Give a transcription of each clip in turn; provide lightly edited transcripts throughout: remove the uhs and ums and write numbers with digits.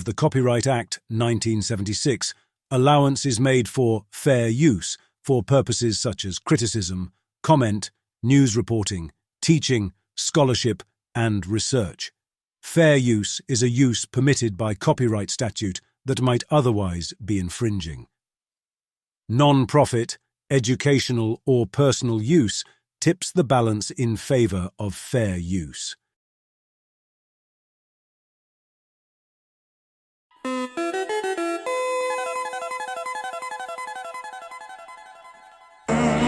of the Copyright Act 1976, allowance is made for fair use for purposes such as criticism, comment, news reporting, teaching, scholarship, and research. Fair use is a use permitted by copyright statute that might otherwise be infringing. Non-profit, educational, or personal use tips the balance in favor of fair use.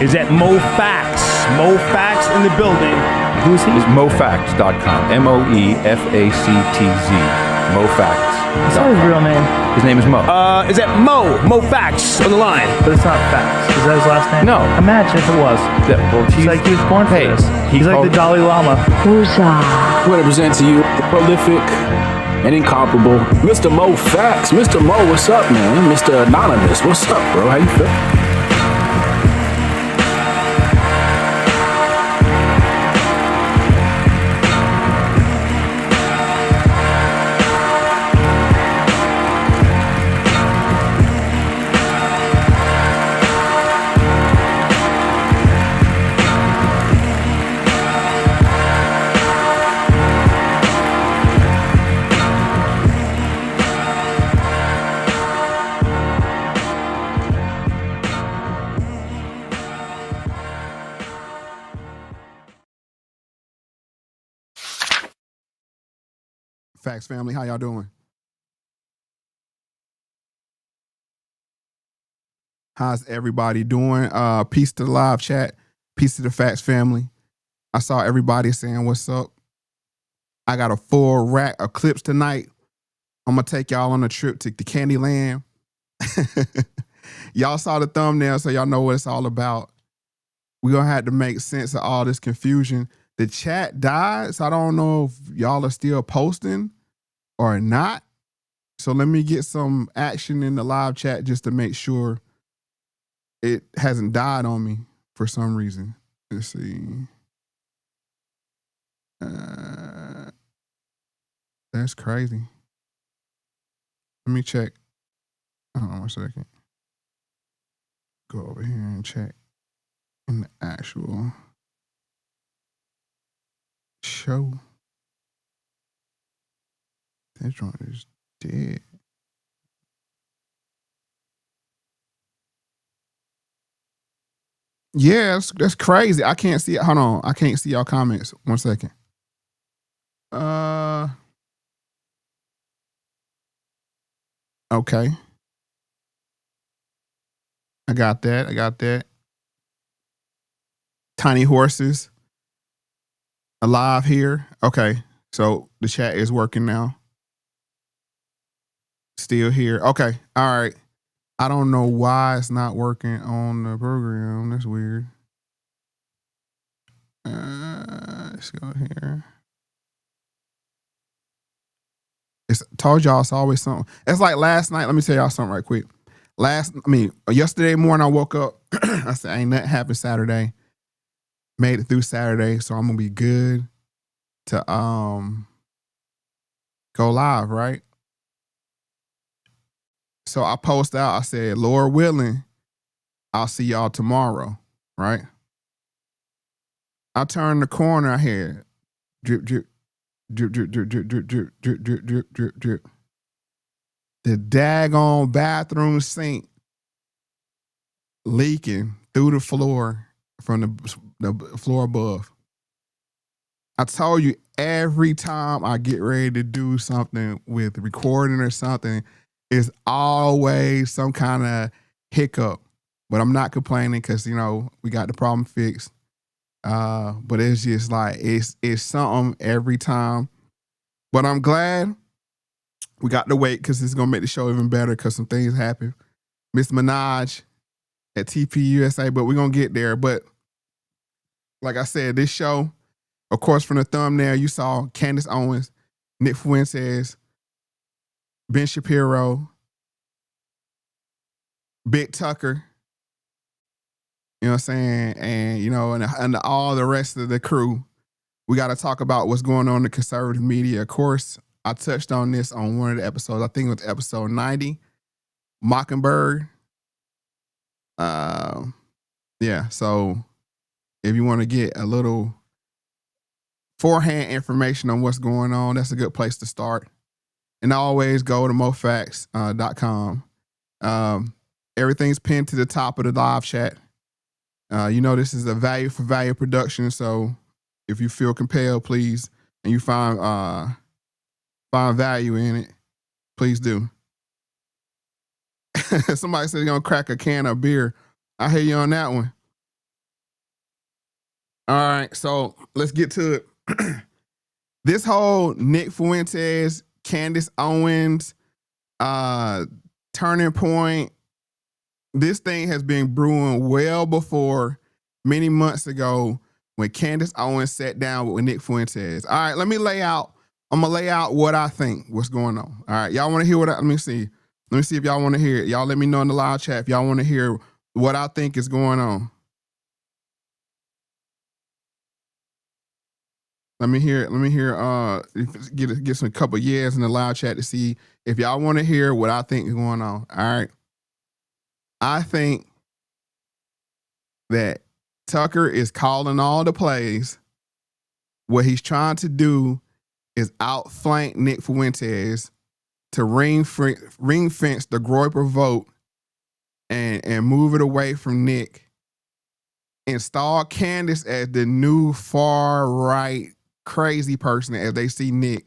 Is that Moe Factz? Moe Factz in the building. Who's he? It's MoeFactz.com. MoeFactz. Moe Factz. That's not his real name. His name is Mo. Is that Moe Factz on the line? But it's not Factz. Is that his last name? No. Imagine if it was. He's like he was born for this. He's like the Dalai Lama. I want to present to you the prolific and incomparable Mr. Moe Factz. Mr. Mo, what's up, man? Mr. Anonymous, what's up, bro? How you feel? Facts family, how y'all doing? How's everybody doing? Peace to the live chat. Peace to the Facts family. I saw everybody saying what's up. I got a full rack of clips tonight. I'm gonna take y'all on a trip to the Candyland. Y'all saw the thumbnail, so y'all know what it's all about. We're gonna have to make sense of all this confusion. The chat died, so I don't know if y'all are still posting or not. So let me get some action in the live chat just to make sure it hasn't died on me for some reason. Let's see. That's crazy. Let me check. Hold on 1 second. Go over here and check in the actual show. That joint is dead. Yeah, that's crazy. I can't see it. Hold on. I can't see y'all comments. 1 second. Okay. I got that. Tiny horses. Alive here. Okay. So the chat is working now. Still here. Okay. All right. I don't know why it's not working on the program. That's weird. Let's go here. Told y'all it's always something. It's like last night. Let me tell y'all something right quick. Yesterday morning I woke up. I said, ain't nothing happened Saturday. Made it through Saturday, so I'm gonna be good to go live, right? So I post out, I said, Lord willing, I'll see y'all tomorrow, right? I turn the corner, I hear drip, drip, drip, drip, drip, drip, drip, drip, drip, drip, drip, drip, drip. The daggone bathroom sink leaking through the floor from the floor above. I told you every time I get ready to do something with recording or something, it's always some kind of hiccup. But I'm not complaining because, we got the problem fixed. But it's just like, it's something every time. But I'm glad we got to wait because it's going to make the show even better because some things happen. Miss Minaj at TPUSA, but we're going to get there. But like I said, this show, of course, from the thumbnail, you saw Candace Owens, Nick Fuentes, Ben Shapiro, Big Tucker, you know what I'm saying? And, and all the rest of the crew. We got to talk about what's going on in the conservative media. Of course, I touched on this on one of the episodes. I think it was episode 90, Mockingbird. Yeah, so if you want to get a little forehand information on what's going on, that's a good place to start. And always go to mofactz.com. Everything's pinned to the top of the live chat. This is a value for value production, so if you feel compelled, please, and you find value in it, please do. Somebody said they're gonna crack a can of beer. I hear you on that one. All right, so let's get to it. This whole Nick Fuentes, Candace Owens, turning point, this thing has been brewing well before many months ago when Candace Owens sat down with Nick Fuentes. All right, I'm gonna lay out what I think, what's going on. All right, y'all wanna hear let me see if y'all wanna hear it. Y'all let me know in the live chat if y'all wanna hear what I think is going on. Let me hear, get some couple years in the live chat to see if y'all want to hear what I think is going on. All right. I think that Tucker is calling all the plays. What he's trying to do is outflank Nick Fuentes to ring fence the Groyper vote and move it away from Nick. Install Candace as the new far right crazy person as they see Nick.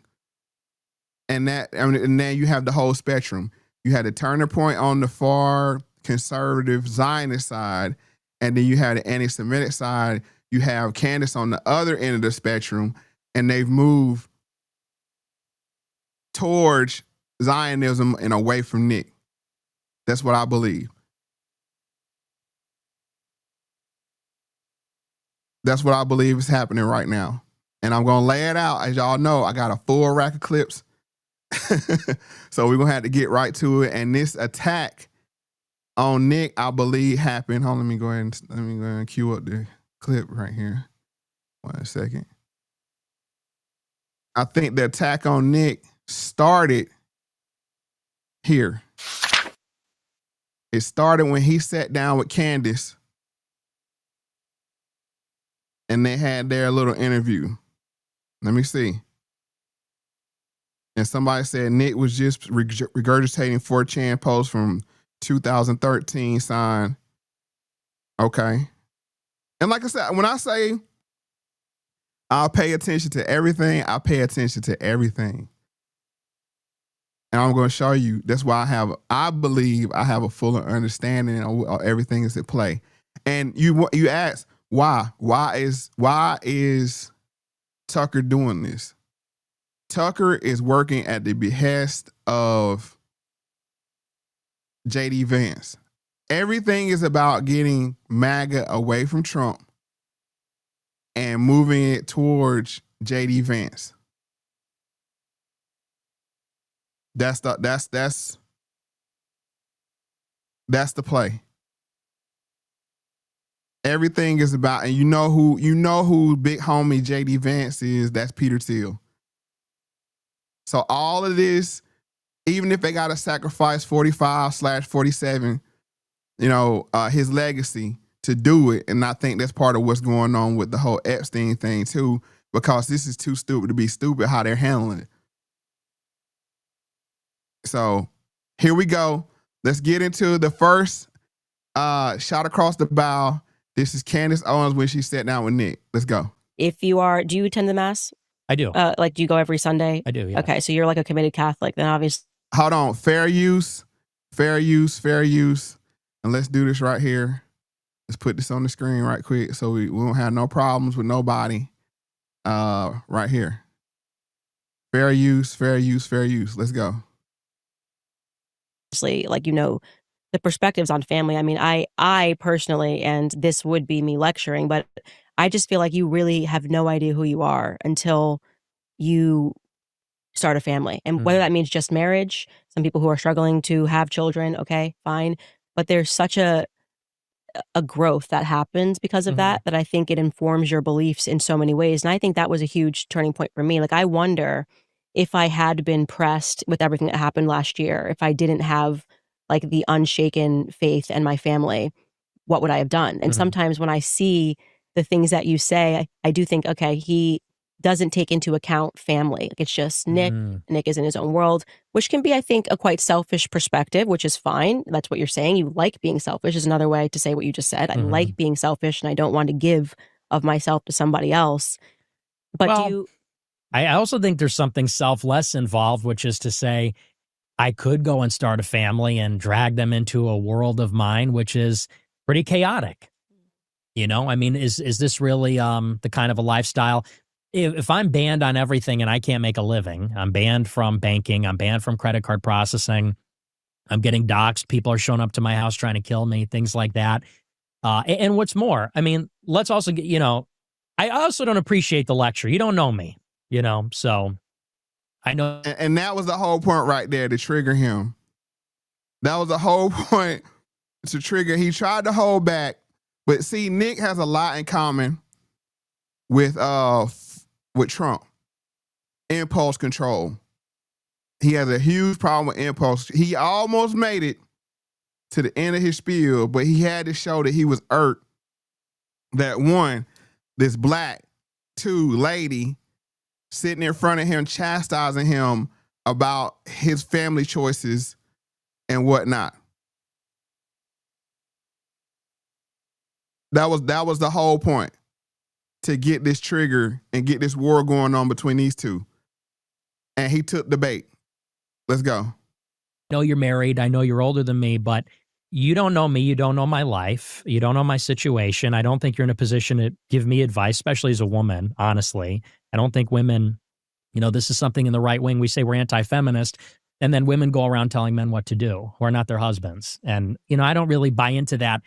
And then you have the whole spectrum. You had the turning point on the far conservative Zionist side, and then you have the anti-Semitic side. You have Candace on the other end of the spectrum, and they've moved towards Zionism and away from Nick. That's what I believe. That's what I believe is happening right now. And I'm going to lay it out. As y'all know, I got a full rack of clips. So we're going to have to get right to it. And this attack on Nick, I believe, happened. Hold on, let me go ahead and cue up the clip right here. 1 second. I think the attack on Nick started here. It started when he sat down with Candace and they had their little interview. Let me see. And somebody said Nick was just regurgitating 4chan posts from 2013 sign. Okay. And like I said, when I say I'll pay attention to everything, I pay attention to everything. And I'm going to show you. That's why I believe I have a fuller understanding of everything that's at play. And you ask, why? Why is Tucker doing this? Tucker is working at the behest of JD Vance. Everything is about getting MAGA away from Trump and moving it towards JD Vance. That's the play. Everything is about, and you know who big homie JD Vance is. That's Peter Thiel. So all of this, even if they got to sacrifice 45/47, his legacy to do it, and I think that's part of what's going on with the whole Epstein thing too, because this is too stupid to be stupid how they're handling it. So here we go. Let's get into the first shot across the bow. This is Candace Owens when she sat down with Nick. Let's go. Do you attend the mass? I do. Do you go every Sunday? I do, yeah. Okay, so you're like a committed Catholic, then obviously. Hold on. Fair use. And let's do this right here. Let's put this on the screen right quick so we won't have no problems with nobody. Right here. Fair use. Let's go. The perspectives on family. I mean, I personally, and this would be me lecturing, but I just feel like you really have no idea who you are until you start a family. And whether that means just marriage, some people who are struggling to have children, okay, fine. But there's such a growth that happens because of that I think it informs your beliefs in so many ways. And I think that was a huge turning point for me. Like, I wonder if I had been pressed with everything that happened last year, if I didn't have like the unshaken faith in my family, what would I have done? And sometimes when I see the things that you say, I do think, okay, he doesn't take into account family. Like it's just Nick. Nick is in his own world, which can be, I think, a quite selfish perspective, which is fine. That's what you're saying. You like being selfish is another way to say what you just said. I like being selfish and I don't want to give of myself to somebody else. But well, I also think there's something selfless involved, which is to say, I could go and start a family and drag them into a world of mine, which is pretty chaotic. You know, I mean, is this really the kind of a lifestyle? If I'm banned on everything and I can't make a living, I'm banned from banking, I'm banned from credit card processing, I'm getting doxxed, people are showing up to my house trying to kill me, things like that. And what's more, I mean, let's also get, you know, I also don't appreciate the lecture. You don't know me, you know, so I know. And that was the whole point right there to trigger him. That was the whole point to trigger. He tried to hold back, but see, Nick has a lot in common with Trump. Impulse control. He has a huge problem with impulse. He almost made it to the end of his spiel, but he had to show that he was irked that one, this black, two, lady sitting in front of him, chastising him about his family choices and whatnot. That was the whole point, to get this trigger and get this war going on between these two. And he took the bait. Let's go. I know you're married. I know you're older than me, but you don't know me. You don't know my life. You don't know my situation. I don't think you're in a position to give me advice, especially as a woman, honestly. I don't think women, you know, this is something in the right wing. We say we're anti-feminist, and then women go around telling men what to do who are not their husbands. And, you know, I don't really buy into that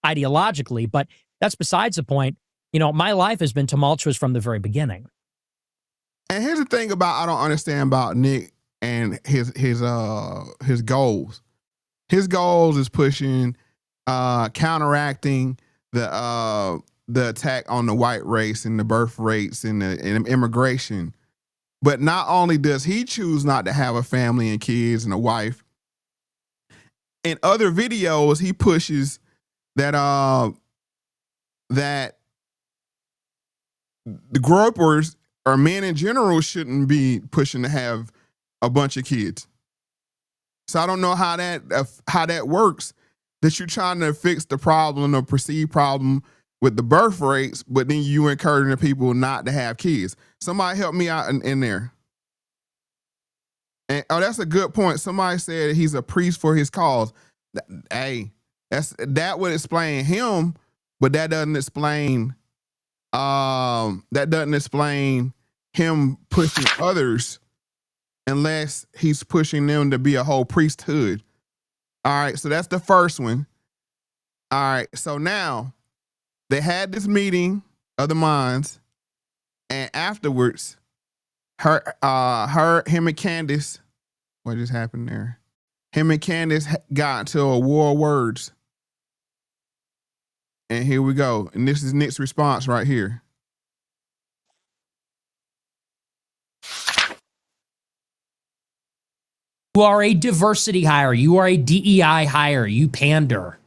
ideologically, but that's besides the point. You know, my life has been tumultuous from the very beginning. And here's the thing I don't understand about Nick and his goals. His goals is pushing, counteracting the attack on the white race and the birth rates and the immigration. But not only does he choose not to have a family and kids and a wife, in other videos he pushes that that the gropers or men in general shouldn't be pushing to have a bunch of kids. So I don't know how that works, that you're trying to fix the problem or perceived problem with the birth rates, but then you encouraging people not to have kids. Somebody help me out in there. And that's a good point. Somebody said he's a priest for his cause. Hey, that would explain him, but that doesn't explain him pushing others unless he's pushing them to be a whole priesthood. All right, so that's the first one. All right, so now they had this meeting of the minds, and afterwards, him and Candace, what just happened there? Him and Candace got into a war of words. And here we go. And this is Nick's response right here. You are a diversity hire. You are a DEI hire. You pander.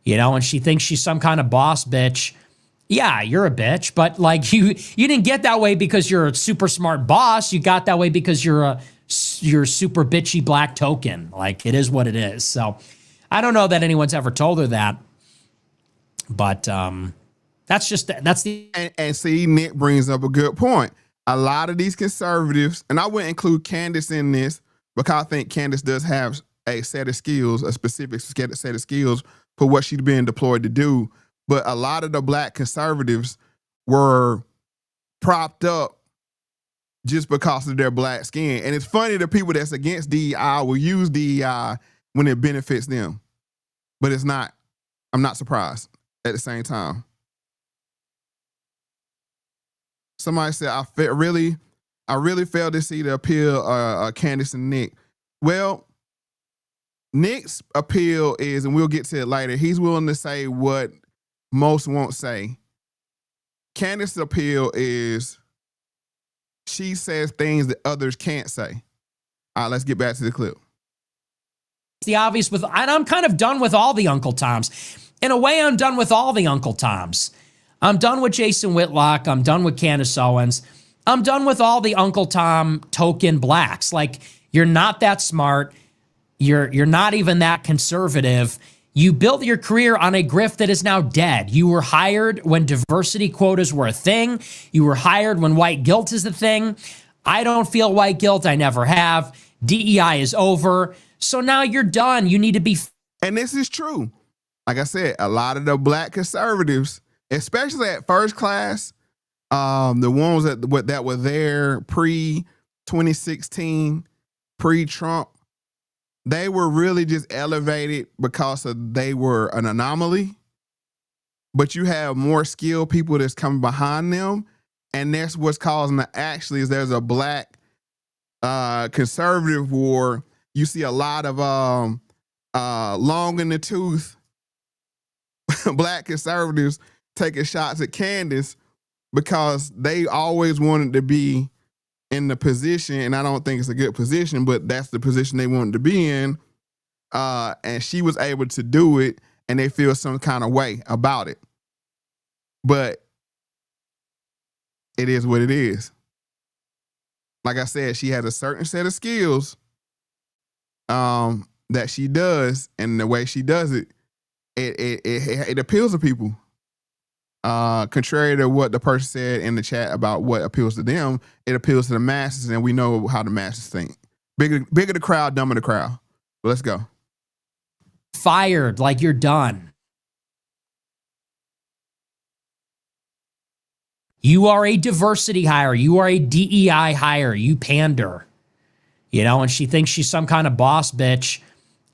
You know, and she thinks she's some kind of boss bitch. Yeah, you're a bitch, but like you didn't get that way because you're a super smart boss. You got that way because you're super bitchy black token. Like, it is what it is. So I don't know that anyone's ever told her that. But that's the and see, Nick brings up a good point. A lot of these conservatives, and I wouldn't include Candace in this because I think Candace does have a set of skills, a specific set of skills for what she's being deployed to do. But a lot of the black conservatives were propped up just because of their black skin. And it's funny, the people that's against DEI will use DEI when it benefits them. But it's not, I'm not surprised at the same time. Somebody said, I really failed to see the appeal of Candace and Nick. Well, Nick's appeal is, and we'll get to it later, he's willing to say what most won't say. Candace's appeal is she says things that others can't say. All right, let's get back to the clip. It's the obvious and I'm kind of done with all the Uncle Toms. In a way, I'm done with all the Uncle Toms. I'm done with Jason Whitlock. I'm done with Candace Owens. I'm done with all the Uncle Tom token blacks. Like, you're not that smart. You're not even that conservative. You built your career on a grift that is now dead. You were hired when diversity quotas were a thing. You were hired when white guilt is a thing. I don't feel white guilt. I never have. DEI is over. So now you're done. You need to be. And this is true. Like I said, a lot of the black conservatives, especially at first class, the ones that were there pre-2016, pre-Trump, they were really just elevated because they were an anomaly. But you have more skilled people that's coming behind them, and that's what's causing is there's a black conservative war. You see a lot of long in the tooth black conservatives taking shots at Candace because they always wanted to be in the position, and I don't think it's a good position, but that's the position they wanted to be in. And she was able to do it, and they feel some kind of way about it. But it is what it is. Like I said, she has a certain set of skills that she does, and the way she does it, it appeals to people. Contrary to what the person said in the chat about what appeals to them, it appeals to the masses, and we know how the masses think. Bigger the crowd, dumber the crowd. But let's go. Fired, like you're done. You are a diversity hire. You are a DEI hire. You pander. And she thinks she's some kind of boss bitch.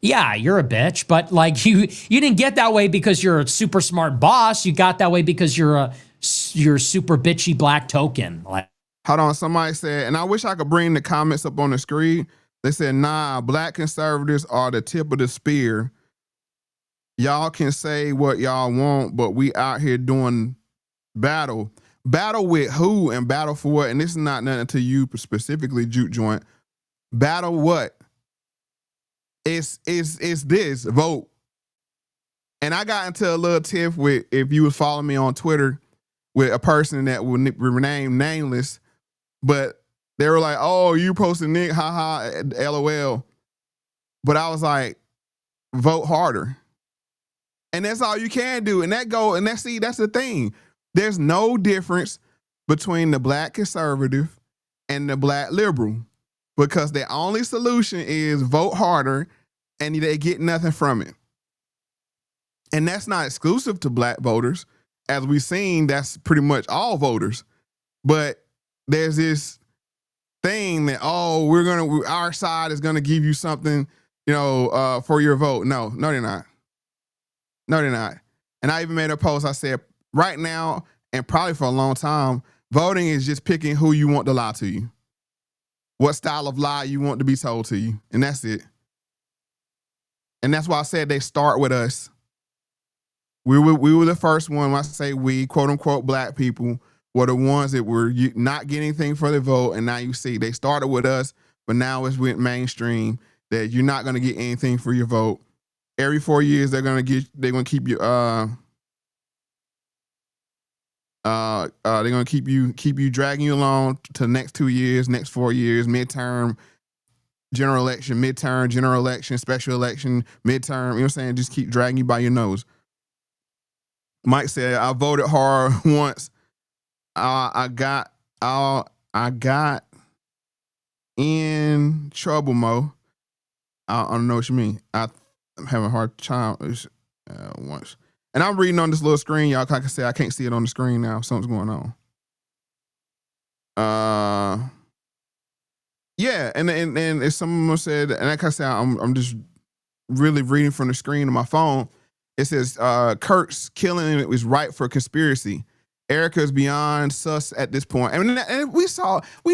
Yeah, you're a bitch, but like you didn't get that way because you're a super smart boss. You got that way because you're super bitchy black token. Like, hold on, somebody said, and I wish I could bring the comments up on the screen. They said, nah, black conservatives are the tip of the spear. Y'all can say what y'all want, but we out here doing battle. Battle with who and battle for what? And this is not nothing to you specifically, Juke Joint. Battle what? It's this vote. And I got into a little tiff with, if you would follow me on Twitter, with a person that will remain nameless, but they were like, oh, you posted Nick, haha, LOL. But I was like, vote harder. And that's all you can do. And that's the thing. There's no difference between the black conservative and the black liberal, because the only solution is vote harder, and they get nothing from it. And that's not exclusive to black voters. As we've seen, that's pretty much all voters. But there's this thing that, oh, our side is gonna give you something, for your vote. No, they're not. No, they're not. And I even made a post. I said, right now, and probably for a long time, voting is just picking who you want to lie to you. What style of lie you want to be told to you. And that's it. And that's why I said they start with us. We were the first one. When I say we, quote unquote, black people, were the ones that were not getting anything for their vote. And now you see they started with us, but now it's with mainstream that you're not going to get anything for your vote. Every 4 years, they're going to keep you, they're going to keep you dragging you along to the next 2 years, next 4 years, midterm, general election, midterm, general election, special election, midterm. You know what I'm saying? Just keep dragging you by your nose. Mike said, I voted hard once. I got in trouble, Mo. I don't know what you mean. I'm having a hard time once. And I'm reading on this little screen, y'all. Like I said, I can't see it on the screen now. Something's going on. Yeah, and if someone said, and like I said, I'm just really reading from the screen of my phone. It says Kurt's killing is right for conspiracy. Erica's beyond sus at this point. And we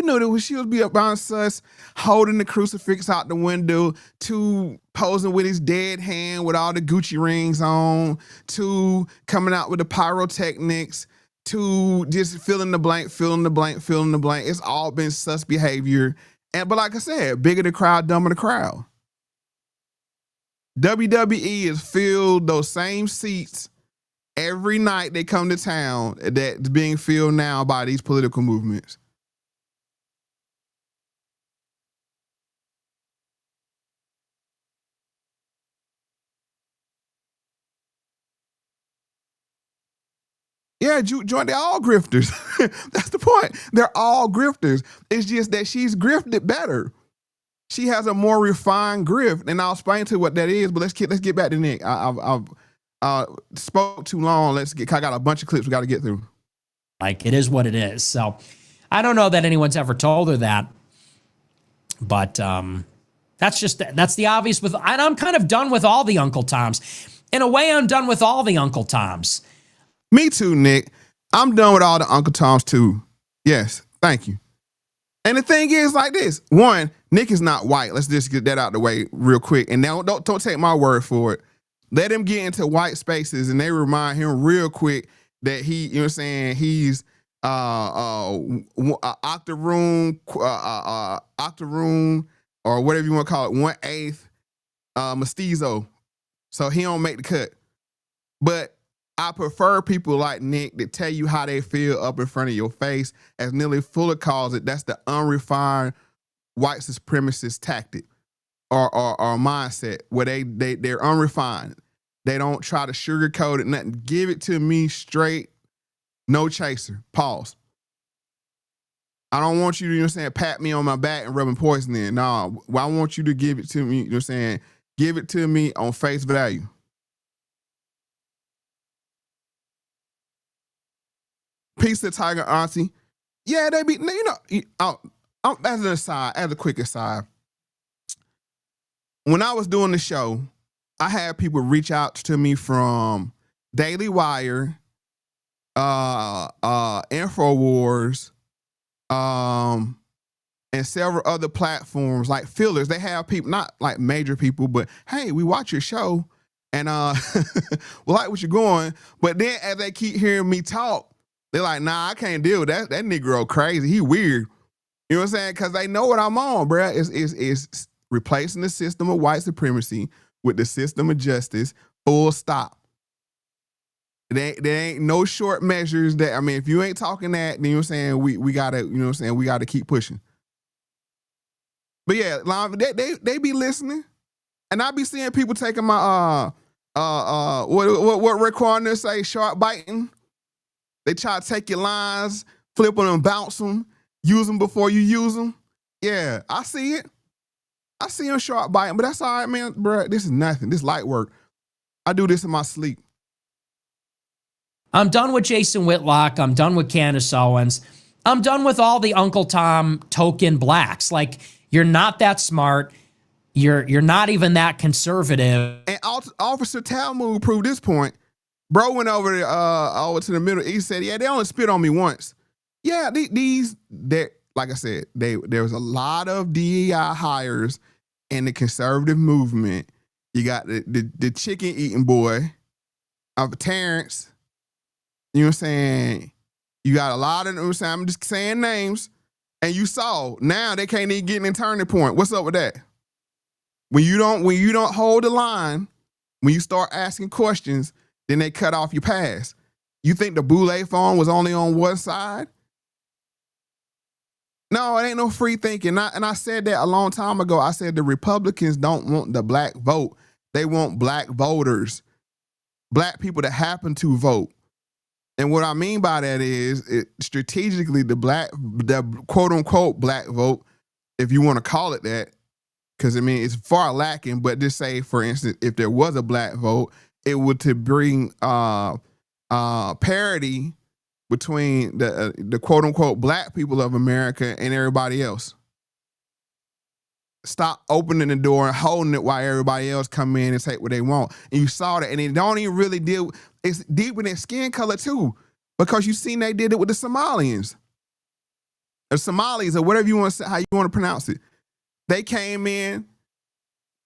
knew that she was beyond sus, holding the crucifix out the window, to posing with his dead hand with all the Gucci rings on, to coming out with the pyrotechnics, to just fill in the blank, fill in the blank, fill in the blank. It's all been sus behavior. But like I said, bigger the crowd, dumber the crowd. WWE has filled those same seats every night they come to town that's being filled now by these political movements. Yeah, join. They're all grifters. That's the point. They're all grifters. It's just that she's grifted better. She has a more refined grift, and I'll explain to you what that is. But let's get back to Nick. I've spoke too long. I got a bunch of clips we got to get through. Like, it is what it is. So I don't know that anyone's ever told her that, but that's the obvious. And I'm kind of done with all the Uncle Toms. In a way, I'm done with all the Uncle Toms. Me too, Nick. I'm done with all the Uncle Toms too. Yes, thank you. And the thing is like this. One, Nick is not white. Let's just get that out of the way real quick. And now don't take my word for it. Let him get into white spaces and they remind him real quick that he, you know what I'm saying, he's octoroon or whatever you want to call it, 1/8 mestizo. So he don't make the cut. But I prefer people like Nick that tell you how they feel up in front of your face. As Neely Fuller calls it, that's the unrefined white supremacist tactic or mindset where they're unrefined. They don't try to sugarcoat it, nothing. Give it to me straight, no chaser. Pause. I don't want you to, you know what I'm saying, pat me on my back and rubbing poison in. No, I want you to give it to me, you know what I'm saying, give it to me on face value. Peace to Tiger Auntie. Yeah, they be, you know, as an aside, as a quick aside, when I was doing the show, I had people reach out to me from Daily Wire, InfoWars, and several other platforms like fillers. They have people, not like major people, but hey, we watch your show and we like what you're going. But then as they keep hearing me talk, they're like, nah, I can't deal with that. That Negro crazy. He weird. You know what I'm saying? Because they know what I'm on, bruh. It's replacing the system of white supremacy with the system of justice, full stop. There ain't no short measures that, I mean, if you ain't talking that, then you know what I'm saying, we gotta, you know what I'm saying, we gotta keep pushing. But yeah, they be listening. And I be seeing people taking my what Rick Warner say, sharp biting. They try to take your lines, flip them and bounce them, use them before you use them. Yeah, I see it. I see them sharp biting, but that's all right, man, bro. This is nothing. This is light work. I do this in my sleep. I'm done with Jason Whitlock. I'm done with Candace Owens. I'm done with all the Uncle Tom token blacks. Like, you're not that smart. You're not even that conservative. And Officer Talmud proved this point. Bro went over to the Middle East, said, yeah, they only spit on me once. Yeah, like I said, there was a lot of DEI hires in the conservative movement. You got the chicken eating boy of Terrence. You know what I'm saying? You got a lot of, you know what I'm saying? I'm just saying names. And you saw, now they can't even get in a turning point. What's up with that? When you don't hold the line, when you start asking questions, then they cut off your pass. You think the Boule phone was only on one side? No, it ain't no free thinking. And I said that a long time ago. I said the Republicans don't want the black vote. They want black voters, black people that happen to vote. And what I mean by that is strategically the quote unquote black vote, if you want to call it that, because I mean, it's far lacking, but just say, for instance, if there was a black vote, it would to bring parity between the quote unquote black people of America and everybody else. Stop opening the door and holding it while everybody else come in and take what they want. And you saw that, and it don't even really deal. It's deep in their skin color too, because you seen they did it with the Somalians, or Somalis, or whatever you want to say, how you want to pronounce it. They came in,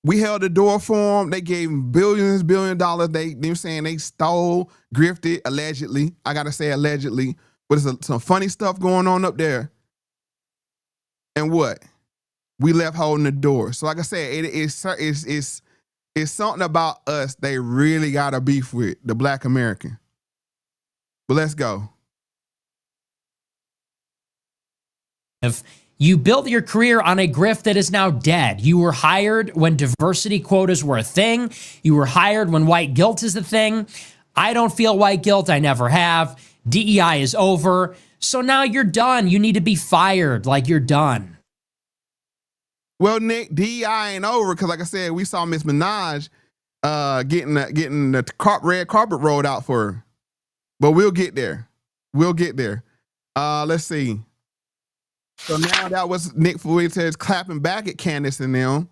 We held the door for them. They gave him billion dollars. They were saying they stole, grifted, allegedly. I gotta say allegedly. But there's some funny stuff going on up there. And what? We left holding the door. So like I said, it's something about us they really got a beef with, the Black American. But let's go. If you built your career on a grift that is now dead. You were hired when diversity quotas were a thing. You were hired when white guilt is a thing. I don't feel white guilt. I never have. DEI is over. So now you're done. You need to be fired. Like, you're done. Well, Nick, DEI ain't over because, like I said, we saw Miss Minaj getting the red carpet rolled out for her. But we'll get there. We'll get there. Let's see. So now that was Nick Fuentes clapping back at Candace and them.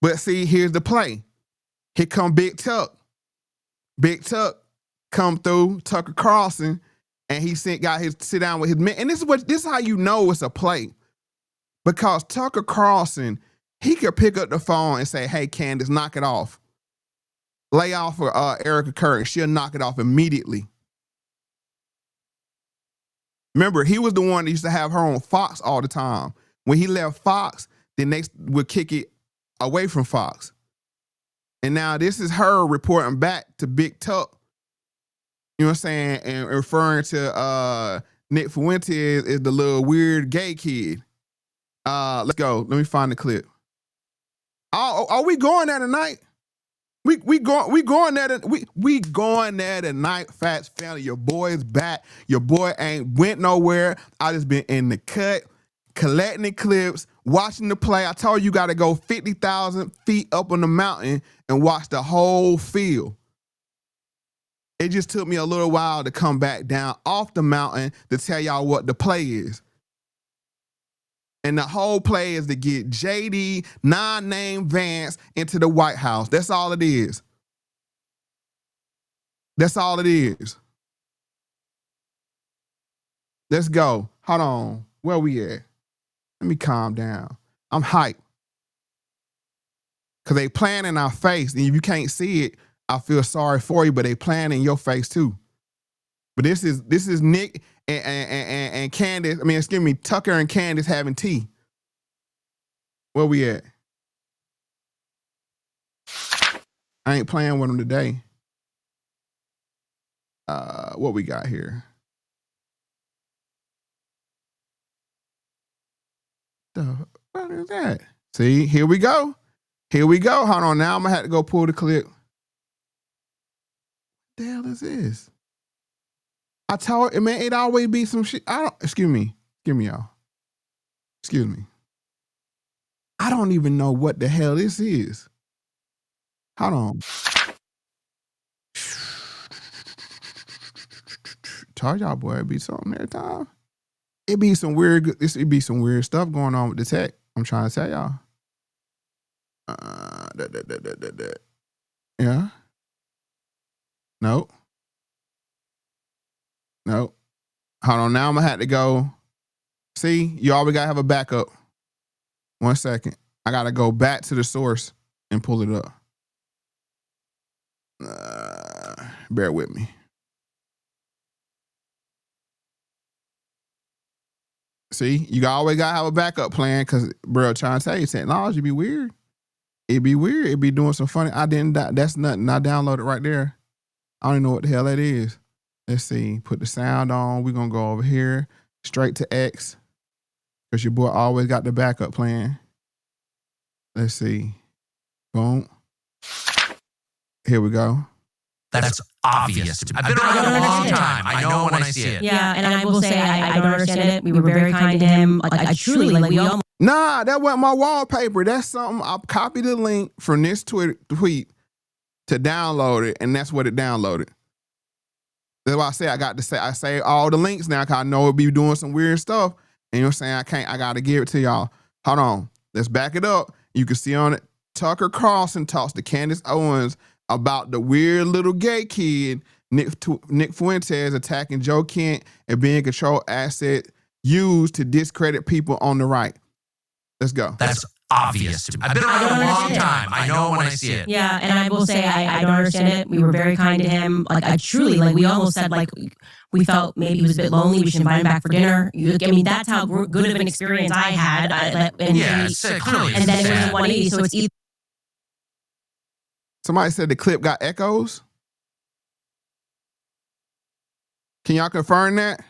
But see, here's the play. Here come Big Tuck. Big Tuck come through, Tucker Carlson, and he got his sit down with his men. And this is how you know it's a play. Because Tucker Carlson, he could pick up the phone and say, hey, Candace, knock it off. Lay off for Erica Curry. She'll knock it off immediately. Remember, he was the one that used to have her on Fox all the time. When he left Fox, then they would kick it away from Fox. And now this is her reporting back to Big Tuck. You know what I'm saying? And referring to Nick Fuentes as the little weird gay kid. Let's go. Let me find the clip. Are we going there tonight? We going there tonight, Factz family. Your boy is back. Your boy ain't went nowhere. I just been in the cut, collecting the clips, watching the play. I told you got to go 50,000 feet up on the mountain and watch the whole field. It just took me a little while to come back down off the mountain to tell y'all what the play is. And the whole play is to get JD, non-name Vance, into the White House. That's all it is. That's all it is. Let's go. Hold on. Where we at? Let me calm down. I'm hyped. Because they playing in our face. And if you can't see it, I feel sorry for you, but they playing in your face too. But this is Nick and Candace, excuse me, Tucker and Candace having tea. Where we at? I ain't playing with them today. What we got here? The fuck is that? See, here we go. Here we go. Hold on, now I'm gonna have to go pull the clip. What the hell is this? I told you, man, it always be some shit. Excuse me, y'all. Excuse me. I don't even know what the hell this is. Hold on. Told y'all, boy, it be something every time. It be some weird stuff going on with the tech. I'm trying to tell y'all. Yeah. Nope. Hold on, now I'm gonna have to go. See, you always gotta have a backup. 1 second. I gotta go back to the source and pull it up. Bear with me. See, you always gotta have a backup plan because, bro, trying to tell you, technology be weird. It be weird. It be doing some funny. That's nothing. I downloaded right there. I don't even know what the hell that is. Let's see. Put the sound on. We're gonna go over here straight to X because your boy always got the backup plan. Let's see. Boom. Here we go. That's obvious to me. I've been around a long time. I know when I see it. Yeah, and I will say I don't understand it. We were very kind to him. I truly, we almost. Nah, that wasn't my wallpaper. That's something. I copied the link from this tweet to download it, and that's what it downloaded. That's why I say I say all the links now because I know it'll be doing some weird stuff. And you know what I'm saying? I gotta give it to y'all. Hold on. Let's back it up. You can see on it, Tucker Carlson talks to Candace Owens about the weird little gay kid, Nick Fuentes, attacking Joe Kent and being a control asset used to discredit people on the right. Let's go. That's obvious to me. I've been around a long time. I know when I see it. Yeah, and I will say I don't understand it. We were very kind to him. Like I truly, like we almost said like we felt maybe he was a bit lonely. We should invite him back for dinner. I mean, that's how good of an experience I had. Clearly. And then it was a 180. So it's either. Somebody said the clip got echoes. Can y'all confirm that?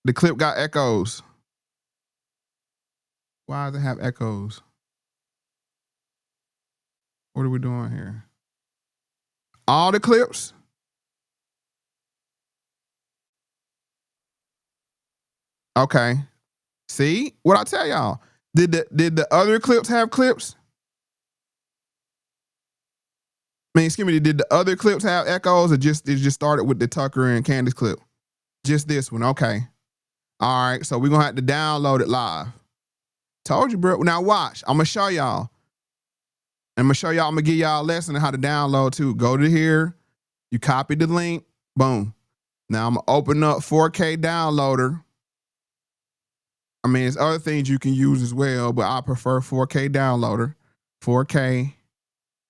The clip got echoes. Why does it have echoes? What are we doing here? All the clips? Okay. See? What I tell y'all? Did the other clips have clips? Excuse me, did the other clips have echoes or it just started with the Tucker and Candace clip? Just this one, okay. All right, so we're gonna have to download it live. Told you, bro. Now watch, I'm gonna show y'all. I'm gonna give y'all a lesson on how to download too. Go to here, you copy the link, boom. Now I'm gonna open up 4K downloader. I mean, there's other things you can use as well, but I prefer 4K downloader. 4K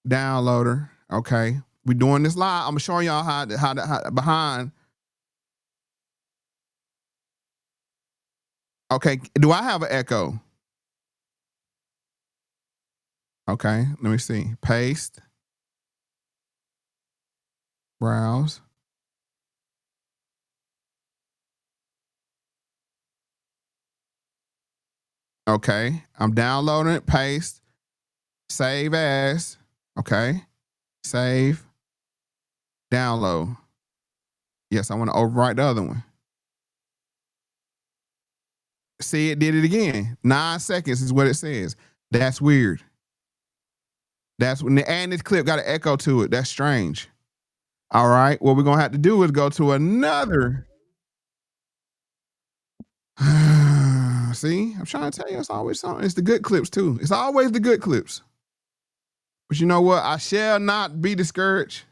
downloader. Okay, we doing this live. I'm showing y'all how behind. Okay, do I have an echo? Okay, let me see. Paste. Browse. Okay, I'm downloading it. Paste. Save as. Okay. Save. Download. Yes, I want to overwrite the other one. See, it did it again. 9 seconds is what it says. That's weird. That's when and this clip got an echo to it. That's strange. All right. What we're gonna have to do is go to another. See, I'm trying to tell you, it's always something. It's the good clips too. It's always the good clips. But you know what? I shall not be discouraged.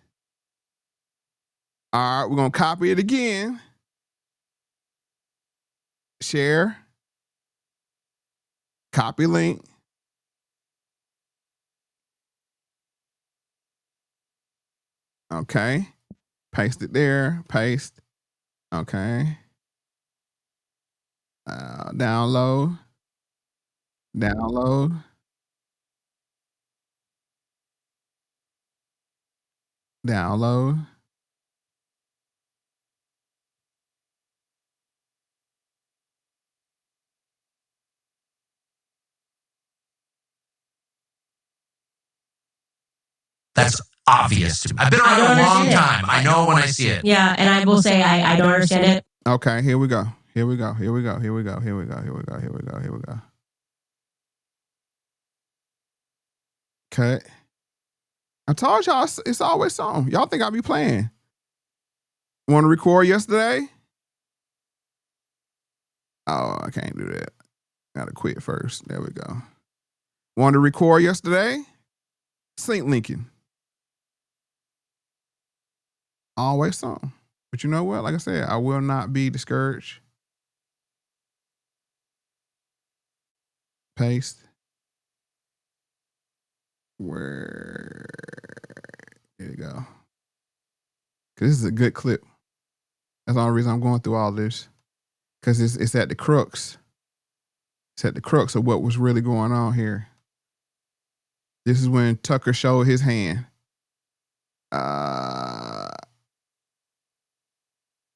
All right, we're gonna copy it again. Share. Copy link. Okay. Paste it there. Paste. Okay. Download. Download. Download. That's obvious to me. I've been around a long time. I know when I see it. Yeah, and I will say I don't understand it. Okay, here we go. Here we go. Here we go. Here we go. Here we go. Here we go. Here we go. Here we go. Cut. I told y'all it's always something. Y'all think I be playing. Want to record yesterday? Oh, I can't do that. Gotta quit first. There we go. Want to record yesterday? St. Lincoln. Always something. But you know what? Like I said, I will not be discouraged. Paste. Where? There you go. Because this is a good clip. That's the only reason I'm going through all this. Because it's at the crux. It's at the crux of what was really going on here. This is when Tucker showed his hand.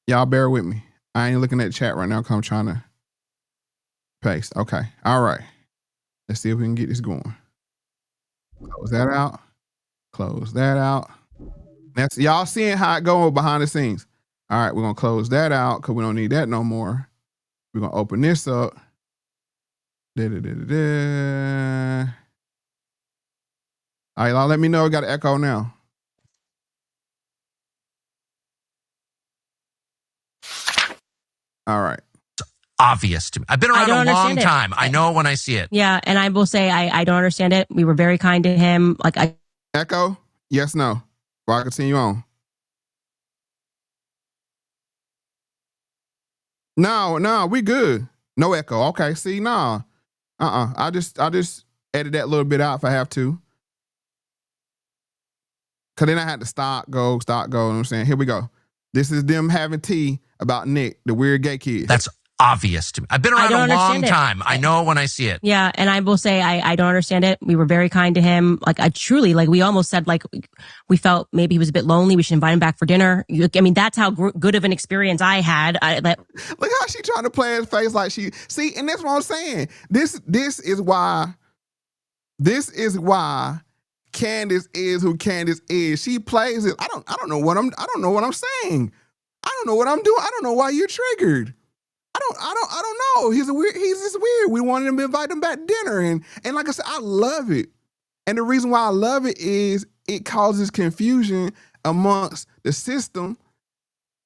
Y'all bear with me. I ain't looking at the chat right now because I'm trying to paste. Okay. All right. Let's see if we can get this going. Close that out. Close that out. That's y'all seeing how it goes behind the scenes. All right, we're gonna close that out because we don't need that no more. We're gonna open this up. All right, y'all let me know. We got an echo now. All right. Obvious to me. I've been around a long time. I know when I see it. Yeah, and I will say I don't understand it. We were very kind to him. Echo? Yes, no. Before I continue on. No, we good. No echo. Okay, see, nah. I just edit that little bit out if I have to. Cause then I had to stop, go. You know what I'm saying? Here we go. This is them having tea about Nick, the weird gay kid. That's obvious to me. I've been around a long time. I know when I see it. Yeah, and I will say I don't understand it. We were very kind to him. Like I truly, like we almost said, like we felt maybe he was a bit lonely. We should invite him back for dinner. I mean, that's how good of an experience I had. Look how she trying to play his face like she see, and that's what I'm saying. This is why Candace is who Candace is. She plays it. I don't know what I'm saying. I don't know what I'm doing. I don't know why you're triggered. I don't know. He's just weird. We wanted him to invite him back to dinner. And like I said, I love it. And the reason why I love it is it causes confusion amongst the system.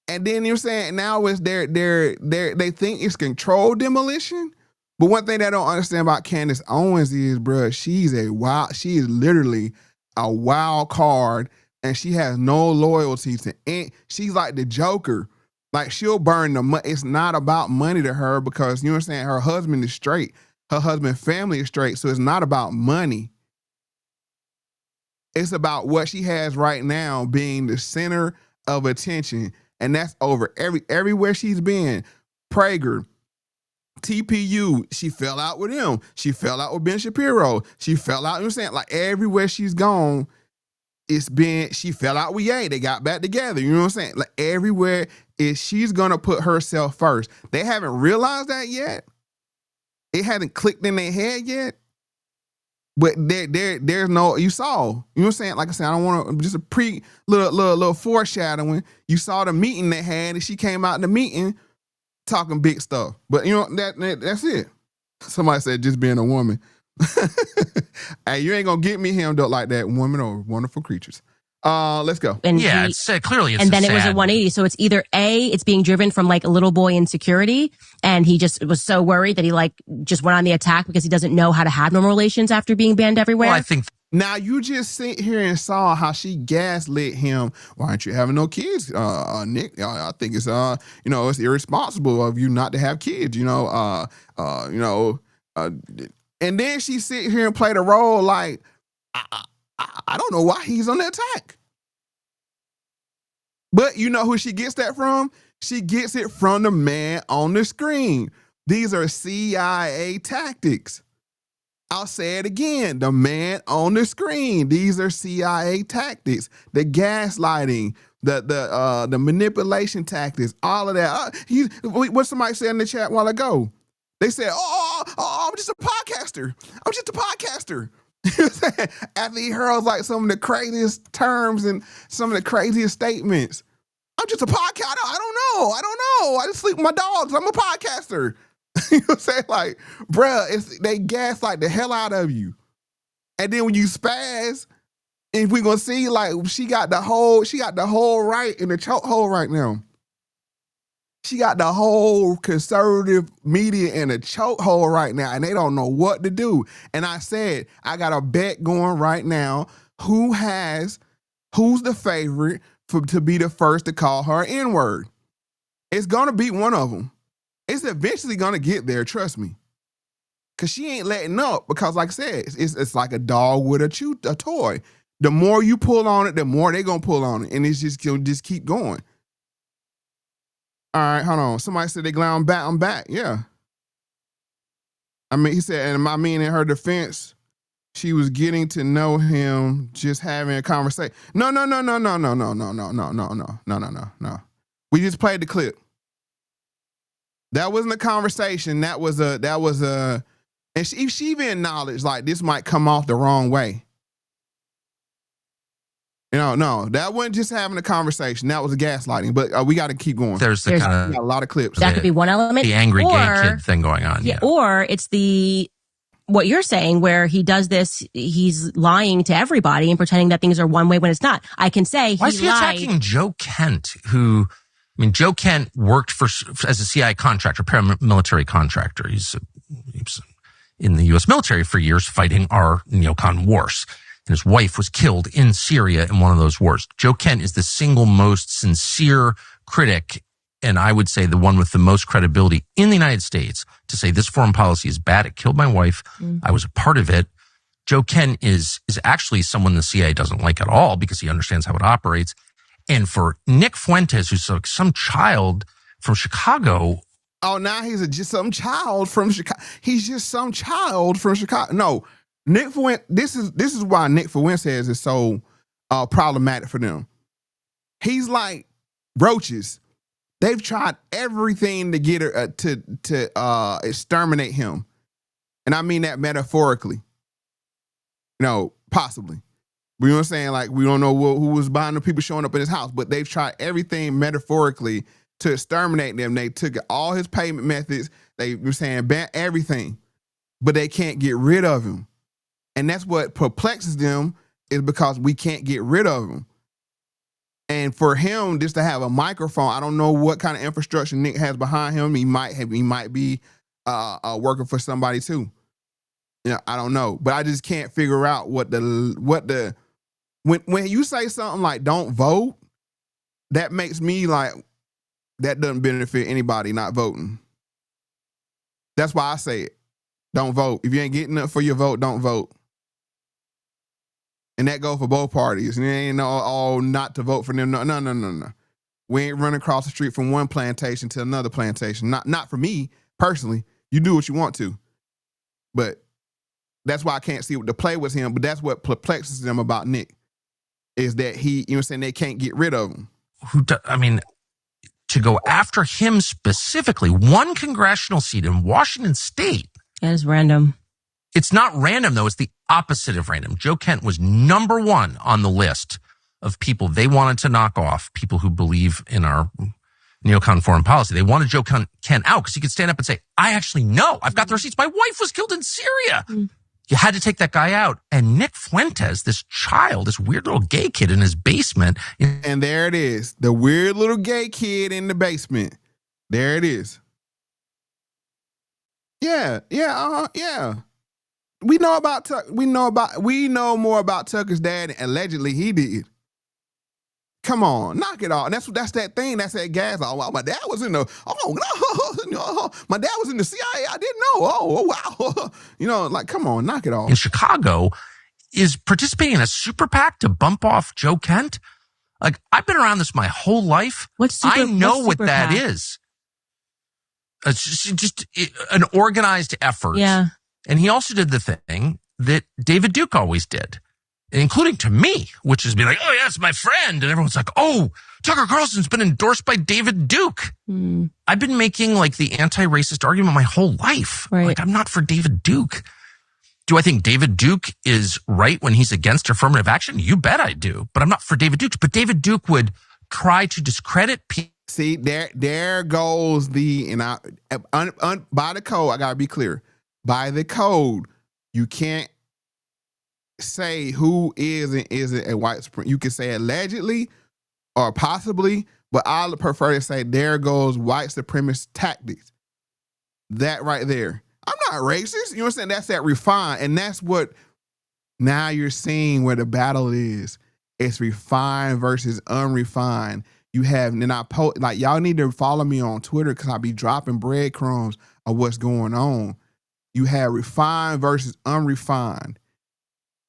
And then you're saying now it's they think it's controlled demolition. But one thing they don't understand about Candace Owens is, bruh, she is literally a wild card, and she has no loyalty to any. She's like the Joker. Like, she'll burn the money. It's not about money to her because, you know what I'm saying, her husband is straight. Her husband's family is straight, so it's not about money. It's about what she has right now being the center of attention, and that's over everywhere she's been. Prager, TPU, she fell out with him. She fell out with Ben Shapiro. She fell out, you know what I'm saying? Like, everywhere she's gone, she fell out with Ye. They got back together. You know what I'm saying? Like, everywhere she's gonna put herself first. They haven't realized that yet. It hasn't clicked in their head yet. But there's no, you saw, you know what I'm saying? Like I said, I don't want to, just a little foreshadowing. You saw the meeting they had, and she came out in the meeting talking big stuff. But you know, that's it. Somebody said just being a woman. Hey, you ain't gonna get me hemmed up like that. Women are wonderful creatures. Let's go. And yeah, it's clearly it's and then sad. it was a 180. So it's either A, it's being driven from like a little boy insecurity, and he just was so worried that he like just went on the attack because he doesn't know how to have normal relations after being banned everywhere. Well, I think now you just sit here and saw how she gaslit him. Why aren't you having no kids, Nick? I think it's it's irresponsible of you not to have kids. And then she sit here and play the role like I don't know why he's on the attack. But you know who she gets that from? She gets it from the man on the screen. These are CIA tactics. I'll say it again. The man on the screen. These are CIA tactics. The gaslighting, the manipulation tactics, all of that. What somebody said in the chat a while ago. They said, I'm just a podcaster. I'm just a podcaster. After he hurls like some of the craziest terms and some of the craziest statements. I'm just a podcaster. I don't know. I just sleep with my dogs. I'm a podcaster. You know what I'm saying? Like, bruh, they gaslight the hell out of you. And then when you spaz, and we're gonna see, like, she got the whole right in the chokehold right now. She got the whole conservative media in a chokehold right now, and they don't know what to do. And I said, I got a bet going right now. Who's the favorite to be the first to call her N-word? It's gonna be one of them. It's eventually gonna get there, trust me. Cause she ain't letting up, because like I said, it's like a dog with a toy. The more you pull on it, the more they gonna pull on it. And it's just gonna just keep going. All right, hold on. Somebody said they glad I'm back. Yeah. I mean, he said, and I mean, in her defense, she was getting to know him, just having a conversation. No. We just played the clip. That wasn't a conversation. That was a, and she even acknowledged like this might come off the wrong way. No, that wasn't just having a conversation. That was a gaslighting. But we got to keep going. There's a lot of clips. That could be one element. The angry gay kid thing going on. Yeah. Or it's what you're saying, where he does this, he's lying to everybody and pretending that things are one way when it's not. I can say Why is he attacking Joe Kent, Joe Kent worked as a CIA contractor, paramilitary contractor. He was in the U.S. military for years fighting our neocon wars. And his wife was killed in Syria in one of those wars. Joe Kent is the single most sincere critic and I would say the one with the most credibility in the United States to say this foreign policy is bad. It killed my wife. I was a part of it. Joe Kent is actually someone the CIA doesn't like at all because he understands how it operates. And for Nick Fuentes, who's like some child from Chicago. Oh, now he's just some child from Chicago. He's just some child from Chicago. No, Nick Fuentes. This is why Nick Fuentes is so problematic for them. He's like roaches. They've tried everything to get her to exterminate him, and I mean that metaphorically. No, possibly. You know what I'm saying? Like, we don't know who was behind the people showing up in his house, but they've tried everything metaphorically to exterminate them. They took all his payment methods. They were saying ban everything, but they can't get rid of him. And that's what perplexes them, is because we can't get rid of him. And for him just to have a microphone, I don't know what kind of infrastructure Nick has behind him. He might be working for somebody too. Yeah, I don't know, but I just can't figure out when you say something like "don't vote," that makes me like that doesn't benefit anybody not voting. That's why I say it. Don't vote. If you ain't getting up for your vote, don't vote. And that goes for both parties. And it ain't all not to vote for them. No. We ain't running across the street from one plantation to another plantation. Not for me personally. You do what you want to, but. That's why I can't see what the play was him, but that's what perplexes them about Nick, is that he, you know what I'm saying, they can't get rid of him. To go after him specifically, one congressional seat in Washington State. That is random. It's not random, though. It's the opposite of random. Joe Kent was number one on the list of people they wanted to knock off, people who believe in our neocon foreign policy. They wanted Joe Kent out because he could stand up and say, I actually know. I've got the receipts. My wife was killed in Syria. You had to take that guy out. And Nick Fuentes, this child, this weird little gay kid in his basement. And there it is. The weird little gay kid in the basement. There it is. Yeah. We know more about Tucker's dad, and allegedly he did. Come on, knock it off. That's that thing. That's that gas. Oh, well, my dad was in the. Oh no, my dad was in the CIA. I didn't know. Oh wow. Like, come on, knock it off. In Chicago, is participating in a super PAC to bump off Joe Kent. Like, I've been around this my whole life. I know what that is. It's just an organized effort. Yeah. And he also did the thing that David Duke always did, including to me, which is be like, oh, yeah, it's my friend. And everyone's like, oh, Tucker Carlson's been endorsed by David Duke. I've been making like the anti-racist argument my whole life. Right. Like, I'm not for David Duke. Do I think David Duke is right when he's against affirmative action? You bet I do. But I'm not for David Duke. But David Duke would try to discredit people. See, there goes by the code, I got to be clear. By the code, you can't say who is and isn't a white supremacist. You can say allegedly or possibly, but I prefer to say there goes white supremacist tactics. That right there. I'm not racist. You know what I'm saying? That's that refined. And that's what now you're seeing where the battle is. It's refined versus unrefined. You have, and I post, like, y'all need to follow me on Twitter because I'll be dropping breadcrumbs of what's going on. You have refined versus unrefined.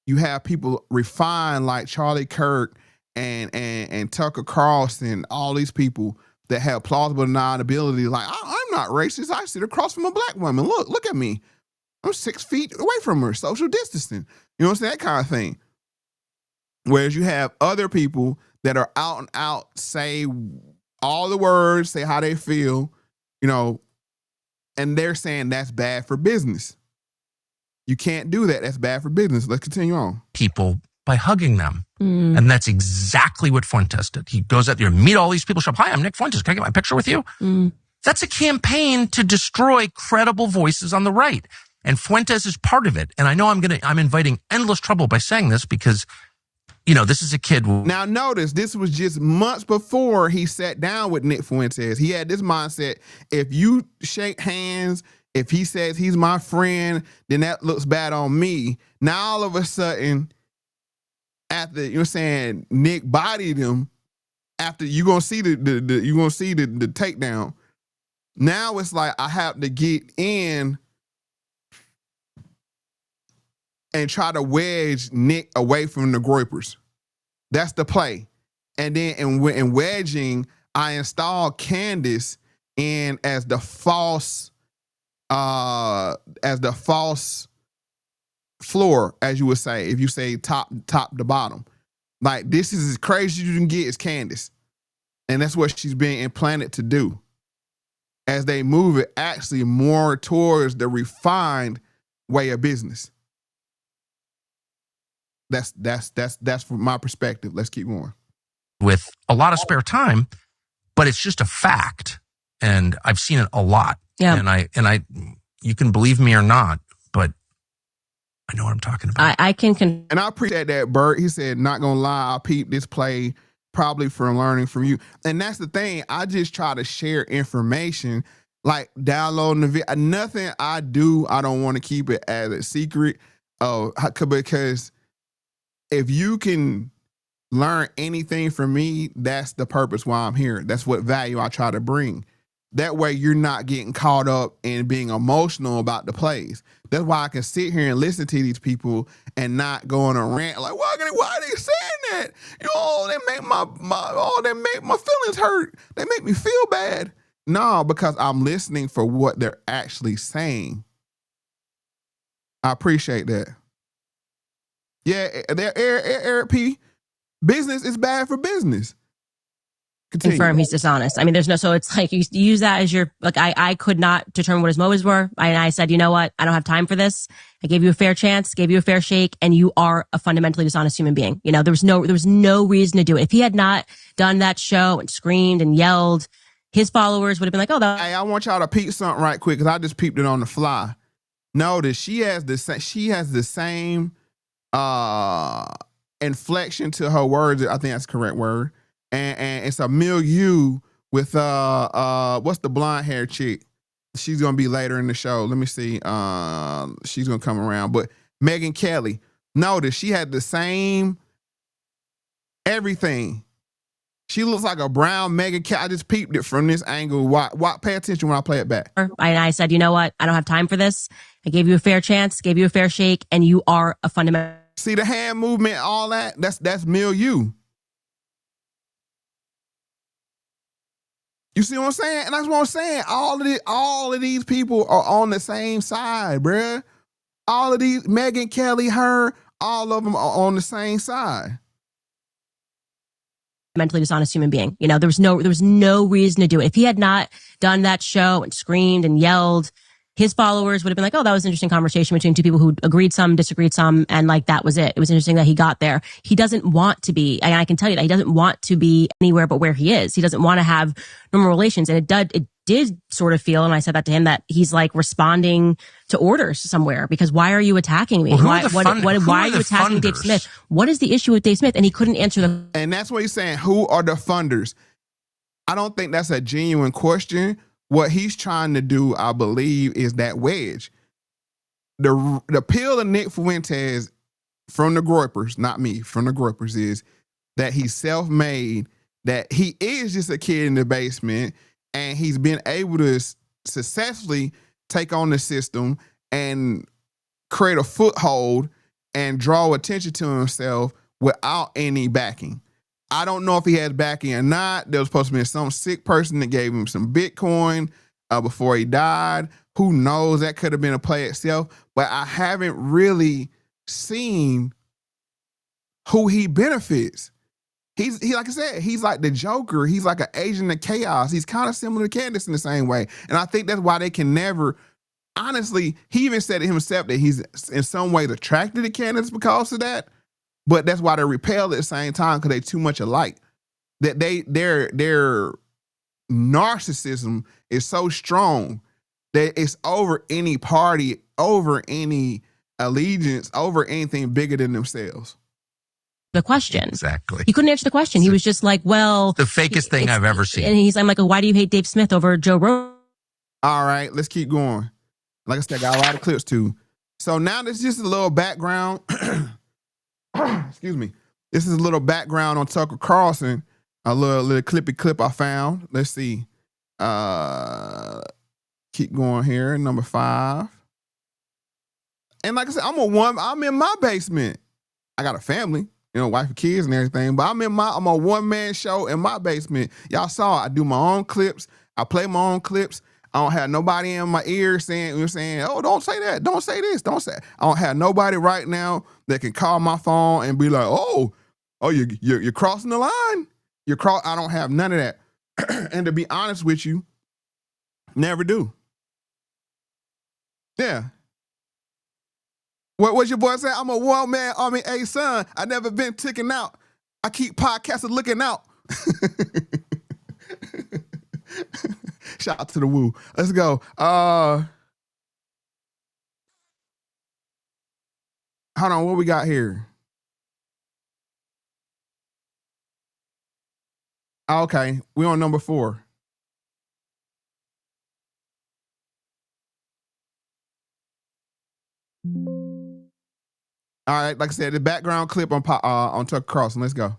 You have people refined like Charlie Kirk and Tucker Carlson, all these people that have plausible deniability. Like, I'm not racist. I sit across from a black woman. Look at me. I'm 6 feet away from her, social distancing. You know what I'm saying? That kind of thing. Whereas you have other people that are out and out, say all the words, say how they feel, and they're saying that's bad for business. You can't do that. That's bad for business. Let's continue on. People by hugging them. And that's exactly what Fuentes did. He goes out there, meet all these people, show up, hi, I'm Nick Fuentes. Can I get my picture with you? That's a campaign to destroy credible voices on the right. And Fuentes is part of it. And I know I'm inviting endless trouble by saying this because, this is a kid. Now notice, this was just months before he sat down with Nick Fuentes. He had this mindset, if you shake hands, if he says he's my friend, then that looks bad on me. Now all of a sudden, after, Nick bodied him, after you gonna see the takedown. Now it's like I have to get in and try to wedge Nick away from the Groypers. That's the play. And then in wedging, I install Candace in as the false floor, as you would say, if you say top to bottom. Like, this is as crazy as you can get as Candace. And that's what she's being implanted to do. As they move it actually more towards the refined way of business. That's from my perspective. Let's keep going. With a lot of spare time, but it's just a fact. And I've seen it a lot. Yeah. And I, you can believe me or not, but I know what I'm talking about. I can and I appreciate that, Bert. He said, not gonna lie, I peeped this play probably from learning from you. And that's the thing. I just try to share information, like downloading the video. Nothing I do, I don't want to keep it as a secret. Because if you can learn anything from me, that's the purpose why I'm here. That's what value I try to bring. That way you're not getting caught up in being emotional about the plays. That's why I can sit here and listen to these people and not go on a rant like, why are they saying that? You know, they make my feelings hurt. They make me feel bad. No, because I'm listening for what they're actually saying. I appreciate that. Yeah, Eric P. Business is bad for business. Continue. confirm he's dishonest. I mean, there's no, so it's like you use that as your, like, I could not determine what his motives were. And I said, you know what? I don't have time for this. I gave you a fair chance, gave you a fair shake, and you are a fundamentally dishonest human being. You know, there was no reason to do it. If he had not done that show and screamed and yelled, his followers would have been like, oh, that. Hey, I want y'all to peep something right quick, because I just peeped it on the fly. Notice she has the same inflection to her words. I think that's the correct word. And it's a milieu with what's the blonde hair chick? She's gonna be later in the show. Let me see. She's gonna come around. But Megyn Kelly, notice she had the same everything. She looks like a brown Megyn Kelly. I just peeped it from this angle. Why? Pay attention when I play it back. And I said, you know what? I don't have time for this. I gave you a fair chance, gave you a fair shake, and you are a fundamental. See the hand movement, all that? That's milieu. You see what I'm saying? And that's what I'm saying. All of these people are on the same side, bruh. All of these, Megyn Kelly, her, all of them are on the same side. Mentally dishonest human being. You know, there was no reason to do it. If he had not done that show and screamed and yelled, his followers would have been like, oh, that was an interesting conversation between two people who agreed some, disagreed some, and like that was it. It was interesting that he got there. He doesn't want to be, and I can tell you that he doesn't want to be anywhere but where he is. He doesn't want to have normal relations. And it did sort of feel, and I said that to him, that he's like responding to orders somewhere, because why are you attacking me? Well, why are you attacking Dave Smith? What is the issue with Dave Smith? And he couldn't answer them. And that's what he's saying. Who are the funders? I don't think that's a genuine question. What he's trying to do, I believe, is that wedge. The appeal of Nick Fuentes from the Groypers, not me, from the Groypers, is that he's self-made, that he is just a kid in the basement, and he's been able to successfully take on the system and create a foothold and draw attention to himself without any backing. I don't know if he has backing or not. There was supposed to be some sick person that gave him some Bitcoin before he died. Who knows? That could have been a play itself. But I haven't really seen who he benefits. He like I said, he's like the Joker. He's like an agent of chaos. He's kind of similar to Candace in the same way. And I think that's why they can never, honestly, he even said it himself that he's in some ways attracted to Candace because of that. But that's why they're repelled at the same time, because they're too much alike. That their narcissism is so strong that it's over any party, over any allegiance, over anything bigger than themselves. The question. Exactly. He couldn't answer the question. He was just like, well. The fakest thing I've ever seen. And I'm like, why do you hate Dave Smith over Joe Rogan? All right, let's keep going. Like I said, I got a lot of clips too. So now there's just a little background. Excuse me. This is a little background on Tucker Carlson. A little clippy clip I found. Let's see. Keep going here. Number 5. And like I said, I'm in my basement. I got a family, wife and kids and everything, but I'm a one-man show in my basement. Y'all saw I do my own clips. I play my own clips. I don't have nobody in my ear saying, oh, don't say that. Don't say this. Don't say that. I don't have nobody right now that can call my phone and be like, oh, you're crossing the line. I don't have none of that. And to be honest with you, never do. Yeah. What's your boy saying? I'm a one-man army, son. I never been ticking out. I keep podcasting looking out. Shout out to the woo. Let's go. Hold on, what we got here? Okay, we on number 4. All right, like I said, the background clip on Tucker Carlson. Let's go.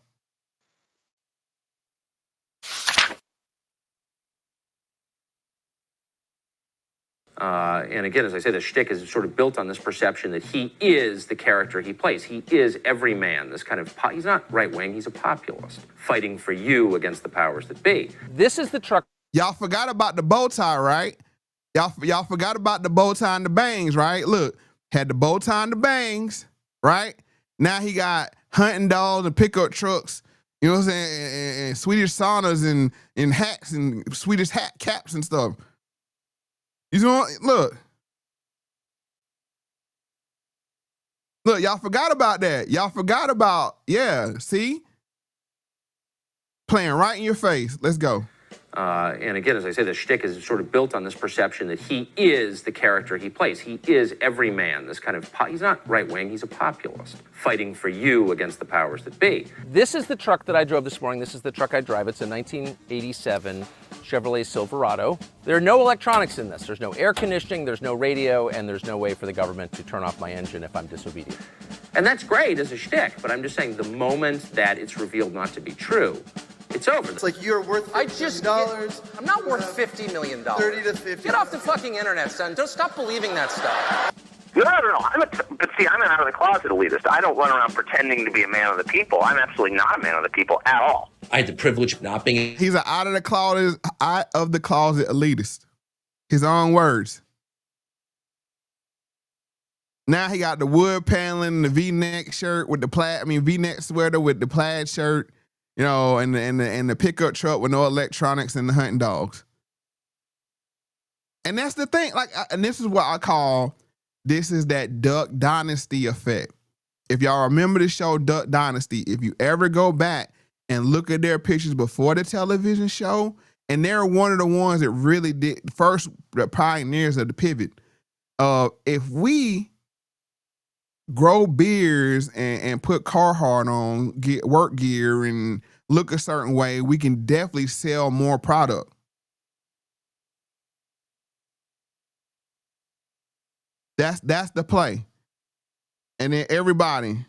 And again, as I said, the shtick is sort of built on this perception that he is the character he plays. He is every man, this kind of, he's not right-wing, he's a populist, fighting for you against the powers that be. This is the truck. Y'all forgot about the bow tie, right? Y'all forgot about the bow tie and the bangs, right? Look, had the bow tie and the bangs, right? Now he got hunting dogs and pickup trucks, you know what I'm saying, and Swedish saunas and hats and Swedish hat caps and stuff. You know, look, y'all forgot about that. Y'all forgot about, see? Playing right in your face. Let's go. And again, as I said, the shtick is sort of built on this perception that he is the character he plays. He is every man, this kind of, he's not right-wing, he's a populist, fighting for you against the powers that be. This is the truck that I drove this morning. This is the truck I drive. It's a 1987 Chevrolet Silverado. There are no electronics in this. There's no air conditioning, there's no radio, and there's no way for the government to turn off my engine if I'm disobedient. And that's great as a shtick, but I'm just saying the moment that it's revealed not to be true, it's over. It's like you're worth $50. I'm not worth $50 million. 30 to 50. Get off the fucking internet, son. Don't stop believing that stuff. No. But see, I'm an out-of-the-closet elitist. I don't run around pretending to be a man of the people. I'm absolutely not a man of the people at all. I had the privilege of not being... He's an out-of-the-closet elitist. His own words. Now he got the wood paneling, the V-neck shirt with the V-neck sweater with the plaid shirt. And the pickup truck with no electronics and the hunting dogs. And that's the thing. And this is what I call, this is that Duck Dynasty effect. If y'all remember the show Duck Dynasty, if you ever go back and look at their pictures before the television show, and they're one of the ones that really did first, the pioneers of the pivot. If we grow beards and put Carhartt on, get work gear and look a certain way, we can definitely sell more product. That's the play. And then everybody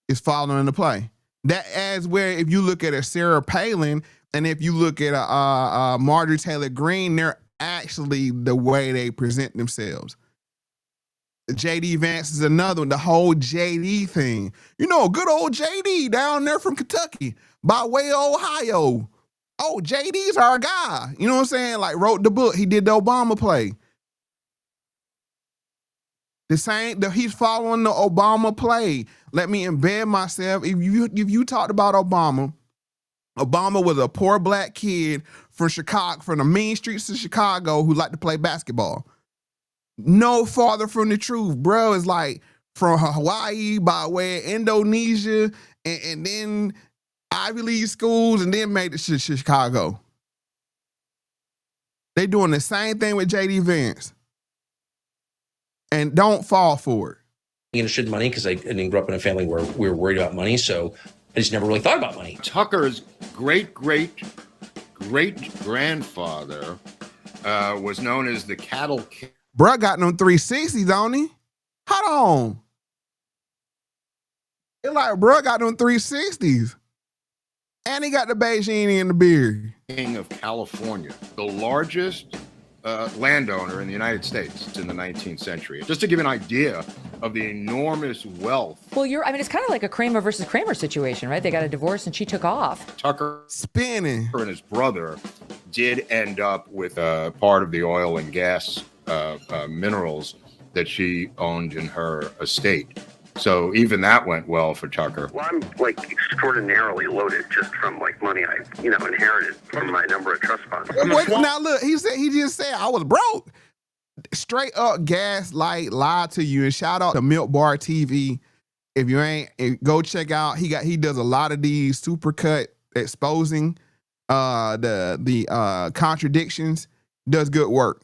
is following the play. That as where if you look at a Sarah Palin and if you look at a Marjorie Taylor Greene, they're actually the way they present themselves. JD Vance is another one, the whole JD thing. Good old JD down there from Kentucky, by way of Ohio. Oh, JD's our guy. You know what I'm saying? Like wrote the book. He did the Obama play. He's following the Obama play. Let me embed myself. If you talked about Obama was a poor black kid from Chicago, from the mean streets of Chicago who liked to play basketball. No farther from the truth, bro. It's like from Hawaii by way of Indonesia and then Ivy League schools and then made it to Chicago. They doing the same thing with JD Vance. And don't fall for it. Interested in money because I didn't grow up in a family where we were worried about money, so I just never really thought about money. Tucker's great-great-great-grandfather was known as the cattle king. Bruh got them 360s, don't he? Hold on. It's like bruh got them 360s. And he got the Beijing in the beard. King of California, the largest landowner in the United States in the 19th century. Just to give you an idea of the enormous wealth. Well, it's kind of like a Kramer versus Kramer situation, right? They got a divorce and she took off. Tucker spinning and his brother did end up with part of the oil and gas minerals that she owned in her estate. So even that went well for Tucker. Well, I'm extraordinarily loaded just from money I, inherited from my number of trust funds. Wait, now look, he just said I was broke. Straight up gaslight, lied to you. And shout out to Milk Bar TV. If you ain't, go check out. He does a lot of these supercut exposing the contradictions. Does good work.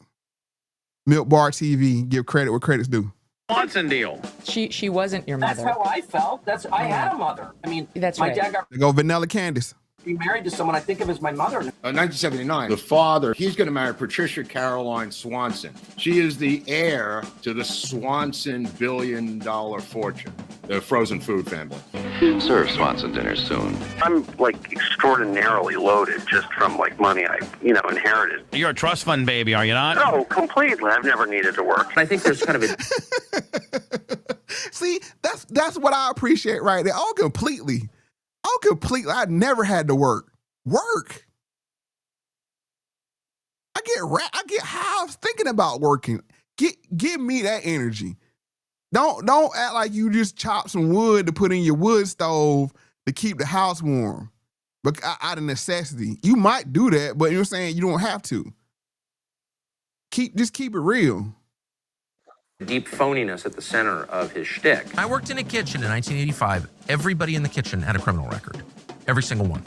Milk Bar TV, give credit where credit's due. Swanson deal. She wasn't your mother. That's how I felt. I had a mother. That's my right. dad got They go Vanilla Candace. be married to someone I think of as my mother. 1979, the father, he's going to marry Patricia Caroline Swanson. She is the heir to the Swanson billion-dollar fortune, the frozen food family. Serve Swanson dinner soon. I'm extraordinarily loaded just from money I, inherited. You're a trust fund baby, are you not? No, completely. I've never needed to work. I think there's kind of a See, that's what I appreciate right there. Oh, completely. I never had to work. I get high. I was thinking about working. Give me that energy. Don't act like you just chop some wood to put in your wood stove to keep the house warm. But out of necessity. You might do that, but you're saying you don't have to. Just keep it real. deep phoniness at the center of his shtick. I worked in a kitchen in 1985. Everybody in the kitchen had a criminal record. Every single one.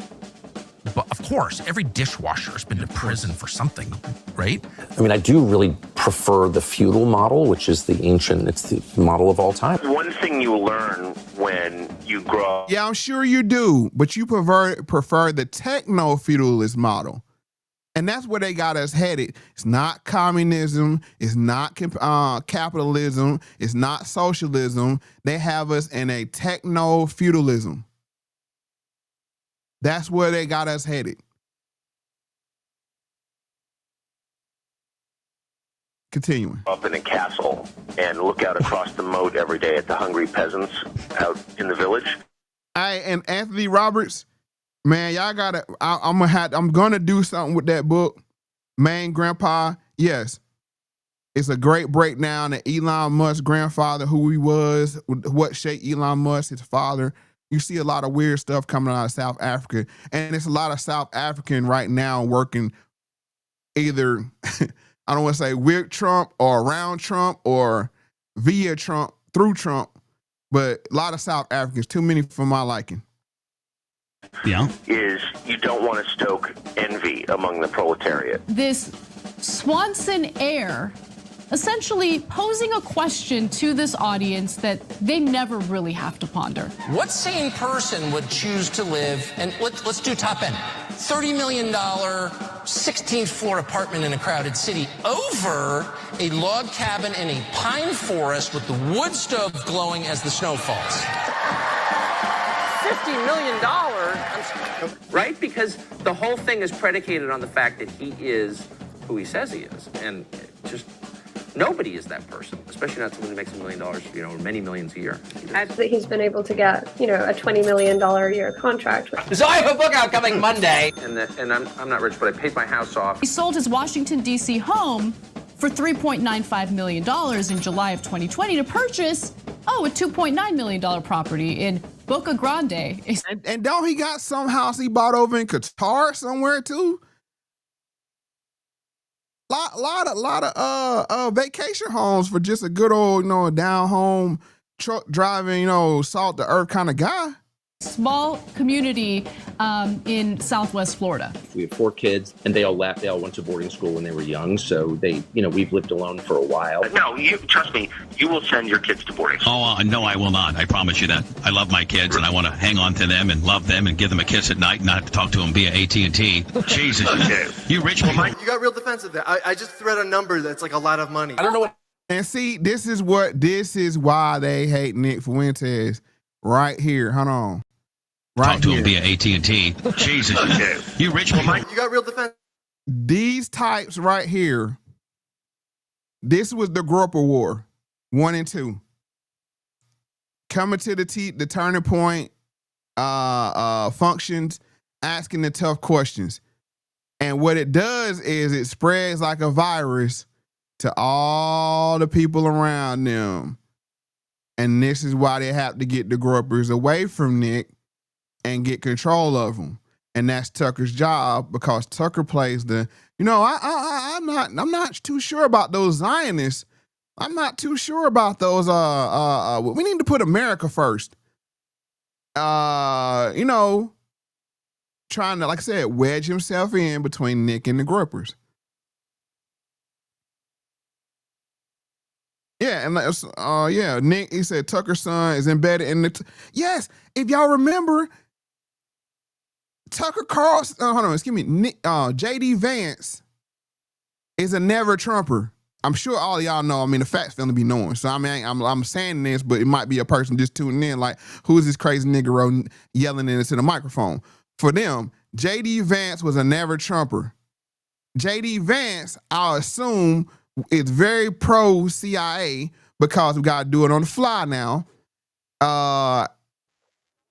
But of course, every dishwasher has been to prison for something, right? I do really prefer the feudal model, which is it's the model of all time. One thing you learn when you grow up. Yeah, I'm sure you do, but you prefer the techno-feudalist model. And that's where they got us headed. It's not communism. It's not capitalism. It's not socialism. They have us in a techno-feudalism. That's where they got us headed. Continuing. Up in a castle and look out across the moat every day at the hungry peasants out in the village. And Anthony Roberts, man, y'all gotta. I'm gonna do something with that book, Man Grandpa. Yes, it's a great breakdown of Elon Musk's grandfather, who he was, what shaped Elon Musk, his father. You see a lot of weird stuff coming out of South Africa, and it's a lot of South African right now working either I don't want to say with Trump or around Trump or via Trump through Trump, but a lot of South Africans, too many for my liking. Yeah. Is you don't want to stoke envy among the proletariat. This Swanson heir essentially posing a question to this audience that they never really have to ponder. What sane person would choose to live, and let's do top end, $30 million, 16th floor apartment in a crowded city over a log cabin in a pine forest with the wood stove glowing as the snow falls? $50 million, right? Because the whole thing is predicated on the fact that he is who he says he is. And just nobody is that person, especially not someone who makes $1 million, or many millions a year. Actually, he's been able to get, a $20 million a year contract. So I have a book out coming Monday. And I'm not rich, but I paid my house off. He sold his Washington, D.C. home for $3.95 million in July of 2020 to purchase, a $2.9 million property in Boca Grande. And don't he got some house he bought over in Qatar somewhere too? Lot of vacation homes for just a good old, down home truck driving, salt the earth kind of guy. Small community in Southwest Florida. We have 4 kids, and they all left. They all went to boarding school when they were young, so they, we've lived alone for a while. No, trust me, you will send your kids to boarding school. Oh, no, I will not. I promise you that. I love my kids, and I want to hang on to them and love them and give them a kiss at night, and not have to talk to them via AT&T. Jesus, you rich people. You got real defensive there. I just read a number that's like a lot of money. I don't know what. And see, this is why they hate Nick Fuentes right here. Hold on. talk to here. him via AT&T. Jesus, you rich people. You got real defense. These types right here, this was the Groper War, 1 and 2. Coming to the turning point functions, asking the tough questions. And what it does is it spreads like a virus to all the people around them. And this is why they have to get the Gropers away from Nick and get control of them. And that's Tucker's job, because Tucker plays the, I'm not too sure about those Zionists. I'm not too sure about those. We need to put America first. Trying to, like I said, wedge himself in between Nick and the Gropers. Yeah, and Nick, he said Tucker's son is embedded in the. Yes, if y'all remember, Tucker Carlson. Hold on, excuse me. JD Vance is a never Trumper. I'm sure all of y'all know. I mean, the facts finna be knowing. So I mean, I'm saying this, but it might be a person just tuning in, like, who is this crazy nigga yelling into the microphone? For them, JD Vance was a never Trumper. JD Vance, I'll assume, is very pro CIA, because we gotta do it on the fly now.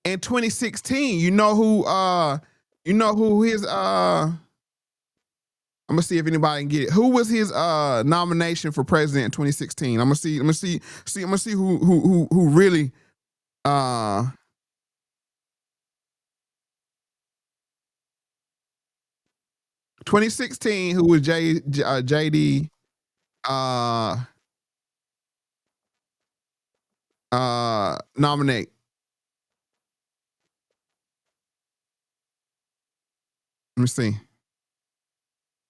In 2016, you know who his I'm gonna see if anybody can get it. Who was his nomination for president in 2016? I'm gonna see who really 2016, who was JD nominate. Let me see.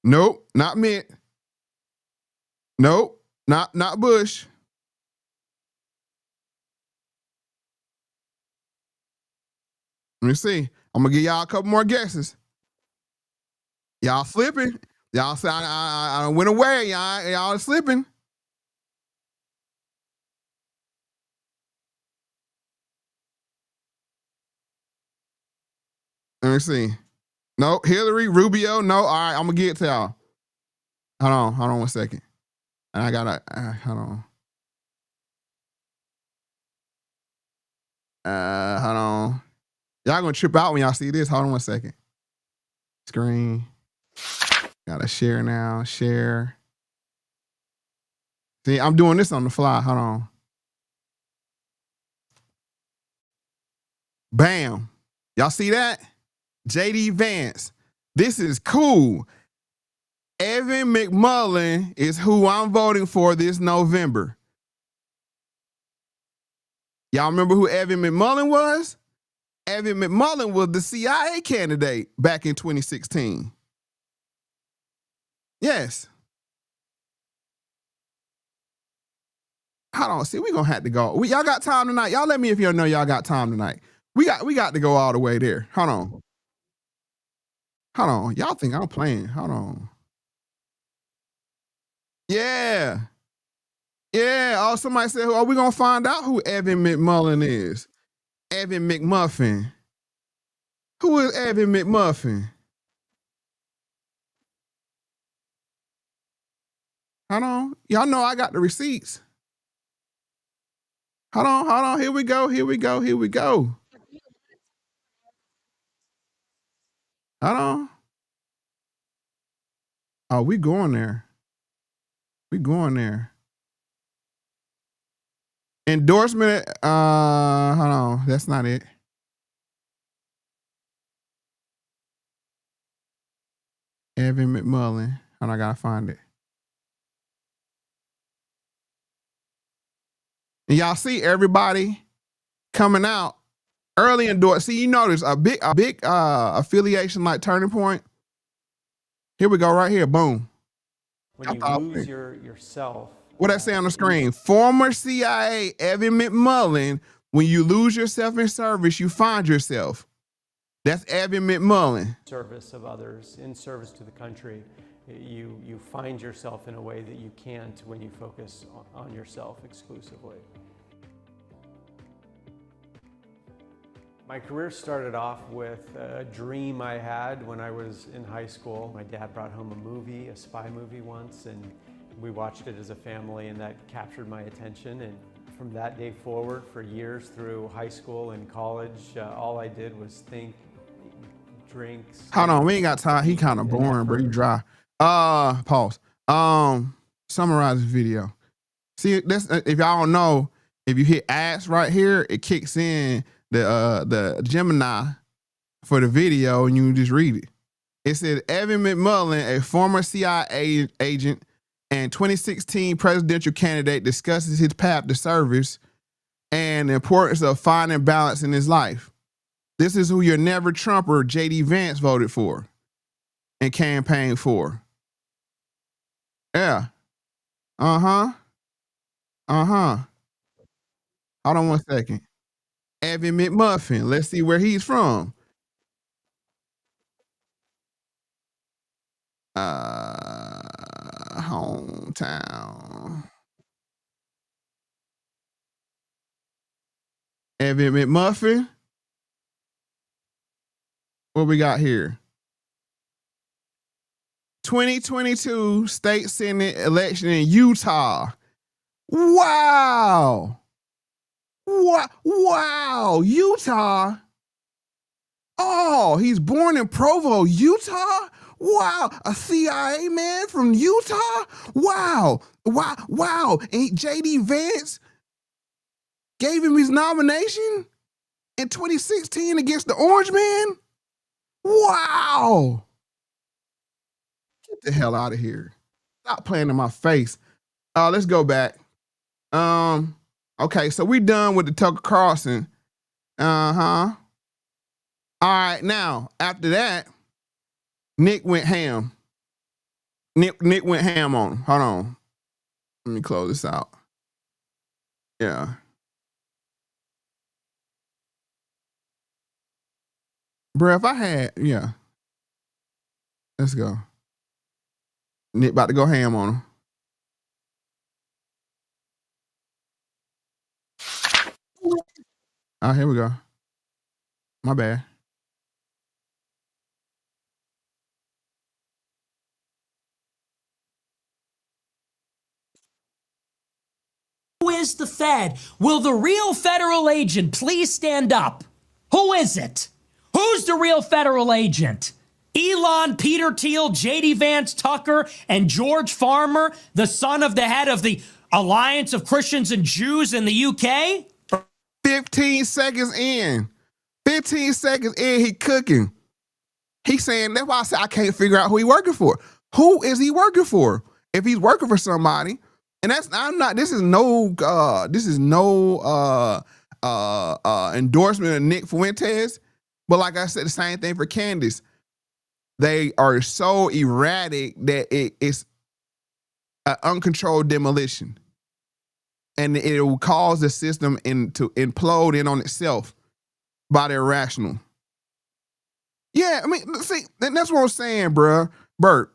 Nope, not Mitt. Nope, not Bush. Let me see. I'm gonna give y'all a couple more guesses. Y'all slipping. Y'all say I went away. Y'all slipping. Let me see. No, Hillary, Rubio. No, all right, I'm gonna get it to y'all. Hold on 1 second. And I gotta hold on. Hold on. Y'all gonna trip out when y'all see this. Hold on 1 second. Screen. Gotta share now. Share. See, I'm doing this on the fly. Hold on. Bam. Y'all see that? JD Vance. This is cool. Evan McMullin is who I'm voting for this November. Y'all remember who Evan McMullin was? Evan McMullin was the CIA candidate back in 2016. Yes. Hold on. See, we're going to have to go. Y'all got time tonight? Y'all let me if you know y'all got time tonight. We got to go all the way there. Hold on. Y'all think I'm playing. Hold on. Yeah. Oh, somebody said, we're going to find out who Evan McMullin is. Evan McMuffin. Who is Evan McMuffin? Hold on. Y'all know I got the receipts. Hold on. Here we go. Hold on. Oh, we going there. Endorsement. Hold on. That's not it. Evan McMullin. And I gotta find it. And y'all see everybody coming out early endorse. See, you notice a big affiliation like Turning Point. Here we go, right here. Boom. When you lose yourself. What I say on the screen? Former CIA Evan McMullin. When you lose yourself in service, you find yourself. That's Evan McMullin. Service of others, in service to the country, you find yourself in a way that you can't when you focus on yourself exclusively. My career started off with a dream I had when I was in high school. My dad brought home a movie, a spy movie once, and we watched it as a family, and that captured my attention. And from that day forward, for years through high school and college, all I did was think, drink. Hold on, we ain't got time. He kind of boring, bro. He dry. Pause. Summarize the video. See, this if y'all don't know, if you hit ads right here, it kicks in the Gemini for the video, and you just read it. It said Evan McMullen, a former CIA agent and 2016 presidential candidate, discusses his path to service and the importance of finding balance in his life. This is who your never Trumper, J.D. Vance, voted for and campaigned for. Yeah. Uh-huh. Uh-huh. Hold on one second. Evan McMuffin. Let's see where he's from. Hometown. Evan McMuffin. What we got here? 2022 state senate election in Utah. Wow. Wow. Utah. Oh, he's born in Provo, Utah? Wow. A CIA man from Utah? Wow. And J.D. Vance gave him his nomination in 2016 against the Orange Man? Wow. Get the hell out of here. Stop playing in my face. Let's go back. Okay, so we done with the Tucker Carlson. Uh-huh. All right, now, after that, Nick went ham. Nick went ham on him. Hold on. Let me close this out. Yeah. Bruh, if I had, yeah. Let's go. Nick about to go ham on him. Oh, here we go. My bad. Who is the Fed? Will the real federal agent please stand up? Who is it? Who's the real federal agent? Elon, Peter Thiel, J.D. Vance, Tucker, and George Farmer, the son of the head of the Alliance of Christians and Jews in the UK? 15 seconds in. 15 seconds in, he cooking. He's saying, that's why I said I can't figure out who he working for. Who is he working for? If he's working for somebody, and this is no endorsement of Nick Fuentes, but like I said, the same thing for Candace. They are so erratic that it's an uncontrolled demolition. And it will cause the system to implode in on itself by the irrational. Yeah, I mean, see, that's what I'm saying, bruh. Bert,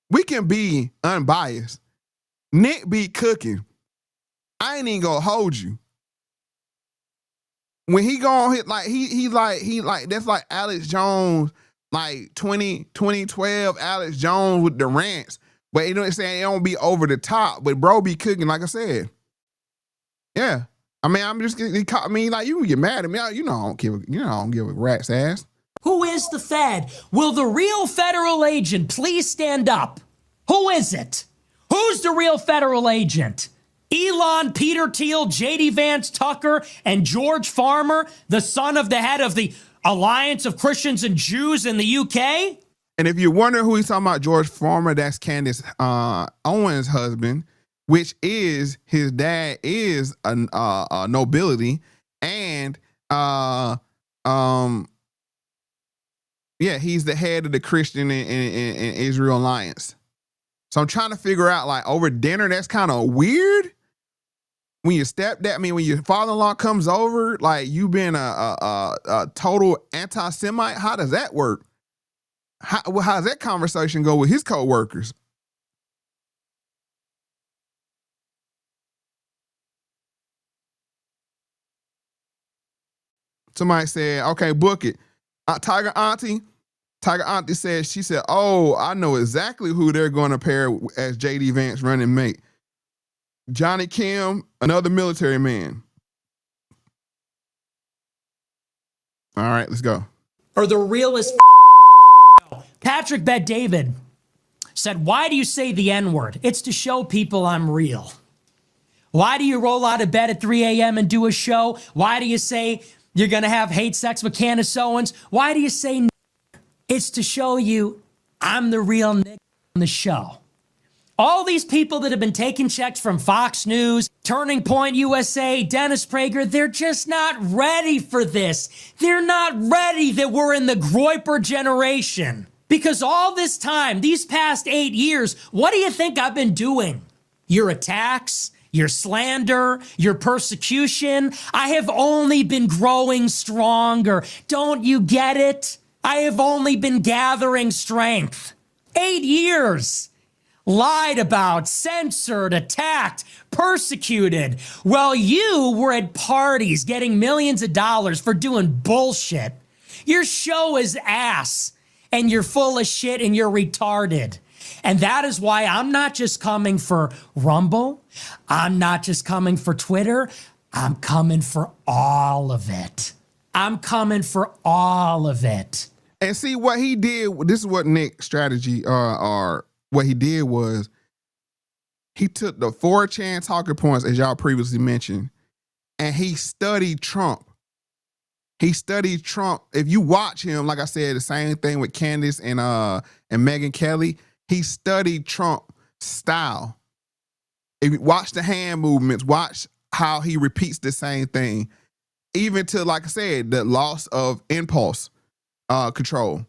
we can be unbiased. Nick be cooking. I ain't even gonna hold you. When he go on hit, like he like that's like Alex Jones, like 2012 Alex Jones with the rants. But you know what I'm saying? It don't be over the top, but bro be cooking, like I said. Yeah. I mean, I'm just, he caught me like, you get mad at me. I don't give a rat's ass. Who is the Fed? Will the real federal agent please stand up? Who is it? Who's the real federal agent? Elon, Peter Thiel, J.D. Vance, Tucker, and George Farmer, the son of the head of the Alliance of Christians and Jews in the UK? And if you're wondering who he's talking about, George Farmer, that's Candace Owens' husband, which is his dad is a nobility, and he's the head of the Christian and Israel Alliance. So I'm trying to figure out, like, over dinner, that's kind of weird. When your when your father-in-law comes over, like, you being a total anti-Semite, how does that work? How does that conversation go with his co-workers? Somebody said, okay, book it. Tiger Auntie said, she said, oh, I know exactly who they're going to pair as J.D. Vance running mate. Johnny Kim, another military man. All right, let's go. Or the realest. Patrick Bet David said, why do you say the N-word? It's to show people I'm real. Why do you roll out of bed at 3 a.m. and do a show? Why do you say you're going to have hate sex with Candace Owens? Why do you say it's to show you I'm the real Nick on the show. All these people that have been taking checks from Fox News, Turning Point USA, Dennis Prager, they're just not ready for this. They're not ready that we're in the Groyper generation. Because all this time, these past 8 years, what do you think I've been doing? Your attacks, your slander, your persecution. I have only been growing stronger. Don't you get it? I have only been gathering strength. 8 years. Lied about, censored, attacked, persecuted. Well, you were at parties getting millions of dollars for doing bullshit. Your show is ass, and you're full of shit, and you're retarded. And that is why I'm not just coming for Rumble. I'm not just coming for Twitter. I'm coming for all of it. I'm coming for all of it. And see what he did. This is what Nick's strategy what he did was he took the 4chan talking points, as y'all previously mentioned, and he studied Trump. He studied Trump. If you watch him, like I said, the same thing with Candace and Megyn Kelly, he studied Trump style. If you watch the hand movements, watch how he repeats the same thing, even to, like I said, the loss of impulse control.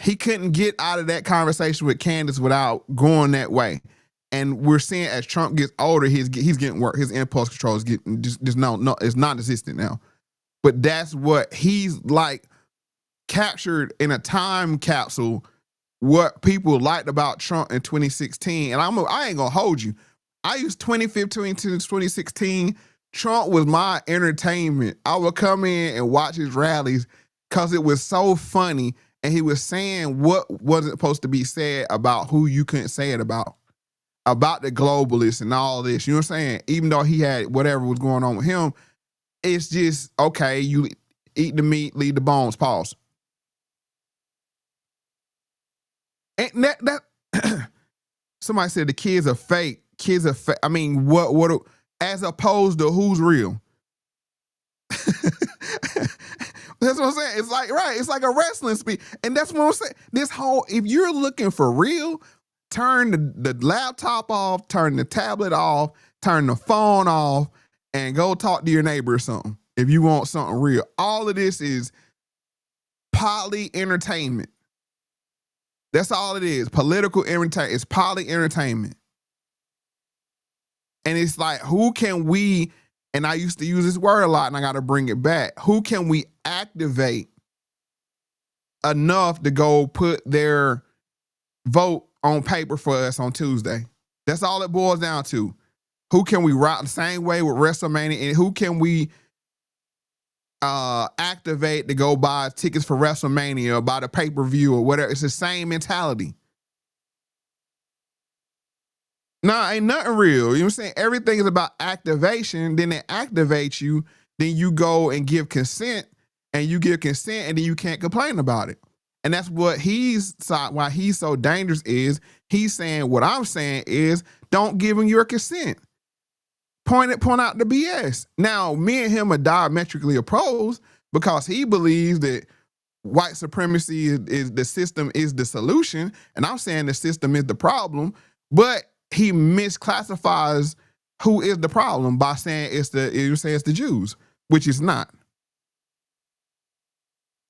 He couldn't get out of that conversation with Candace without going that way. And we're seeing as Trump gets older, he's getting worse. His impulse control is getting just it's non-existent now. But that's what he's like captured in a time capsule. What people liked about Trump in 2016, and I ain't gonna hold you. I used 2015 to 2016. Trump was my entertainment. I would come in and watch his rallies because it was so funny. And he was saying what wasn't supposed to be said about who you couldn't say it about the globalists and all this. You know what I'm saying? Even though he had whatever was going on with him, it's just, okay, you eat the meat, leave the bones, pause. And that somebody said the kids are fake. Kids are fake. I mean, what as opposed to who's real? That's what I'm saying. It's like, right, it's like a wrestling speech. And that's what I'm saying. This whole, if you're looking for real, turn the laptop off, turn the tablet off, turn the phone off, and go talk to your neighbor or something. If you want something real. All of this is poly entertainment. That's all it is. Political entertainment. It's poly entertainment. And it's like, who can we, and I used to use this word a lot and I got to bring it back. Who can we activate enough to go put their vote on paper for us on Tuesday? That's all it boils down to. Who can we route the same way with WrestleMania, and who can we activate to go buy tickets for WrestleMania or buy the pay-per-view or whatever? It's the same mentality. Nah, ain't nothing real. You know what I'm saying? Everything is about activation. Then it activates you. Then you go and give consent, and you give consent, and then you can't complain about it. And that's what why he's so dangerous is he's saying what I'm saying is don't give him your consent. Point out the BS. Now, me and him are diametrically opposed because he believes that white supremacy is the system is the solution, and I'm saying the system is the problem, but he misclassifies who is the problem by saying it's the Jews, which is not.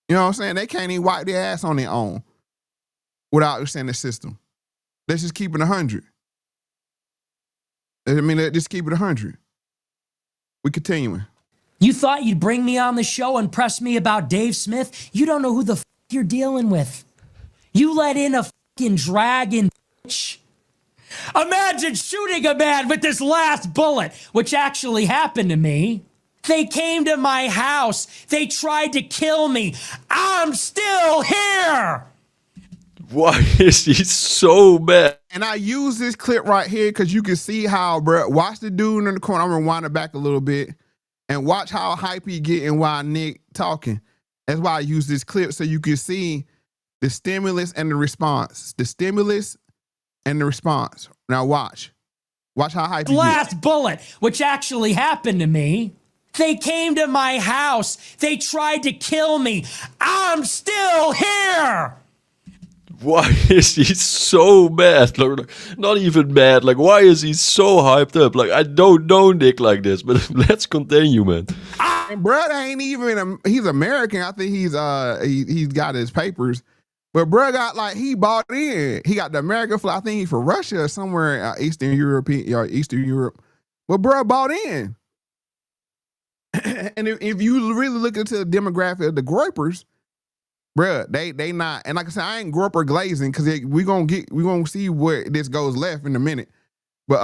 You know what I'm saying? They can't even wipe their ass on their own without saying the system. Let's just keep it 100. I mean, let's just keep it 100. We continuing. You thought you'd bring me on the show and press me about Dave Smith? You don't know who the f*** you're dealing with. You let in a fucking dragon, bitch. Imagine shooting a man with this last bullet, which actually happened to me. They came to my house. They tried to kill me. I'm still here. Why is he so mad? And I use this clip right here because you can see how, bro. Watch the dude in the corner. I'm gonna wind it back a little bit and watch how hype he getting while Nick talking. That's why I use this clip so you can see the stimulus and the response. The stimulus and the response. Now watch. Watch how hype he gets. Last bullet, which actually happened to me. They came to my house. They tried to kill me. I'm still here. Why is he so mad? Like, not even mad. Like, why is he so hyped up? Like, I don't know Nick like this, but let's continue, man. And Brad ain't even, he's American. I think he's got his papers. But Brad got he bought in. He got the American flag. I think he's from Russia or somewhere Eastern Europe. But Brad bought in. And if you really look into the demographic of the Groypers, bruh, they not, and like I said, I ain't Groyper glazing because we gonna see where this goes left in a minute. But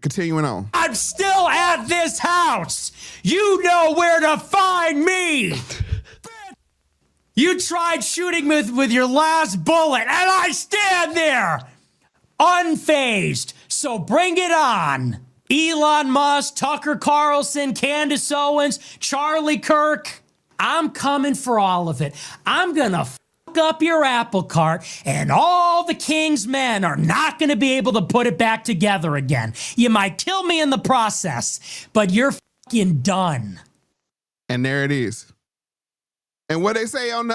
continuing on. I'm still at this house. You know where to find me. You tried shooting with your last bullet, and I stand there, unfazed. So bring it on. Elon Musk, Tucker Carlson, Candace Owens, Charlie Kirk. I'm coming for all of it. I'm gonna fuck up your apple cart, and all the king's men are not gonna be able to put it back together again. You might kill me in the process, but you're fucking done. And there it is. And what they say on the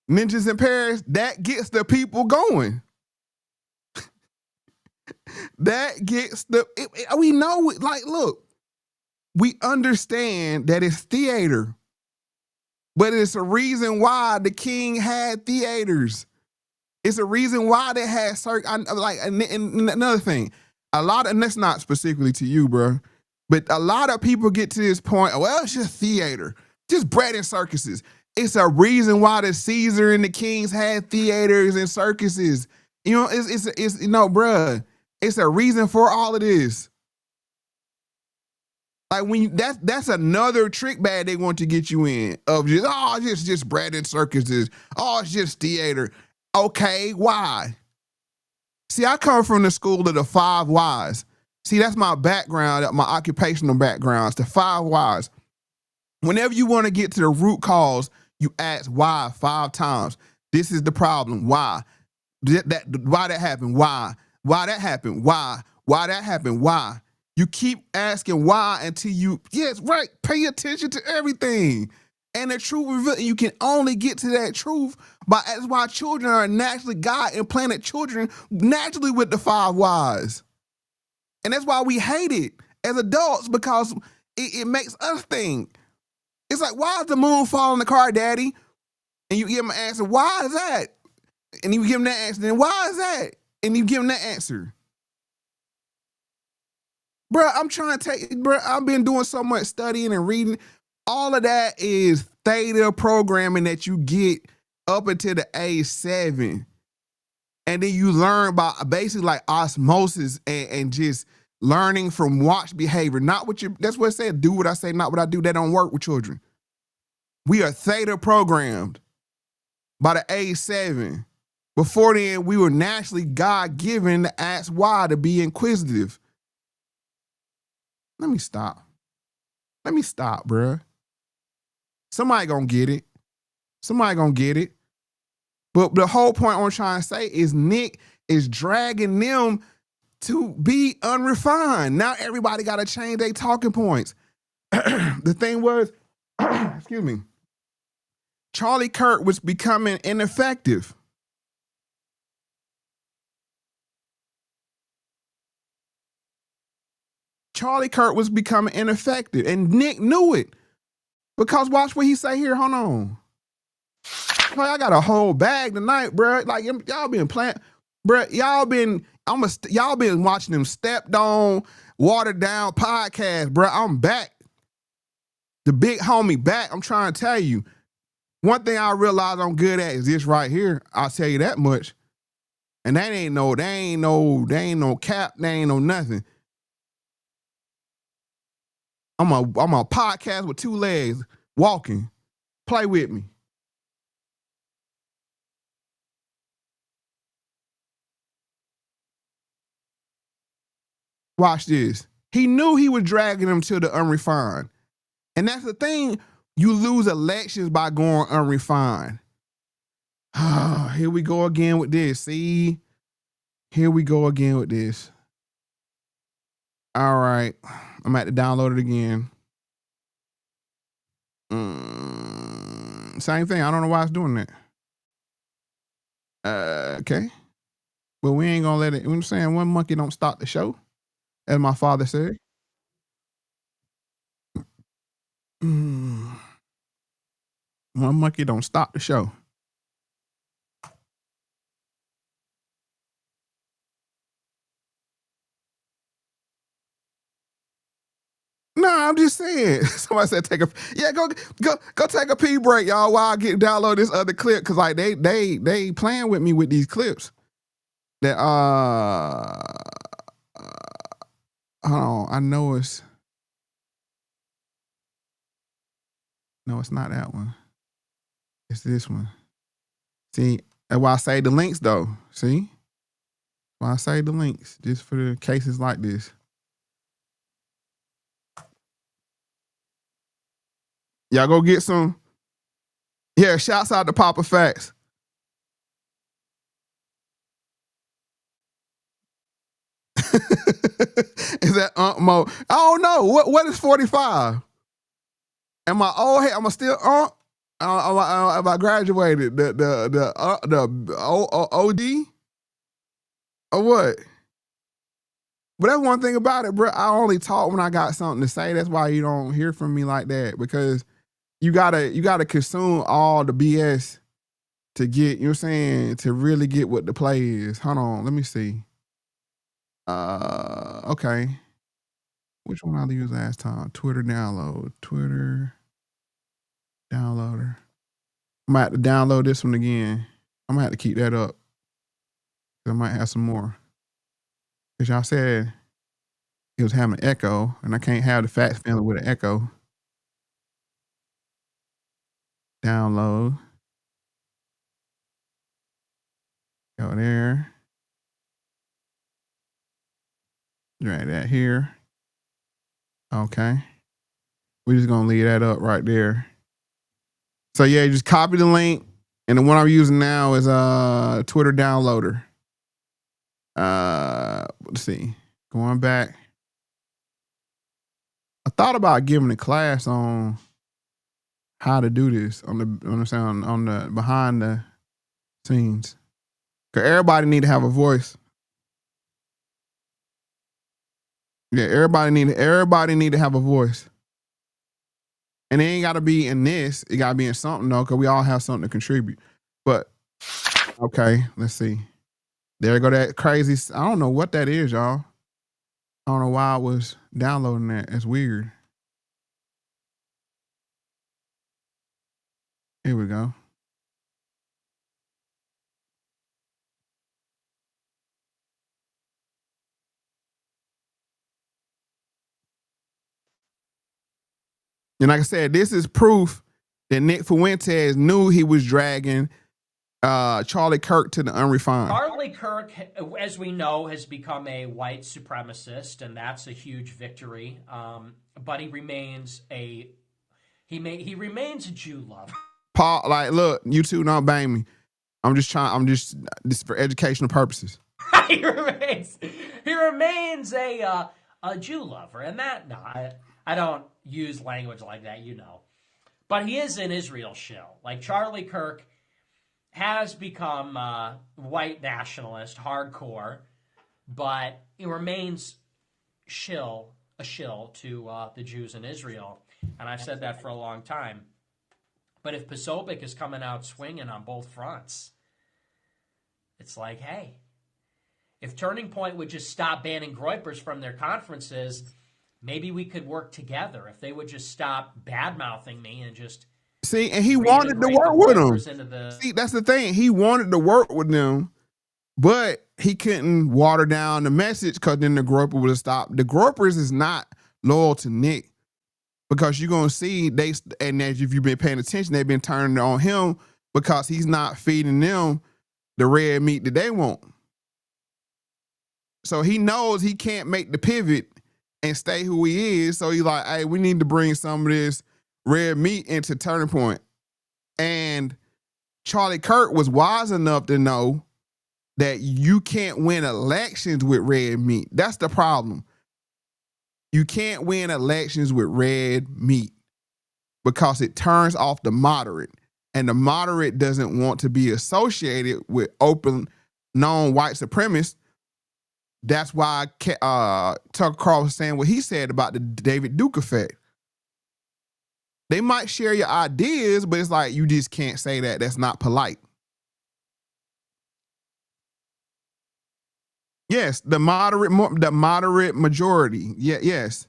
Ninjas in Paris, that gets the people going. That gets we know, look, we understand that it's theater, but it's a reason why the king had theaters. It's a reason why they had and another thing, a lot, and that's not specifically to you, bro, but a lot of people get to this point, well, it's just theater, just bread and circuses. It's a reason why the Caesar and the kings had theaters and circuses. You know, it's bruh, it's a reason for all of this. Like when that's another trick bag they want to get you in of just bread and circuses. Oh, it's just theater. Okay, why? See, I come from the school of the 5 whys. See, that's my background, my occupational backgrounds, the 5 whys. Whenever you want to get to the root cause, you ask why 5 times. This is the problem. Why? Why that happened? Why? Why that happened? Why? Why that happened? Why? You keep asking why until yes, right, pay attention to everything. And the truth revealed, you can only get to that truth that's why children are naturally, God implanted children naturally with the 5 whys. And that's why we hate it as adults, because it makes us think. It's like, why is the moon fall in the car, Daddy? And you give him an answer, why is that? And you give him that answer, then why is that? And you give him that answer. Bro, I'm trying to I've been doing so much studying and reading. All of that is theta programming that you get up until the age 7. And then you learn about basically like osmosis and just learning from watch behavior. Not what that's what it said, do what I say, not what I do. That don't work with children. We are theta programmed by the age 7. Before then, we were naturally God-given to ask why, to be inquisitive. Let me stop, bruh. Somebody gonna get it. But the whole point I'm trying to say is Nick is dragging them to be unrefined. Now everybody got to change their talking points. The thing was, excuse me, Charlie Kirk was becoming ineffective. Charlie Kirk was becoming ineffective, and Nick knew it. Because watch what he say here. Hold on. Like, I got a whole bag tonight, bro. Like, y'all been playing, bro. Y'all been watching them stepped on, watered down podcasts, bro. I'm back. The big homie back. I'm trying to tell you. One thing I realize I'm good at is this right here. I'll tell you that much. And that ain't no cap. That ain't no nothing. I'm a podcast with 2 legs, walking. Play with me. Watch this. He knew he was dragging him to the unrefined. And that's the thing. You lose elections by going unrefined. Here we go again with this. See? Here we go again with this. All right. I'm going to have to download it again. Same thing. I don't know why it's doing that. Okay. But we ain't going to let it. You know what I'm saying? One monkey don't stop the show, as my father said. One monkey don't stop the show. No, I'm just saying. Somebody said go take a pee break, y'all, while I get download this other clip, because like they playing with me with these clips. That hold on, I know it's no, it's not that one. It's this one. See, that's why I say the links though. See? Why I say the links, just for the cases like this. Y'all go get some. Yeah, shouts out to Papa Factz. Is that Mo? I don't know. What is 45? Am I old? Hey, am I still have I graduated? The OD? Or what? But that's one thing about it, bro. I only talk when I got something to say. That's why you don't hear from me like that, because you gotta consume all the BS to get, you know what I'm saying, to really get what the play is. Hold on, let me see. Okay. Which one I used last time? Twitter downloader. I might have to download this one again. I might have to keep that up. I might have some more. Because y'all said it was having an echo, and I can't have the Factz family with an echo. Download. Go there. Drag that here. Okay. We're just gonna leave that up right there. So yeah, just copy the link, and the one I'm using now is Twitter downloader. Let's see. Going back. I thought about giving a class on how to do this on the behind the scenes. Cause everybody need to have a voice. Yeah, everybody need to have a voice. And it ain't gotta be in this. It gotta be in something though, because we all have something to contribute. But okay, let's see. There go that crazy. I don't know what that is, y'all. I don't know why I was downloading that. It's weird. Here we go. And like I said, this is proof that Nick Fuentes knew he was dragging Charlie Kirk to the unrefined. Charlie Kirk, as we know, has become a white supremacist, and that's a huge victory. But he remains he remains a Jew lover. Paul, like, look, you two don't bang me. This is for educational purposes. he remains a Jew lover, and that I don't use language like that, you know. But he is an Israel shill. Like Charlie Kirk has become white nationalist, hardcore, but he remains a shill to the Jews in Israel. And I've said that for a long time. But if Posobiec is coming out swinging on both fronts, it's like, hey, if Turning Point would just stop banning Groypers from their conferences, maybe we could work together. If they would just stop bad-mouthing me and just... See, and he wanted to work with them. See, that's the thing. He wanted to work with them, but he couldn't water down the message because then the Groyper would have stopped. The Groypers is not loyal to Nick. because you're gonna see and as if you've been paying attention, they've been turning on him because he's not feeding them the red meat that they want. So he knows he can't make the pivot and stay who he is. So he's like, hey, we need to bring some of this red meat into Turning Point. And Charlie Kirk was wise enough to know that you can't win elections with red meat. That's the problem. You can't win elections with red meat because it turns off the moderate. And the moderate doesn't want to be associated with open, known white supremacists. That's why Tucker Carlson saying what he said about the David Duke effect. They might share your ideas, but it's like you just can't say that. That's not polite. Yes, the moderate majority. Yeah, yes.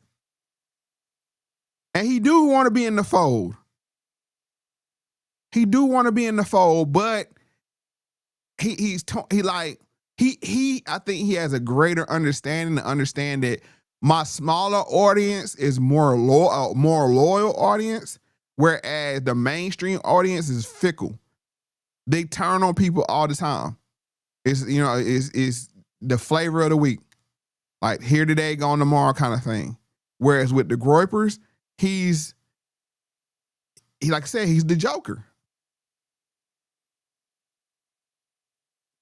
And he do want to be in the fold. He do want to be in the fold, but I think he has a greater understanding to understand that my smaller audience is more loyal audience, whereas the mainstream audience is fickle. They turn on people all the time. It's the flavor of the week, like here today, gone tomorrow kind of thing. Whereas with the Groypers, he like I said, he's the Joker.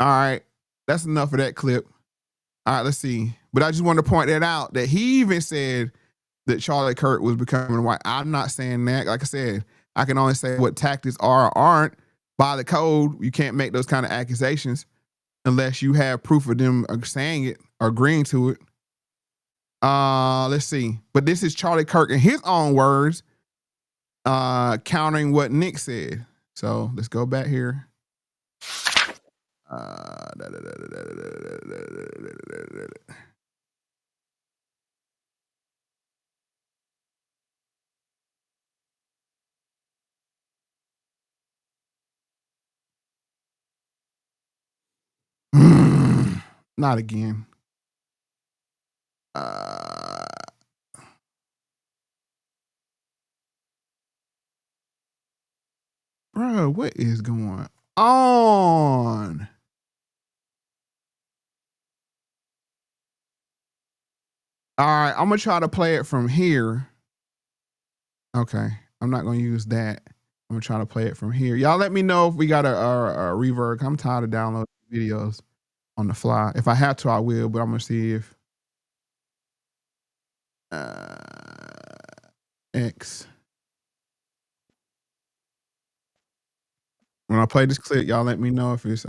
All right, that's enough of that clip. All right, let's see. But I just wanted to point that out, that he even said that Charlie Kirk was becoming white. I'm not saying that. Like I said, I can only say what tactics are or aren't. By the code, you can't make those kind of accusations unless you have proof of them saying it or agreeing to it. Let's see. But this is Charlie Kirk in his own words, countering what Nick said. So let's go back here. Not again. Bro, what is going on? All right, I'm gonna try to play it from here. Okay, I'm not gonna use that. I'm gonna try to play it from here. Y'all let me know if we got a reverb. I'm tired of downloading videos on the fly. If I have to, I will, but I'm gonna see if X. When I play this clip, y'all let me know if it's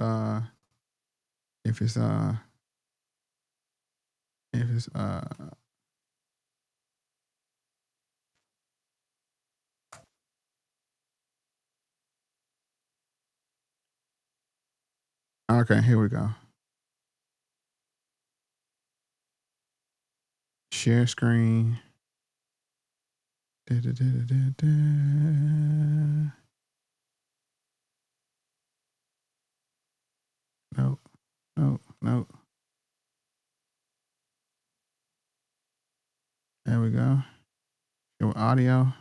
okay, here we go. Share screen. Nope. There we go. Show audio.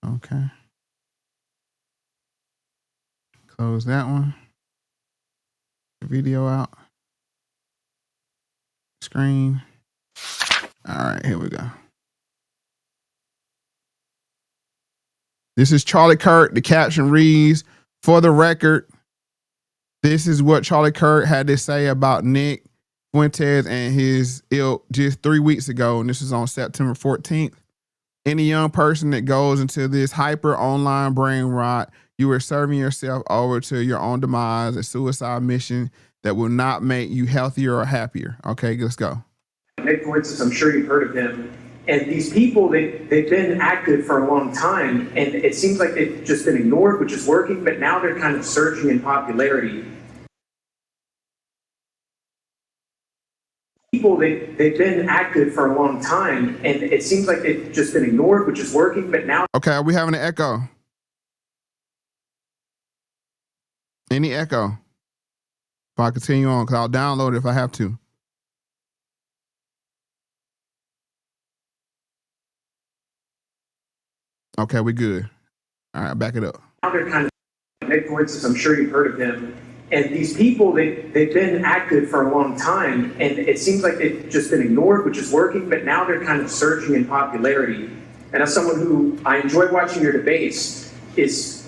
Okay. Close that one. Video out. Screen. All right, here we go. This is Charlie Kirk. The caption reads, "For the record, this is what Charlie Kirk had to say about Nick Fuentes and his ilk just 3 weeks ago." And this is on September 14th. "Any young person that goes into this hyper online brain rot, you are serving yourself over to your own demise, a suicide mission that will not make you healthier or happier." Okay, let's go. Nick Fuentes, I'm sure you've heard of him. And these people, they've been active for a long time, and it seems like they've just been ignored, which is working, but now they're kind of surging in popularity. People, they've been active for a long time, and it seems like they've just been ignored, which is working, but now... Okay, are we having an echo? Any echo? If I continue on, because I'll download it if I have to. Okay, we good. All right, back it up. Now they're kind of Nick Fuentes, I'm sure you've heard of him. And these people, they've been active for a long time, and it seems like they've just been ignored, which is working, but now they're kind of surging in popularity. And as someone who I enjoy watching your debates,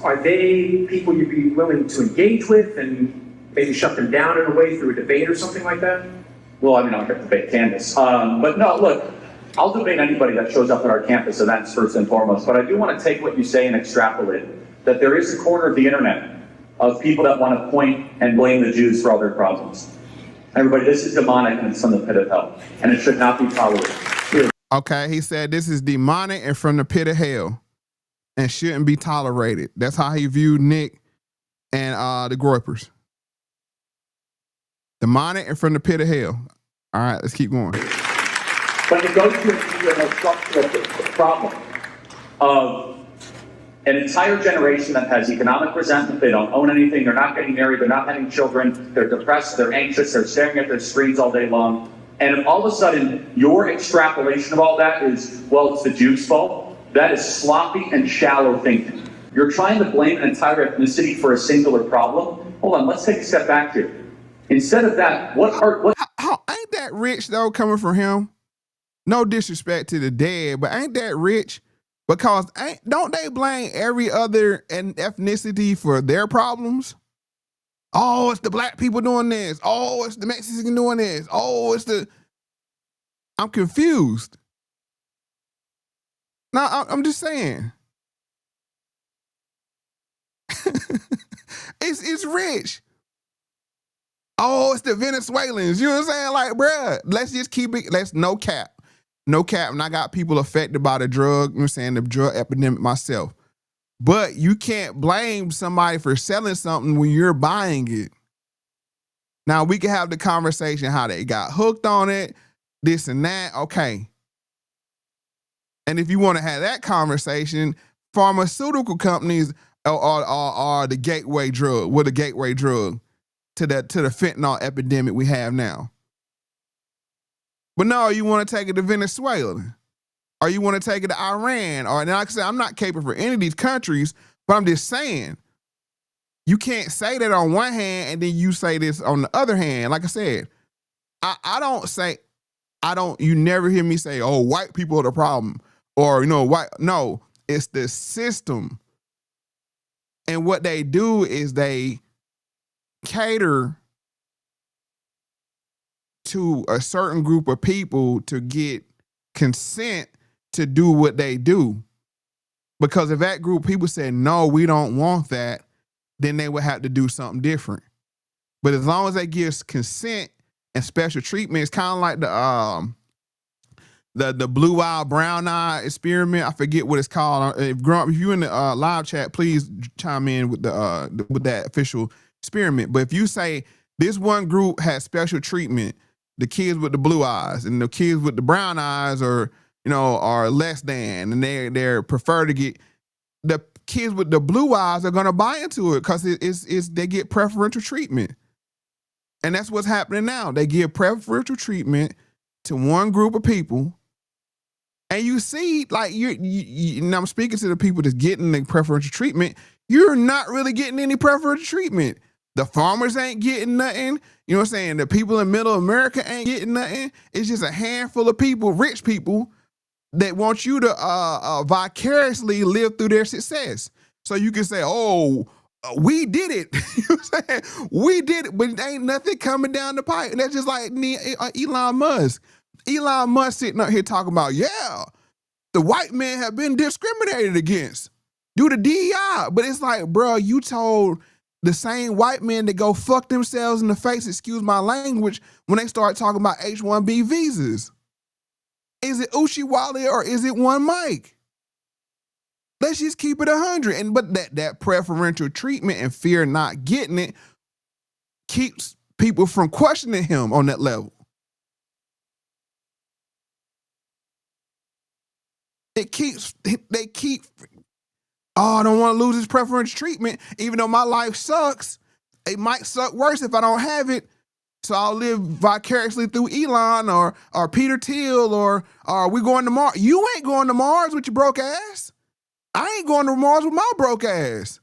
are they people you'd be willing to engage with and maybe shut them down in a way through a debate or something like that? Well, I mean, I'll get to debate Candace. But no, look, I'll debate anybody that shows up at our campus events first and foremost. But I do want to take what you say and extrapolate that there is a corner of the internet of people that want to point and blame the Jews for all their problems. Everybody, this is demonic and it's from the pit of hell, and it should not be tolerated. Okay, he said this is demonic and from the pit of hell and shouldn't be tolerated. That's how he viewed Nick and the Groypers. Demonic and from the pit of hell. All right, let's keep going. But it goes to the structural problem of an entire generation that has economic resentment. They don't own anything. They're not getting married. They're not having children. They're depressed. They're anxious. They're staring at their screens all day long. And if all of a sudden your extrapolation of all that is, well, it's the Jews' fault, that is sloppy and shallow thinking. You're trying to blame an entire ethnicity for a singular problem. Hold on, let's take a step back here. Instead of that, ain't that rich though coming from him? No disrespect to the dead, but ain't that rich? Because don't they blame every other ethnicity for their problems? Oh, it's the black people doing this. Oh, it's the Mexicans doing this. Oh, it's the... I'm confused. No, I'm just saying. It's rich. Oh, it's the Venezuelans. You know what I'm saying? Like, bruh, let's just keep it, no cap. No cap, and I got people affected by the drug, you know what I'm saying, the drug epidemic myself. But you can't blame somebody for selling something when you're buying it. Now, we can have the conversation how they got hooked on it, this and that, okay. And if you want to have that conversation, pharmaceutical companies are the gateway drug, the gateway drug to the fentanyl epidemic we have now. But no, you want to take it to Venezuela, or you want to take it to Iran, or like I said, I'm not caping for any of these countries, but I'm just saying, you can't say that on one hand and then you say this on the other hand. Like I said, you never hear me say, oh, white people are the problem, or, no, it's the system. And what they do is they cater to a certain group of people to get consent to do what they do. Because if that group of people said, no, we don't want that, then they would have to do something different. But as long as they give consent and special treatment, it's kind of like the blue eye, brown eye experiment. I forget what it's called. If you in the live chat, please chime in with that official experiment. But if you say this one group has special treatment, the kids with the blue eyes and the kids with the brown eyes are less than, and they're prefer to get, the kids with the blue eyes are going to buy into it because they get preferential treatment. And that's what's happening now. They give preferential treatment to one group of people. And you see, like, and I'm speaking to the people that's getting the preferential treatment, you're not really getting any preferential treatment. The farmers ain't getting nothing. You know what I'm saying? The people in middle America ain't getting nothing. It's just a handful of people, rich people, that want you to vicariously live through their success. So you can say, oh, we did it. You know what I'm saying? We did it, but ain't nothing coming down the pipe. And that's just like Elon Musk. Elon Musk sitting up here talking about, yeah, the white men have been discriminated against due to DEI. But it's like, bro, you told the same white men to go fuck themselves in the face, excuse my language, when they start talking about H-1B visas. Is it Uchiwali or is it one Mike? Let's just keep it 100. But that preferential treatment and fear not getting it keeps people from questioning him on that level. They keep, oh, I don't want to lose this preferential treatment. Even though my life sucks, it might suck worse if I don't have it. So I'll live vicariously through Elon or Peter Thiel or we going to Mars. You ain't going to Mars with your broke ass. I ain't going to Mars with my broke ass.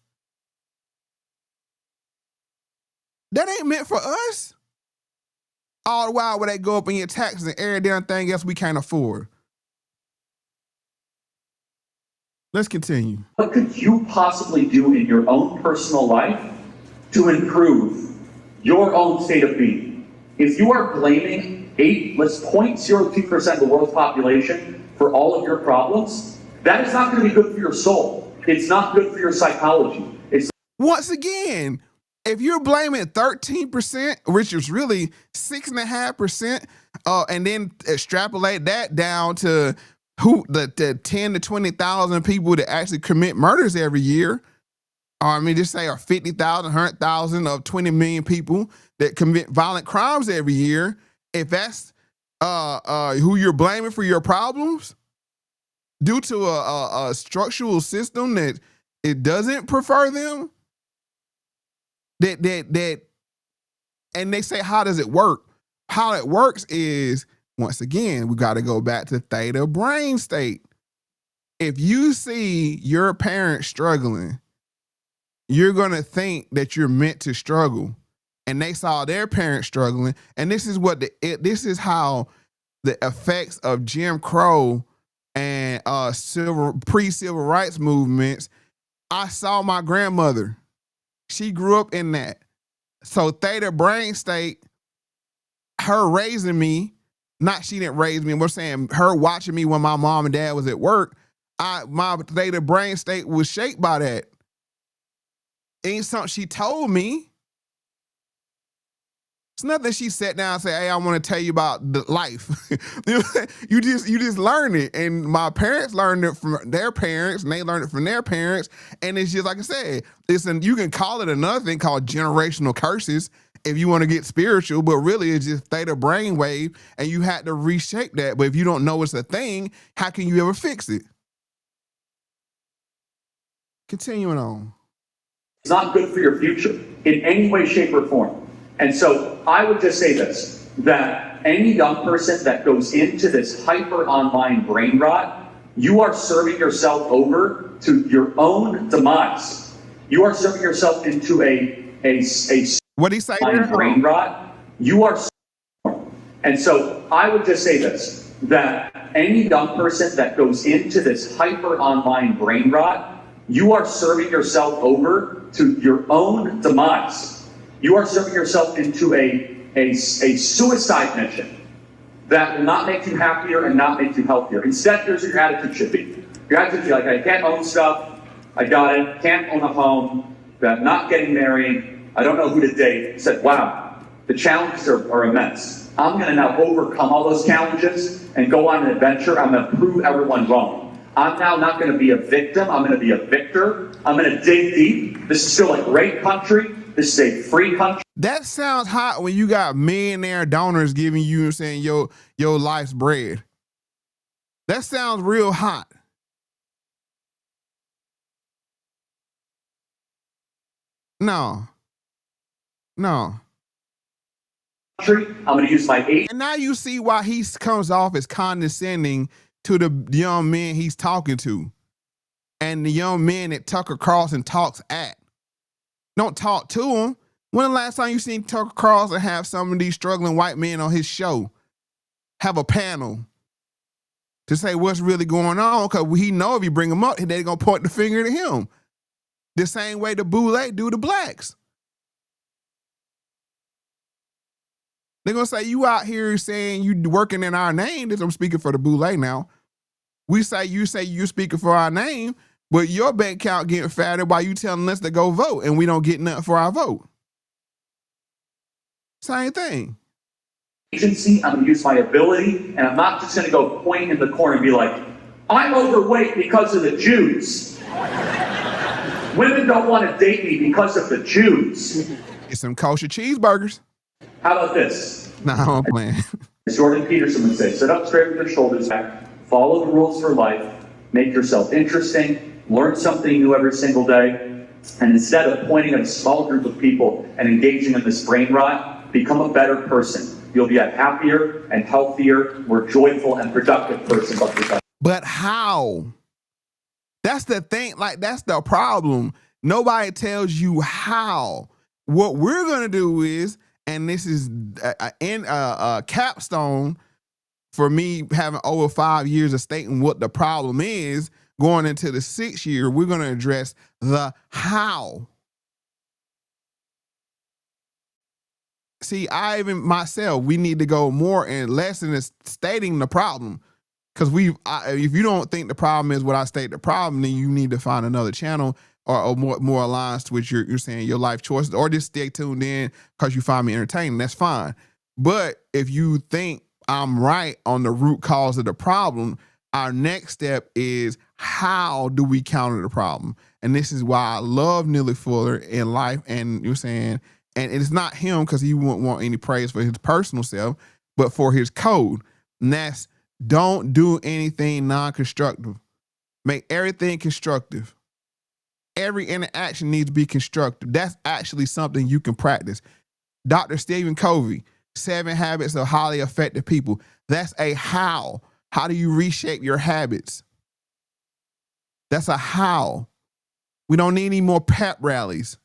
That ain't meant for us. All the while where they go up in your taxes and every damn thing else we can't afford. Let's continue. What could you possibly do in your own personal life to improve your own state of being? If you are blaming 0.02% of the world's population for all of your problems, that is not going to be good for your soul. It's not good for your psychology. Once again, if you're blaming 13%, which is really 6.5%, and then extrapolate that down to the 10 to 20,000 people that actually commit murders every year, or I mean, just say 50,000, 100,000 of 20 million people that commit violent crimes every year. If that's who you're blaming for your problems, due to a structural system that it doesn't prefer them, that, and they say, how does it work? How it works is, once again, we got to go back to theta brain state. If you see your parent struggling, you're going to think that you're meant to struggle. And they saw their parents struggling. And this is this is how the effects of Jim Crow and pre-civil rights movements. I saw my grandmother. She grew up in that. So theta brain state, her raising me, she didn't raise me, we're saying her watching me when my mom and dad was at work, my theta brain state was shaped by that. Ain't something she told me. It's nothing she sat down and said, hey, I want to tell you about the life. you just learn it. And my parents learned it from their parents, and they learned it from their parents. And it's just like I said, you can call it another thing called generational curses if you want to get spiritual, but really it's just theta brainwave, and you had to reshape that. But if you don't know it's a thing, how can you ever fix it? Continuing on. It's not good for your future in any way, shape, or form. And so I would just say this, that any young person that goes into this hyper online brain rot, you are serving yourself over to your own demise. You are serving yourself into a what do you say? Brain rot. You are. And so I would just say this, that any young person that goes into this hyper online brain rot, you are serving yourself over to your own demise. You are serving yourself into a suicide mission that will not make you happier and not make you healthier. Instead, here's what your attitude should be. Your attitude should be like, I can't own stuff, I got it, can't own a home, I'm not getting married, I don't know who to date. Said, wow, the challenges are immense. I'm gonna now overcome all those challenges and go on an adventure. I'm gonna prove everyone wrong. I'm now not gonna be a victim, I'm gonna be a victor. I'm gonna dig deep. This is still a great country. This is a free country. That sounds hot when you got millionaire donors giving you, saying, your life's bread. That sounds real hot. No. I'm going to use my age. And now you see why he comes off as condescending to the young men he's talking to. And the young men that Tucker Carlson talks at. Don't talk to him. When the last time you seen Tucker Carlson have some of these struggling white men on his show? Have a panel to say what's really going on, because he know if you bring them up, they're going to point the finger to him. The same way the boule do the blacks. They're going to say, you out here saying you working in our name. This, I'm speaking for the boule now. You say you're speaking for our name, but your bank account getting fatter while you telling us to go vote, and we don't get nothing for our vote. Same thing. Agency, I'm going to use my ability, and I'm not just going to go point in the corner and be like, I'm overweight because of the Jews. Women don't want to date me because of the Jews. Get some kosher cheeseburgers. How about this? No, I'm playing. As Jordan Peterson would say, sit up straight with your shoulders back, follow the rules for life, make yourself interesting, learn something new every single day, and instead of pointing at a small group of people and engaging in this brain rot, become a better person. You'll be a happier and healthier, more joyful and productive person. But how? That's the thing. Like, that's the problem. Nobody tells you how. What we're going to do is, and this is a capstone for me having over 5 years of stating what the problem is, going into the 6th year, we're going to address the how. See, I even myself, we need to go more and less in stating the problem. Because if you don't think the problem is what I state the problem, then you need to find another channel or more aligned to what you're saying, your life choices, or just stay tuned in because you find me entertaining. That's fine. But if you think I'm right on the root cause of the problem, our next step is how do we counter the problem? And this is why I love Neely Fuller in life. And you're saying, and it's not him because he wouldn't want any praise for his personal self, but for his code. And that's, don't do anything non-constructive. Make everything constructive. Every interaction needs to be constructive. That's actually something you can practice. Dr. Stephen Covey, 7 Habits of Highly Effective People. That's a how. How do you reshape your habits? That's a how. We don't need any more pep rallies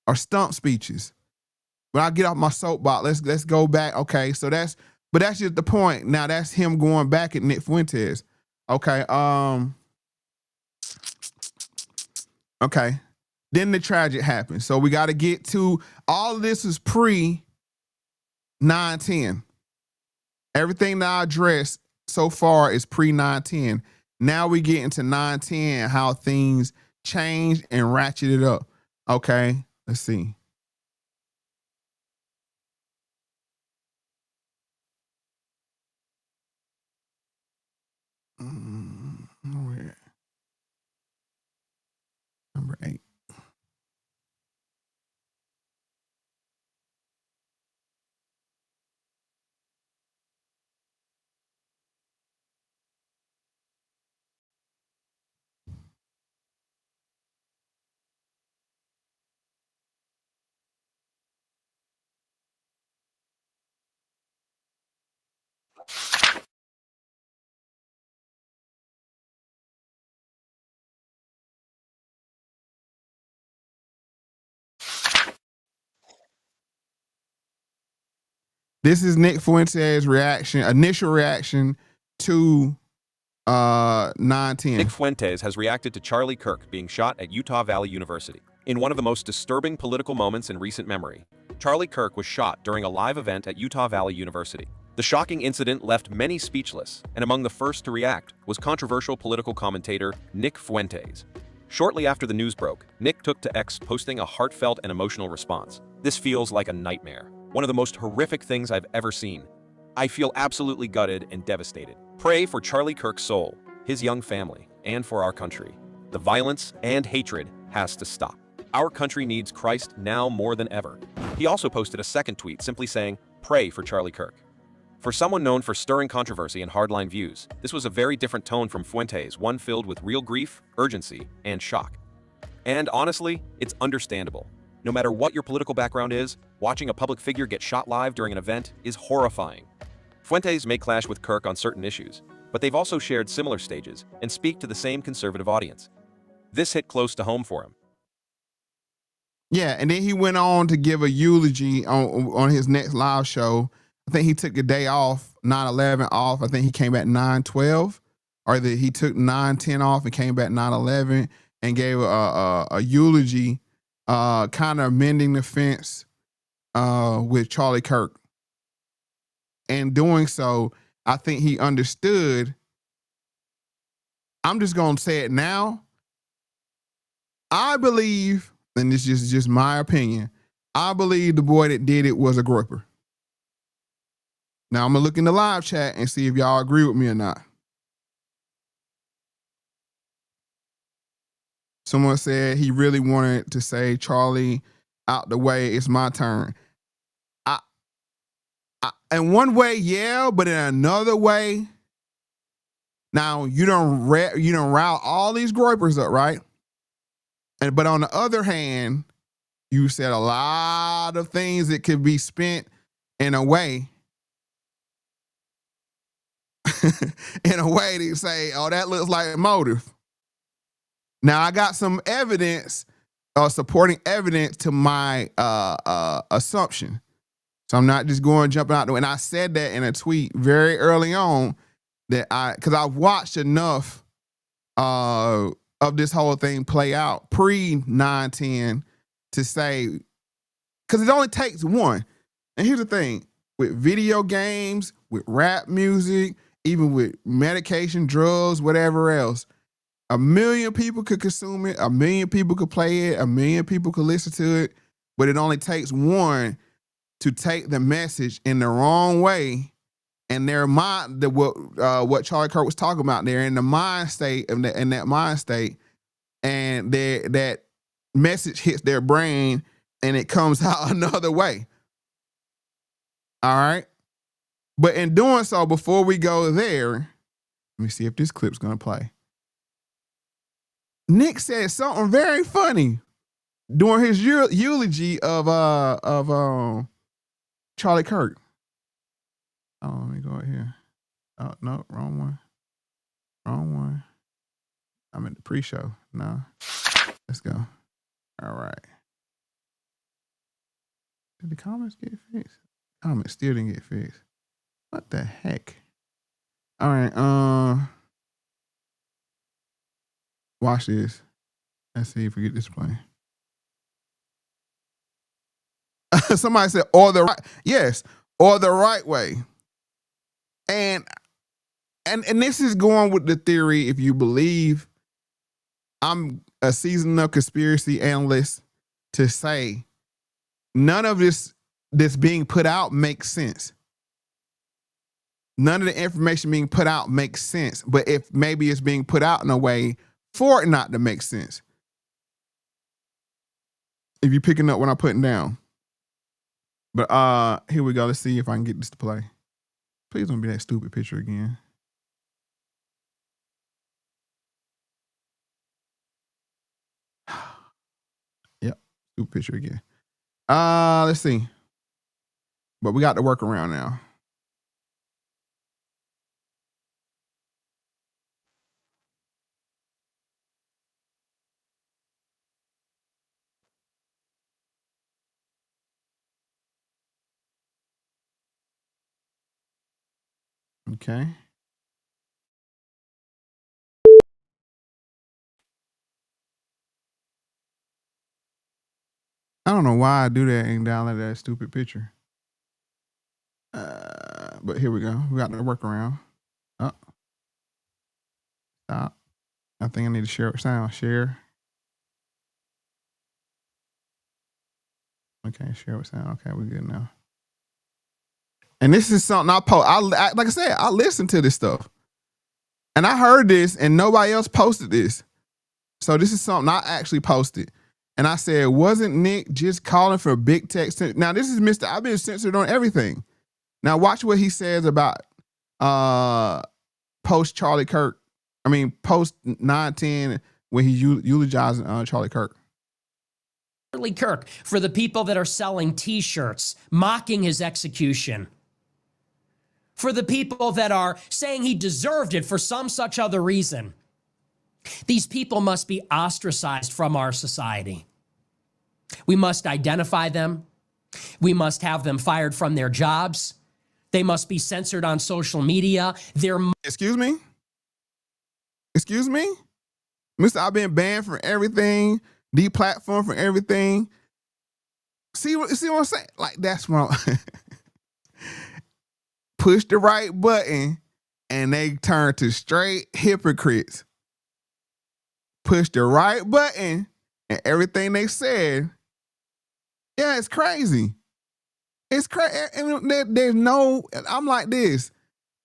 or stump speeches. When I get off my soapbox, let's go back. Okay, so that's just the point. Now that's him going back at Nick Fuentes. Okay. Okay. Then the tragic happens. So we got to get to all of this is pre 9/10. Everything that I addressed so far is pre 9/10. Now we get into 9/10, how things change and ratcheted up. Okay. Let's see. Number 8. This is Nick Fuentes' initial reaction to 9/10. Nick Fuentes has reacted to Charlie Kirk being shot at Utah Valley University. In one of the most disturbing political moments in recent memory, Charlie Kirk was shot during a live event at Utah Valley University. The shocking incident left many speechless, and among the first to react was controversial political commentator Nick Fuentes. Shortly after the news broke, Nick took to X, posting a heartfelt and emotional response. "This feels like a nightmare. One of the most horrific things I've ever seen. I feel absolutely gutted and devastated. Pray for Charlie Kirk's soul, his young family, and for our country. The violence and hatred has to stop. Our country needs Christ now more than ever." He also posted a second tweet simply saying, "Pray for Charlie Kirk." For someone known for stirring controversy and hardline views, this was a very different tone from Fuentes, one filled with real grief, urgency, and shock. And honestly, it's understandable. No matter what your political background is, watching a public figure get shot live during an event is horrifying. Fuentes may clash with Kirk on certain issues, but they've also shared similar stages and speak to the same conservative audience. This hit close to home for him. Yeah, and then he went on to give a eulogy on his next live show. I think he took a day off, 9/11 off. I think he came back 9/12, or that he took 9/10 off and came back 9/11 and gave a eulogy, kind of mending the fence with Charlie Kirk. And doing so, I think he understood. I'm just going to say it now. I believe, and this is just my opinion, I believe the boy that did it was a groper. Now I'm going to look in the live chat and see if y'all agree with me or not. Someone said he really wanted to say, "Charlie, out the way, it's my turn." In one way, yeah, but in another way, now you don't rile all these gropers up, right? But on the other hand, you said a lot of things that could be spent in a way to say, "Oh, that looks like a motive." Now I got some evidence, supporting evidence to my assumption. So I'm not just jumping out there. And I said that in a tweet very early on because I've watched enough of this whole thing play out pre 9/10 to say, because it only takes one. And here's the thing, with video games, with rap music, even with medication, drugs, whatever else, 1 million people could consume it, 1 million people could play it, 1 million people could listen to it, but it only takes one to take the message in the wrong way, and their mind, what Charlie Kirk was talking about, they're in the mind state, in that mind state, and that message hits their brain, and it comes out another way. All right, but in doing so, before we go there, let me see if this clip's gonna play. Nick said something very funny during his eulogy of Charlie Kirk. Oh, let me go right here. Oh, no, wrong one. Wrong one. I'm in the pre-show. No. Let's go. All right. Did the comments get fixed? Comments still didn't get fixed. What the heck? All right. Watch this. Let's see if we get this playing. Somebody said, or the right, yes, or the right way. And this is going with the theory, if you believe I'm a seasoned enough conspiracy analyst to say none of this being put out makes sense. None of the information being put out makes sense. But if maybe it's being put out in a way for it not to make sense. If you're picking up what I'm putting down. But here we go. Let's see if I can get this to play. Please don't be that stupid picture again. Yep, stupid picture again. Let's see. But we got the workaround now. Okay. I don't know why I do that and download that stupid picture. But here we go. We got the workaround. Oh. Stop. I think I need to share it sound. Share. Okay, share with sound. Okay, we're good now. And this is something I post. Like I said, I listen to this stuff. And I heard this and nobody else posted this. So this is something I actually posted. And I said, wasn't Nick just calling for big tech? Now this is Mr. I've been censored on everything. Now watch what he says about post Charlie Kirk. I mean, post 9/10 when he eulogizing Charlie Kirk. Charlie Kirk, for the people that are selling t-shirts, mocking his execution. For the people that are saying he deserved it for some such other reason. These people must be ostracized from our society. We must identify them. We must have them fired from their jobs. They must be censored on social media. Excuse me? Excuse me? Mr. I've been banned from everything, deplatformed from everything. See what I'm saying? Like, that's wrong. Push the right button and they turn to straight hypocrites. Push the right button and everything they said. Yeah, it's crazy. It's crazy. There's no, I'm like this.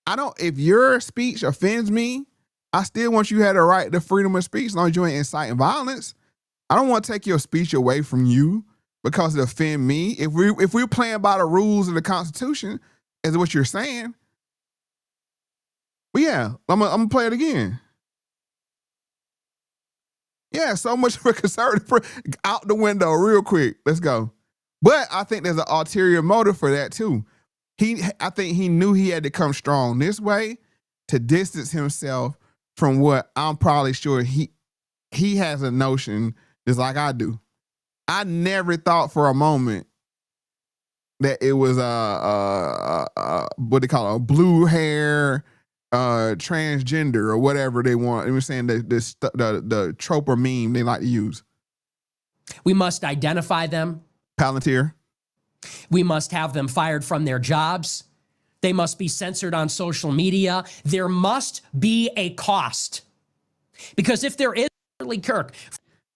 If your speech offends me, I still want you to have the right to freedom of speech as long as you ain't inciting violence. I don't want to take your speech away from you because it offend me. If we're playing by the rules of the Constitution, is what you're saying. But yeah, I'm gonna play it again. Yeah, so much for conservative out the window real quick. Let's go. But I think there's an ulterior motive for that too. I think he knew he had to come strong this way to distance himself from what I'm probably sure he has a notion just like I do. I never thought for a moment that it was what they call it, a blue hair transgender or whatever they want. They were saying the trope or meme they like to use. We must identify them. Palantir. We must have them fired from their jobs. They must be censored on social media. There must be a cost. Because if there is, Charlie Kirk.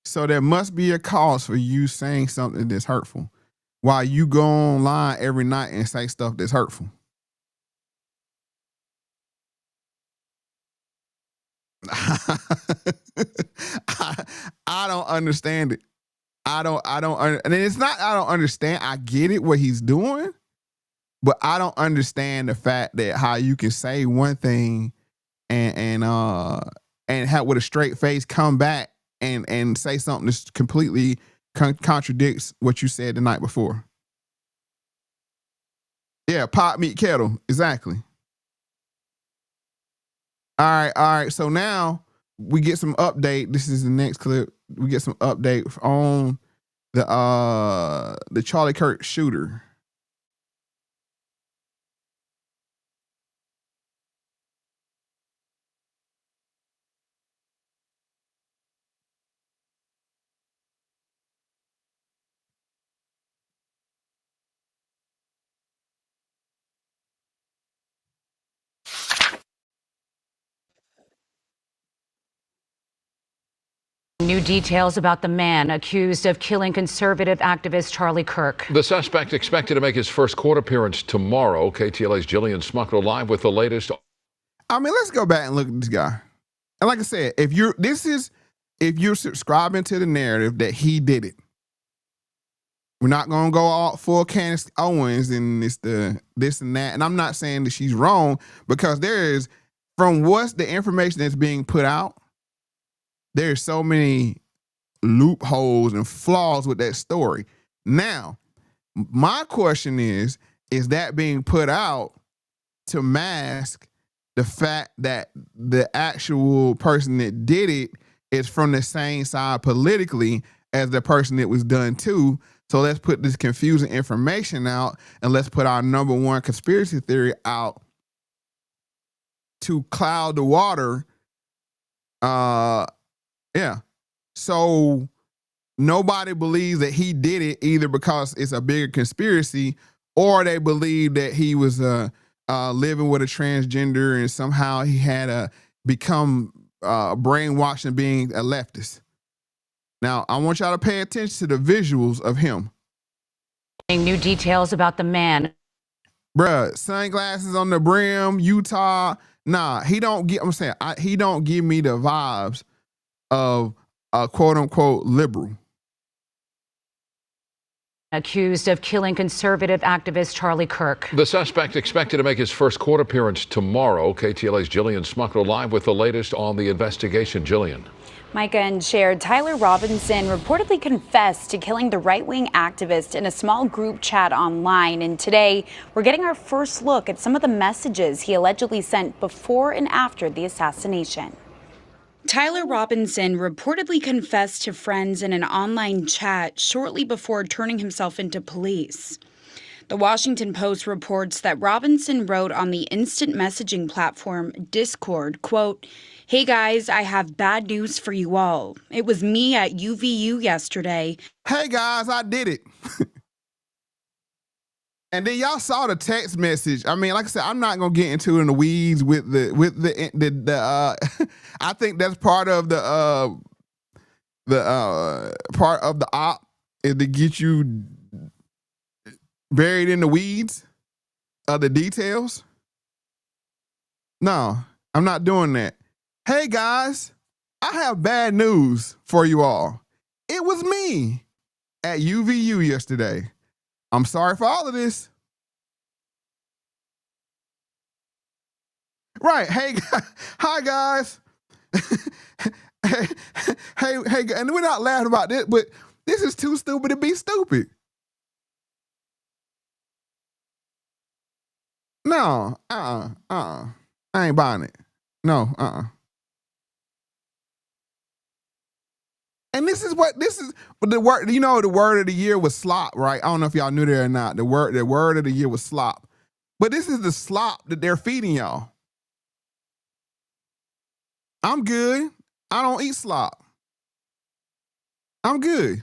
So there must be a cost for you saying something that's hurtful while you go online every night and say stuff that's hurtful. I don't understand it. And it's not, I don't understand. I get it, what he's doing, but I don't understand the fact that how you can say one thing and have with a straight face come back and say something that completely contradicts what you said the night before. Yeah, pot, meat, kettle. Exactly. All right. So now we get some update. This is the next clip. We get some update on the Charlie Kirk shooter. New details about the man accused of killing conservative activist Charlie Kirk. The suspect expected to make his first court appearance tomorrow. KTLA's Jillian Smuckler live with the latest. I mean, let's go back and look at this guy. And like I said, if you're subscribing to the narrative that he did it, we're not gonna go all full Candace Owens and it's this and that. And I'm not saying that she's wrong, because there is, from what's the information that's being put out, there's so many loopholes and flaws with that story. Now, my question is that being put out to mask the fact that the actual person that did it is from the same side politically as the person that was done to? So let's put this confusing information out and let's put our number one conspiracy theory out to cloud the water. Yeah. So nobody believes that he did it either because it's a bigger conspiracy, or they believe that he was living with a transgender and somehow he had become brainwashed and being a leftist. Now, I want y'all to pay attention to the visuals of him. New details about the man. Bruh, sunglasses on the brim, Utah. Nah, he don't give me the vibes of a quote unquote liberal. Accused of killing conservative activist Charlie Kirk. The suspect expected to make his first court appearance tomorrow. KTLA's Jillian Smuckler live with the latest on the investigation. Jillian. Micah and shared Tyler Robinson reportedly confessed to killing the right-wing activist in a small group chat online. And today, we're getting our first look at some of the messages he allegedly sent before and after the assassination. Tyler Robinson reportedly confessed to friends in an online chat shortly before turning himself into police. The Washington Post reports that Robinson wrote on the instant messaging platform Discord, quote, "Hey guys, I have bad news for you all. It was me at UVU yesterday. Hey guys, I did it." And then y'all saw the text message. I mean, like I said, I'm not gonna get into in the weeds with the I think that's part of the op is to get you buried in the weeds of the details. No, I'm not doing that. Hey guys, I have bad news for you all. It was me at UVU yesterday. I'm sorry for all of this. Right. Hey, hi guys. hey, and we're not laughing about this, but this is too stupid to be stupid. No, I ain't buying it. No, And this is the word. You know, the word of the year was slop, right? I don't know if y'all knew that or not. The word of the year was slop. But this is the slop that they're feeding y'all. I'm good. I don't eat slop. I'm good.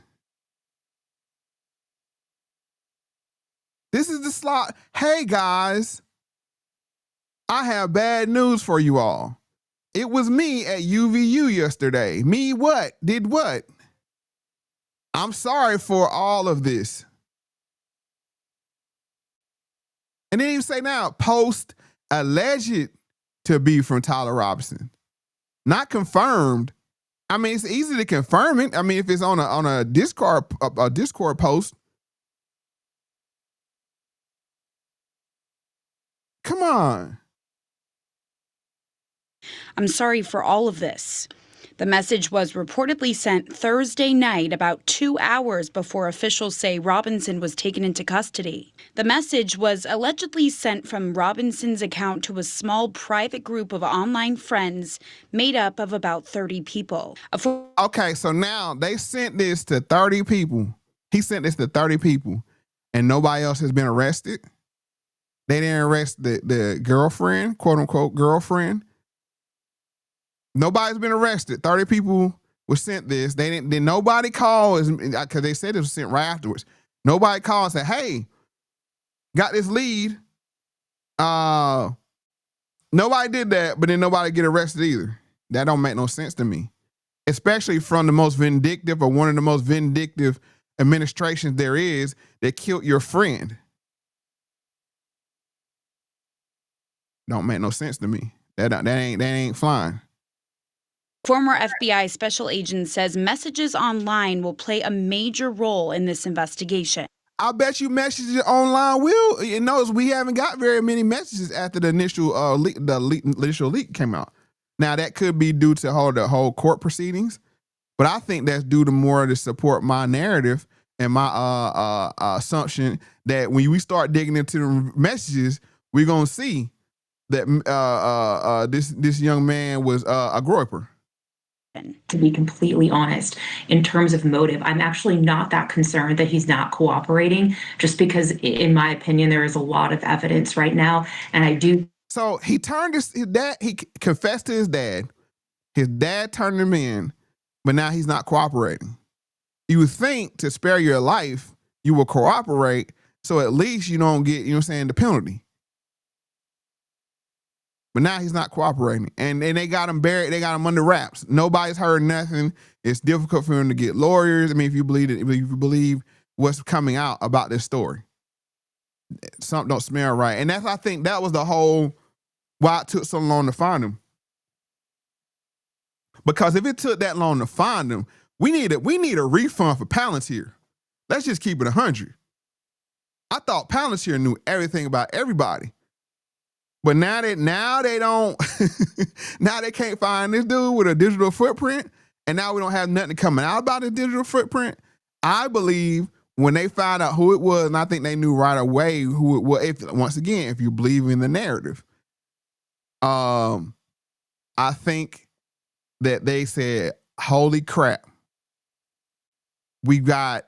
This is the slop. Hey guys, I have bad news for you all. It was me at UVU yesterday. Me what? Did what? I'm sorry for all of this. And then you say now, post alleged to be from Tyler Robinson. Not confirmed. I mean, it's easy to confirm it. I mean, if it's on a Discord post. Come on. I'm sorry for all of this. The message was reportedly sent Thursday night, about 2 hours before officials say Robinson was taken into custody. The message was allegedly sent from Robinson's account to a small private group of online friends made up of about 30 people. Okay, so now they sent this to 30 people. He sent this to 30 people, and nobody else has been arrested. They didn't arrest the girlfriend, quote unquote girlfriend. Nobody's been arrested. 30 people were sent this. They didn't. Then nobody called because they said it was sent right afterwards. Nobody called and said, "Hey, got this lead." Nobody did that, but then nobody get arrested either. That don't make no sense to me, especially from the most vindictive or one of the most vindictive administrations there is that killed your friend. Don't make no sense to me. That ain't flying. Former FBI special agent says messages online will play a major role in this investigation. I bet you messages online will. You notice we haven't got very many messages after the initial initial leak came out. Now that could be due to the whole court proceedings, but I think that's due to more to support my narrative and my assumption that when we start digging into the messages, we're gonna see that this young man was a groyper. To be completely honest, in terms of motive, I'm actually not that concerned that he's not cooperating, just because, in my opinion, there is a lot of evidence right now, and I do. So he turned his dad. He confessed to his dad. His dad turned him in, but now he's not cooperating. You would think to spare your life, you will cooperate, so at least you don't get, the penalty. But now he's not cooperating. And they got him buried. They got him under wraps. Nobody's heard nothing. It's difficult for him to get lawyers. I mean, if you believe what's coming out about this story, something don't smell right. And I think that was the whole why it took so long to find him. Because if it took that long to find him, we need a refund for Palantir. Let's just keep it 100. I thought Palantir knew everything about everybody. But now they don't, now they can't find this dude with a digital footprint, and now we don't have nothing coming out about his digital footprint. I believe when they found out who it was, and I think they knew right away who it was, if you believe in the narrative, I think that they said, holy crap, we got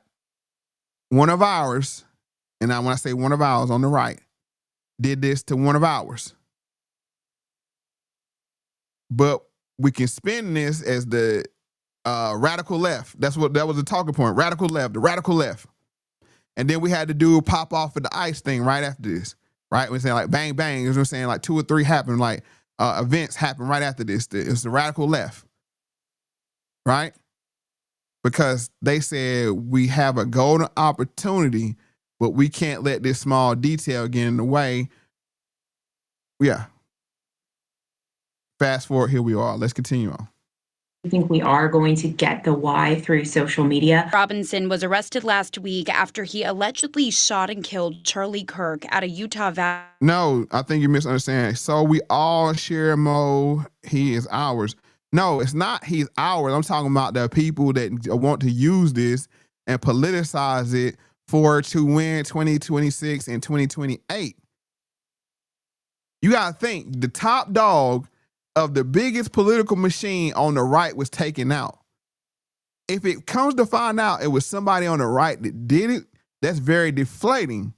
one of ours, and when I say one of ours on the right, did this to one of ours. But we can spin this as the radical left. That was the talking point. Radical left, the radical left. And then we had the dude pop off at the ICE thing right after this. Right? We're saying like bang, bang. You know what I'm saying? Like 2 or 3 happened, like events happened right after this. It's the radical left. Right? Because they said we have a golden opportunity, but we can't let this small detail get in the way. Yeah. Fast forward, here we are. Let's continue on. I think we are going to get the why through social media. Robinson was arrested last week after he allegedly shot and killed Charlie Kirk at a Utah Valley. No, I think you misunderstand. So we all share Moe. He is ours. No, it's not he's ours. I'm talking about the people that want to use this and politicize it to win 2026 and 2028. You got to think, the top dog of the biggest political machine on the right was taken out. If it comes to find out it was somebody on the right that did it, that's very deflating.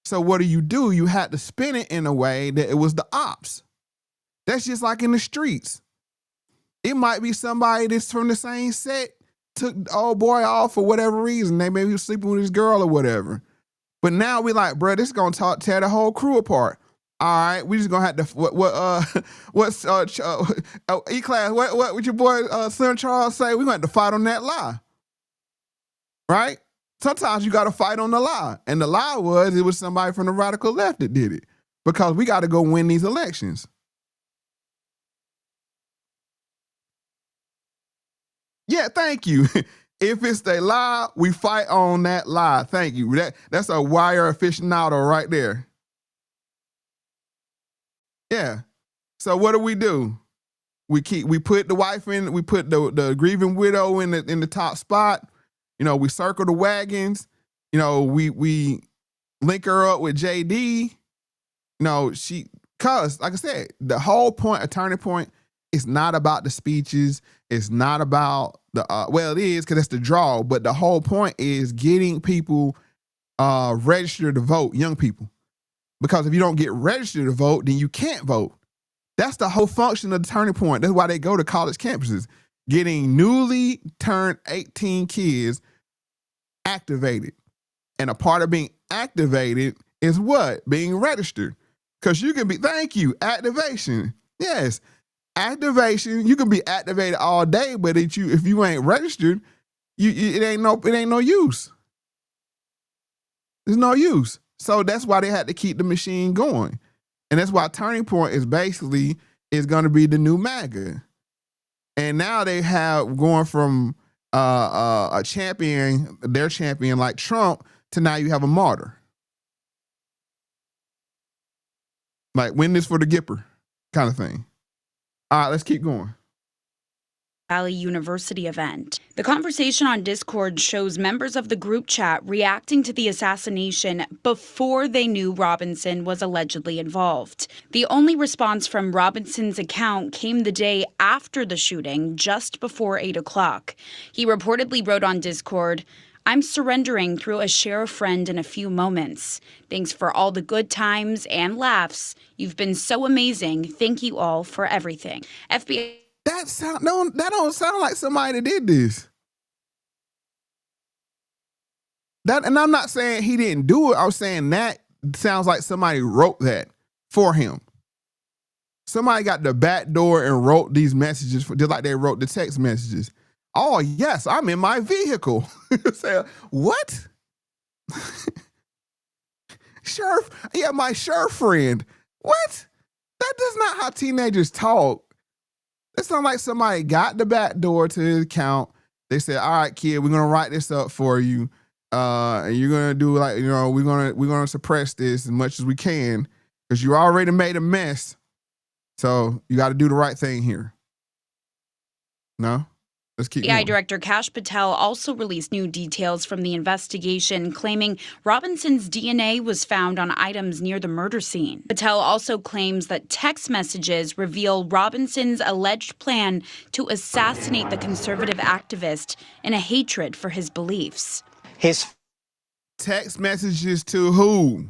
So what do? You had to spin it in a way that it was the ops. That's just like in the streets. It might be somebody that's from the same set, took the old boy off for whatever reason. They maybe was sleeping with his girl or whatever. But now we like, bro, this is gonna tear the whole crew apart. All right, we just gonna have to E-Class, what your boy Slim Charles say? We gonna have to fight on that lie. Right? Sometimes you gotta fight on the lie. And the lie it was somebody from the radical left that did it. Because we gotta go win these elections. Yeah, thank you. If it's the lie, we fight on that lie. Thank you. That's a wire aficionado right there. Yeah. So what do? We put the wife in, we put the grieving widow in the top spot. You know, we circle the wagons. You know, we link her up with JD. You know, cause like I said, the whole point, a turning point, is not about the speeches. It's not about it is because it's the draw, but the whole point is getting people registered to vote, young people. Because if you don't get registered to vote, then you can't vote. That's the whole function of the turning point. That's why they go to college campuses, getting newly turned 18 kids activated. And a part of being activated is what? Being registered. Because you can be, thank you, activation. Yes. Activation, you can be activated all day, but if you ain't registered, it ain't no use. There's no use. So that's why they had to keep the machine going. And that's why Turning Point is going to be the new MAGA. And now they have going from their champion like Trump to now you have a martyr. Like win this for the Gipper kind of thing. All right, let's keep going. Valley University event. The conversation on Discord shows members of the group chat reacting to the assassination before they knew Robinson was allegedly involved. The only response from Robinson's account came the day after the shooting, just before 8 o'clock. He reportedly wrote on Discord, "I'm surrendering through a share a friend in a few moments. Thanks for all the good times and laughs. You've been so amazing. Thank you all for everything." FBI. That don't sound like somebody that did this. And I'm not saying he didn't do it. I was saying that sounds like somebody wrote that for him. Somebody got the back door and wrote these messages just like they wrote the text messages. Oh, yes, I'm in my vehicle. Say, what? Sheriff, yeah, my sheriff friend. What? That's not how teenagers talk. It sounds like somebody got the back door to his account. They said, all right, kid, we're going to write this up for you. And you're going to do we're going to suppress this as much as we can because you already made a mess. So you got to do the right thing here. No? Let's keep FBI going. Director Kash Patel also released new details from the investigation, claiming Robinson's DNA was found on items near the murder scene. Patel also claims that text messages reveal Robinson's alleged plan to assassinate the conservative activist in a hatred for his beliefs. His text messages to who?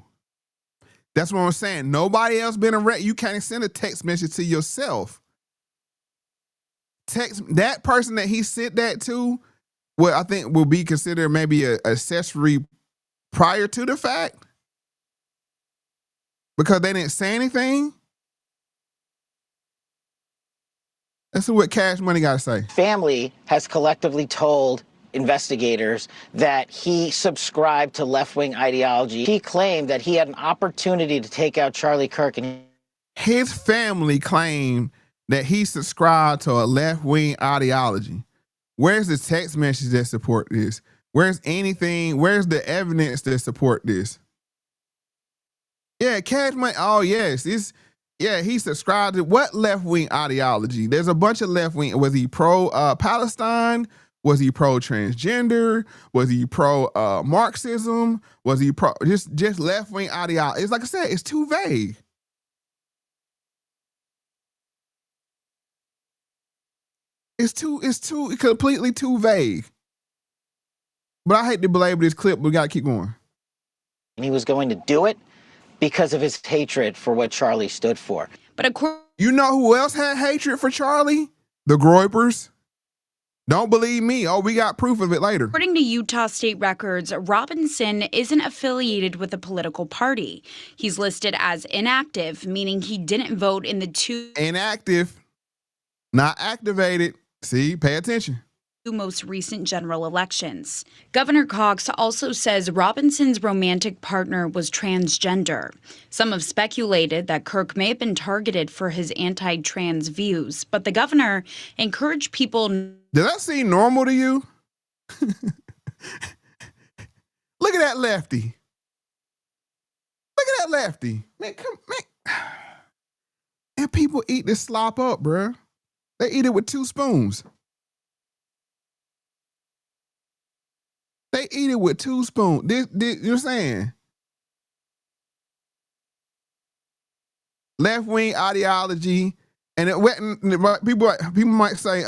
That's what I'm saying. Nobody else been arrested. You can't send a text message to yourself. Text that person that he sent that to, what I think will be considered maybe an accessory prior to the fact because they didn't say anything. That's what Cash Money got to say. Family has collectively told investigators that he subscribed to left-wing ideology. He claimed that he had an opportunity to take out Charlie Kirk. And his family claimed that he subscribed to a left-wing ideology. Where's the text message that support this? Where's the evidence that support this? Yeah, Cash Money, oh yes, he subscribed to what left-wing ideology? There's a bunch of left-wing. Was he pro-Palestine? Was he pro-transgender? Was he pro-Marxism? Was he pro, just left-wing ideology? It's like I said, it's too vague. It's completely too vague. But I hate to belabor this clip, but we got to keep going. And he was going to do it because of his hatred for what Charlie stood for. But you know who else had hatred for Charlie? The Groypers. Don't believe me. Oh, we got proof of it later. According to Utah state records, Robinson isn't affiliated with a political party. He's listed as inactive, meaning he didn't vote in the two inactive, not activated. See, pay attention. Most recent general elections. Governor Cox also says Robinson's romantic partner was transgender. Some have speculated that Kirk may have been targeted for his anti-trans views, but the governor encouraged people. Does that seem normal to you? Look at that lefty. Look at that lefty. Man, and people eat this slop up, bruh. They eat it with 2 spoons. They eat it with 2 spoons. You're saying left-wing ideology, and people might say,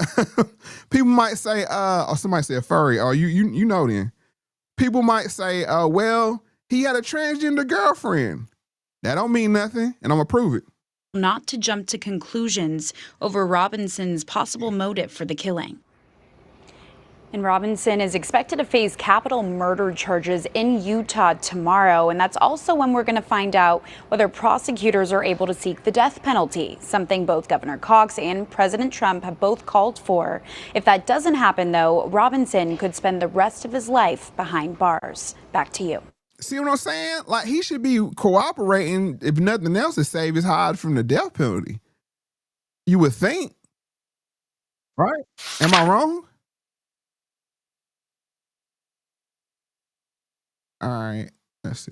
or somebody say a furry, or you know then. People might say, well, he had a transgender girlfriend. That don't mean nothing, and I'm gonna prove it. Not to jump to conclusions over Robinson's possible motive for the killing. And Robinson is expected to face capital murder charges in Utah tomorrow. And that's also when we're going to find out whether prosecutors are able to seek the death penalty, something both Governor Cox and President Trump have both called for. If that doesn't happen, though, Robinson could spend the rest of his life behind bars. Back to you. See what I'm saying? Like, he should be cooperating, if nothing else, to save his hide from the death penalty. You would think. Right? Am I wrong? All right, let's see.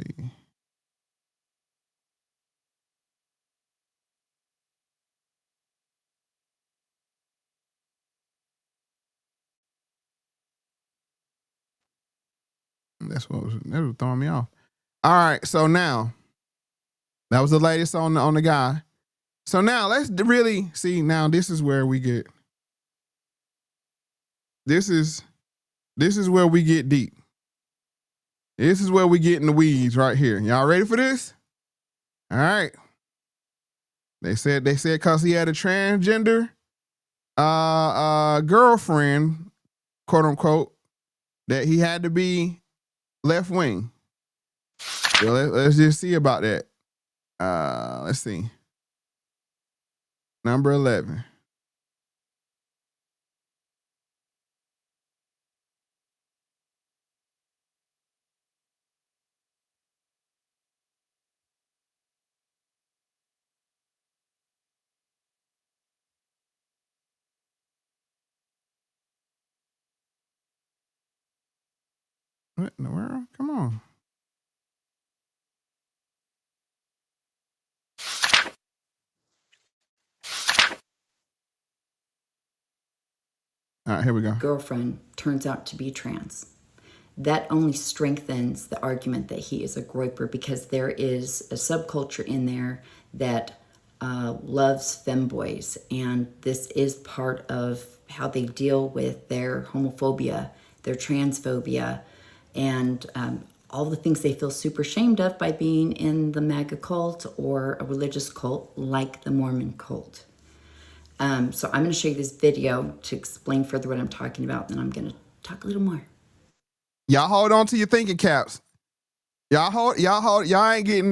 That was throwing me off. All right, so now that was the latest on the guy. So now let's really see. Now this is where we get. This is where we get deep. This is where we get in the weeds right here. Y'all ready for this? All right. They said because he had a transgender girlfriend, quote unquote, that he had to be left wing. So let's just see about that. Let's see. Number 11. What in the world? Come on. All right, here we go. Girlfriend turns out to be trans. That only strengthens the argument that he is a groyper, because there is a subculture in there that loves femboys, and this is part of how they deal with their homophobia, their transphobia, and all the things they feel super ashamed of by being in the MAGA cult or a religious cult like the Mormon cult. So I'm going to show you this video to explain further what I'm talking about, and then I'm going to talk a little more. Y'all hold on to your thinking caps. Y'all ain't getting,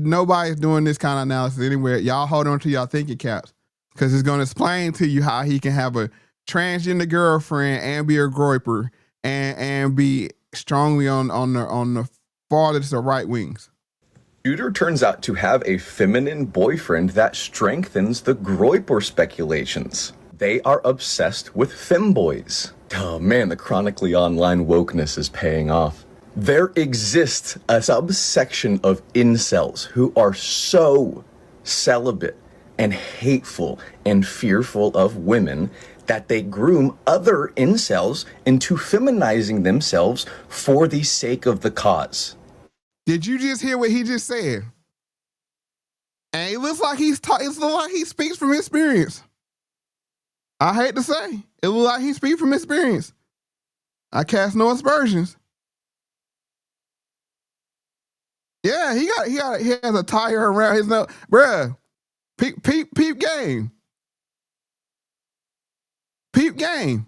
nobody's doing this kind of analysis anywhere. Y'all hold on to y'all thinking caps, because it's going to explain to you how he can have a transgender girlfriend and be a groyper and be strongly on the farthest of right wings. Shooter turns out to have a feminine boyfriend that strengthens the groyper speculations. They are obsessed with femboys. Oh man, the chronically online wokeness is paying off. There exists a subsection of incels who are so celibate and hateful and fearful of women that they groom other incels into feminizing themselves for the sake of the cause. Did you just hear what he just said? And it looks like it looks like he speaks from experience. I hate to say, it looks like he speaks from experience. I cast no aspersions, Yeah, he has a tire around his nose. Bruh, peep game. Peep game.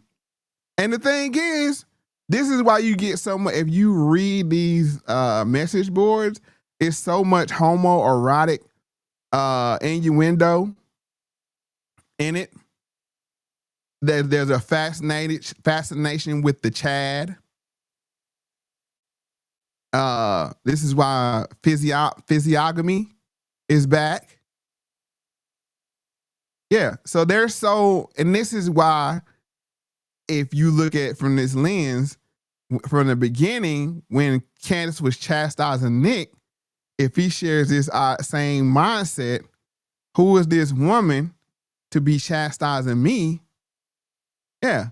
And the thing is, this is why you get so much, if you read these message boards, it's so much homoerotic innuendo in it. There's a fascination with the Chad. This is why physiogamy is back. Yeah, so and this is why, if you look at from this lens, from the beginning, when Candace was chastising Nick, if he shares this same mindset, who is this woman to be chastising me? Yeah.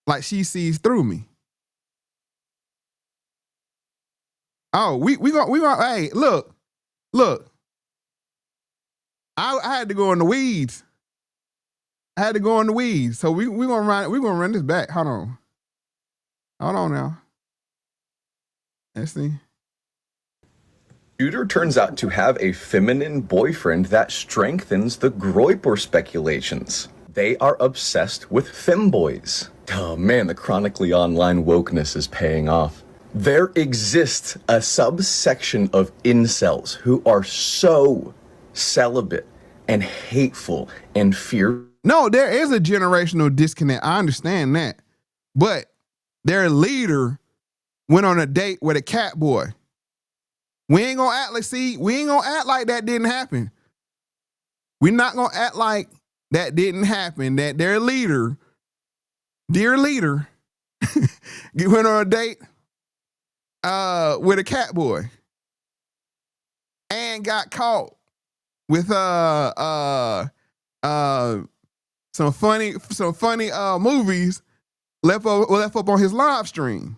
Like she sees through me. Oh, we going hey, look. I had to go in the weeds. So we're gonna run this back. Hold on now. Let's see. Shooter turns out to have a feminine boyfriend that strengthens the Groyper speculations. They are obsessed with femboys. Oh man, the chronically online wokeness is paying off. There exists a subsection of incels who are so celibate and hateful and fearful. No, there is a generational disconnect. I understand that. But their leader went on a date with a cat boy. We ain't gonna act like that didn't happen. We're not gonna act like that didn't happen. That their leader, dear leader, went on a date with a cat boy and got caught with some funny movies left up on his live stream.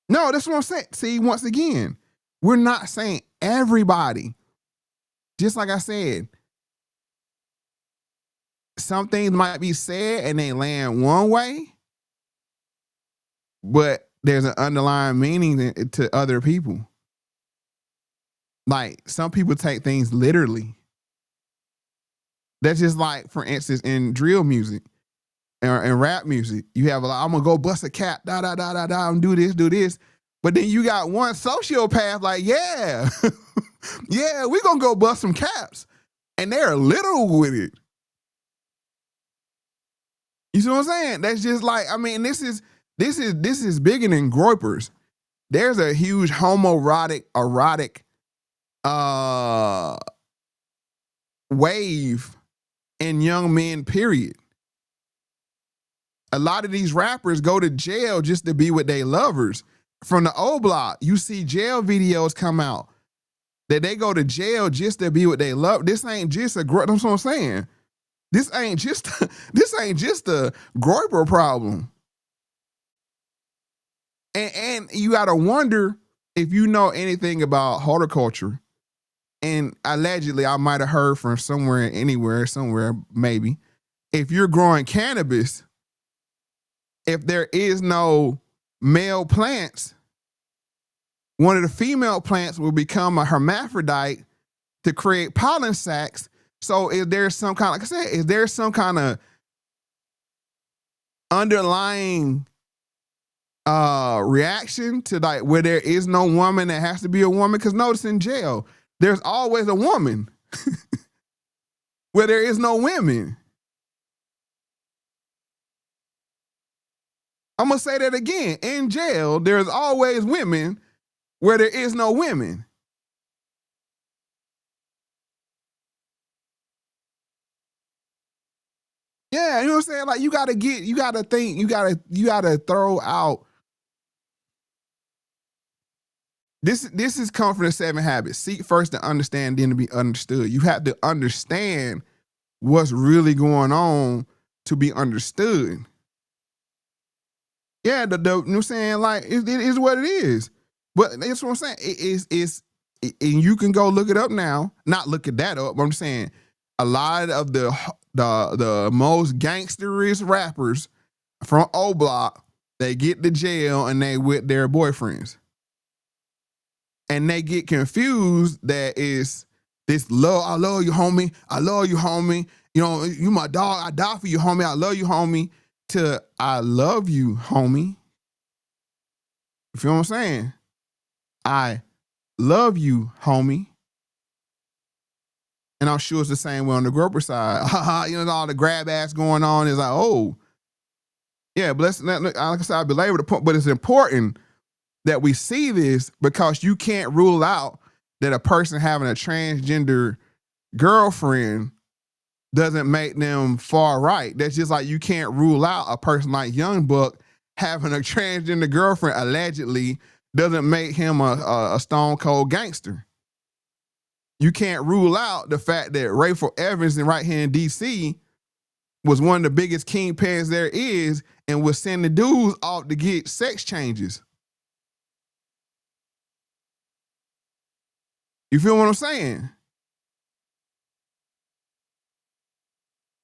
No, that's what I'm saying. See, once again, we're not saying everybody. Just like I said, some things might be said and they land one way, but there's an underlying meaning to other people. Like, some people take things literally. That's just like, for instance, in drill music and rap music, you have I'm gonna go bust a cap, and do this. But then you got one sociopath like, yeah, yeah, we gonna go bust some caps. And they're literal with it. You see what I'm saying? That's just like, I mean, this is bigger than Groypers. There's a huge homoerotic, erotic wave in young men, period. A lot of these rappers go to jail just to be with their lovers. From the old block, you see jail videos come out that they go to jail just to be with their love. This ain't just that's what I'm saying. This ain't just a Groyper problem. And you gotta wonder if you know anything about horticulture. And allegedly, I might have heard from somewhere, maybe. If you're growing cannabis, if there is no male plants, one of the female plants will become a hermaphrodite to create pollen sacs. So is there some kind of, like I said, is there some kind of underlying reaction to like where there is no woman that has to be a woman? Because notice in jail, there's always a woman where there is no women. I'm going to say that again. In jail, there's always women where there is no women. Yeah, you know what I'm saying? Like, you got to think, you got to throw out. This is come from the 7 habits. Seek first to understand, then to be understood. You have to understand what's really going on to be understood. Yeah, you know what I'm saying? Like, it is what it is. But that's what I'm saying. And you can go look it up now. Not look at that up, but I'm saying a lot of the most gangsteriest rappers from O Block They get to jail and they with their boyfriends. And they get confused that it's this love, I love you, homie. I love you, homie. You know, you my dog. I die for you, homie. I love you, homie. To I love you, homie. You feel what I'm saying? I love you, homie. And I'm sure it's the same way on the groper side. You know, all the grab ass going on is like, oh. Yeah, but like I said, I belabor the point, but it's important that we see this because you can't rule out that a person having a transgender girlfriend doesn't make them far right. That's just like you can't rule out a person like Young Buck having a transgender girlfriend allegedly doesn't make him a stone cold gangster. You can't rule out the fact that Rayford Evans right here in DC was one of the biggest kingpins there is and was sending dudes off to get sex changes. You feel what I'm saying?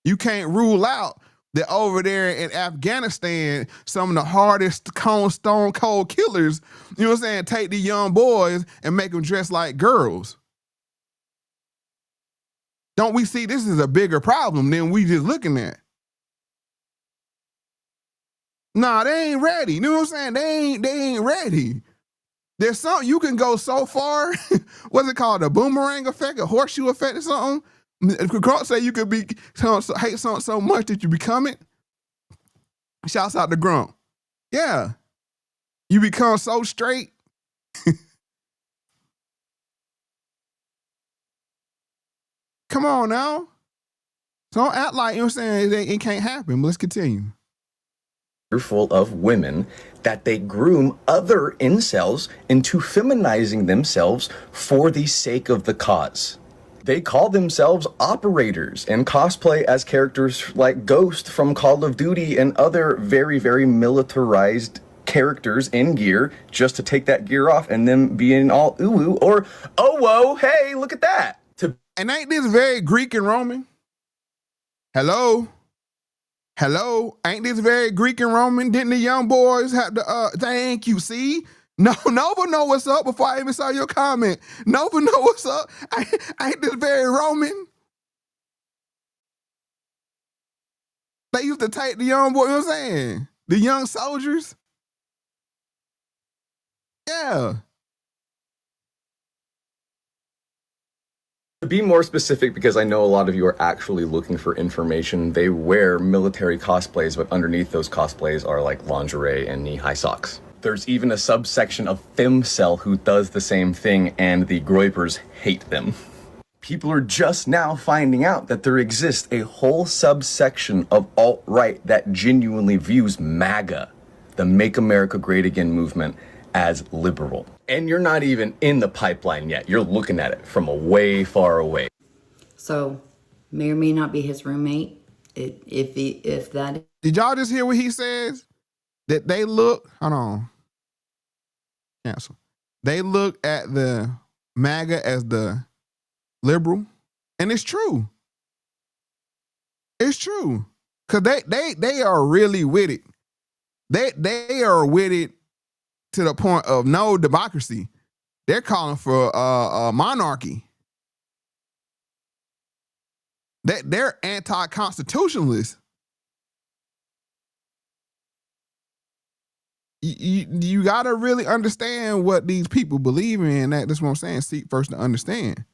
You can't rule out that over there in Afghanistan, some of the hardest stone cold killers, you know what I'm saying, take the young boys and make them dress like girls. Don't we see this is a bigger problem than we just looking at? Nah, they ain't ready. You know what I'm saying? They ain't ready. There's something you can go so far. What's it called? A boomerang effect, a horseshoe effect or something? If Grant say you could be hate something so much that you become it. Shouts out to Grant. Yeah. You become so straight. Come on now. Don't act like, you know what I'm saying, it can't happen. But let's continue. Full of women that they groom other incels into feminizing themselves for the sake of the cause. They call themselves operators and cosplay as characters like Ghost from Call of Duty and other very, very militarized characters in gear just to take that gear off and then being all ooh or oh whoa, hey, look at that. And ain't this very Greek and Roman? Hello? Ain't this very Greek and Roman? Didn't the young boys have to, thank you, see? No, Nova know what's up before I even saw your comment. Nova know what's up. Ain't this very Roman? They used to take the young boy, you know what I'm saying? The young soldiers. Yeah. To be more specific, because I know a lot of you are actually looking for information, they wear military cosplays, but underneath those cosplays are like lingerie and knee-high socks. There's even a subsection of femcel who does the same thing, and the groypers hate them. People are just now finding out that there exists a whole subsection of alt-right that genuinely views MAGA, the Make America Great Again movement, as liberal. And you're not even in the pipeline yet. You're looking at it from a way far away. So, may or may not be his roommate. If that. Did y'all just hear what he says? That they look, hold on. Cancel. They look at the MAGA as the liberal. And it's true. It's true. Cause they are really with it. They are with it to the point of no democracy. They're calling for monarchy. They're anti-constitutionalists. You got to really understand what these people believe in. That's what I'm saying. Seek first to understand.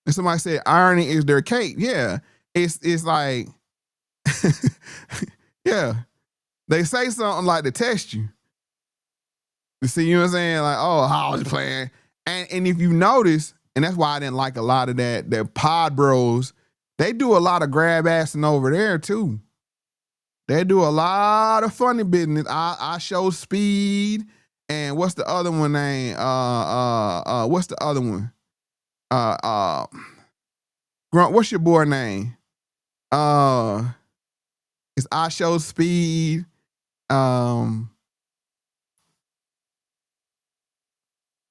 And somebody said irony is their cake. Yeah, it's like, yeah. They say something like to test you. You see, you know what I'm saying? Like, oh, I was playing. And if you notice, and that's why I didn't like a lot of that pod bros, they do a lot of grab assing over there too. They do a lot of funny business. I show speed. And what's the other one name? What's the other one? Grunt, what's your boy name? It's I show speed.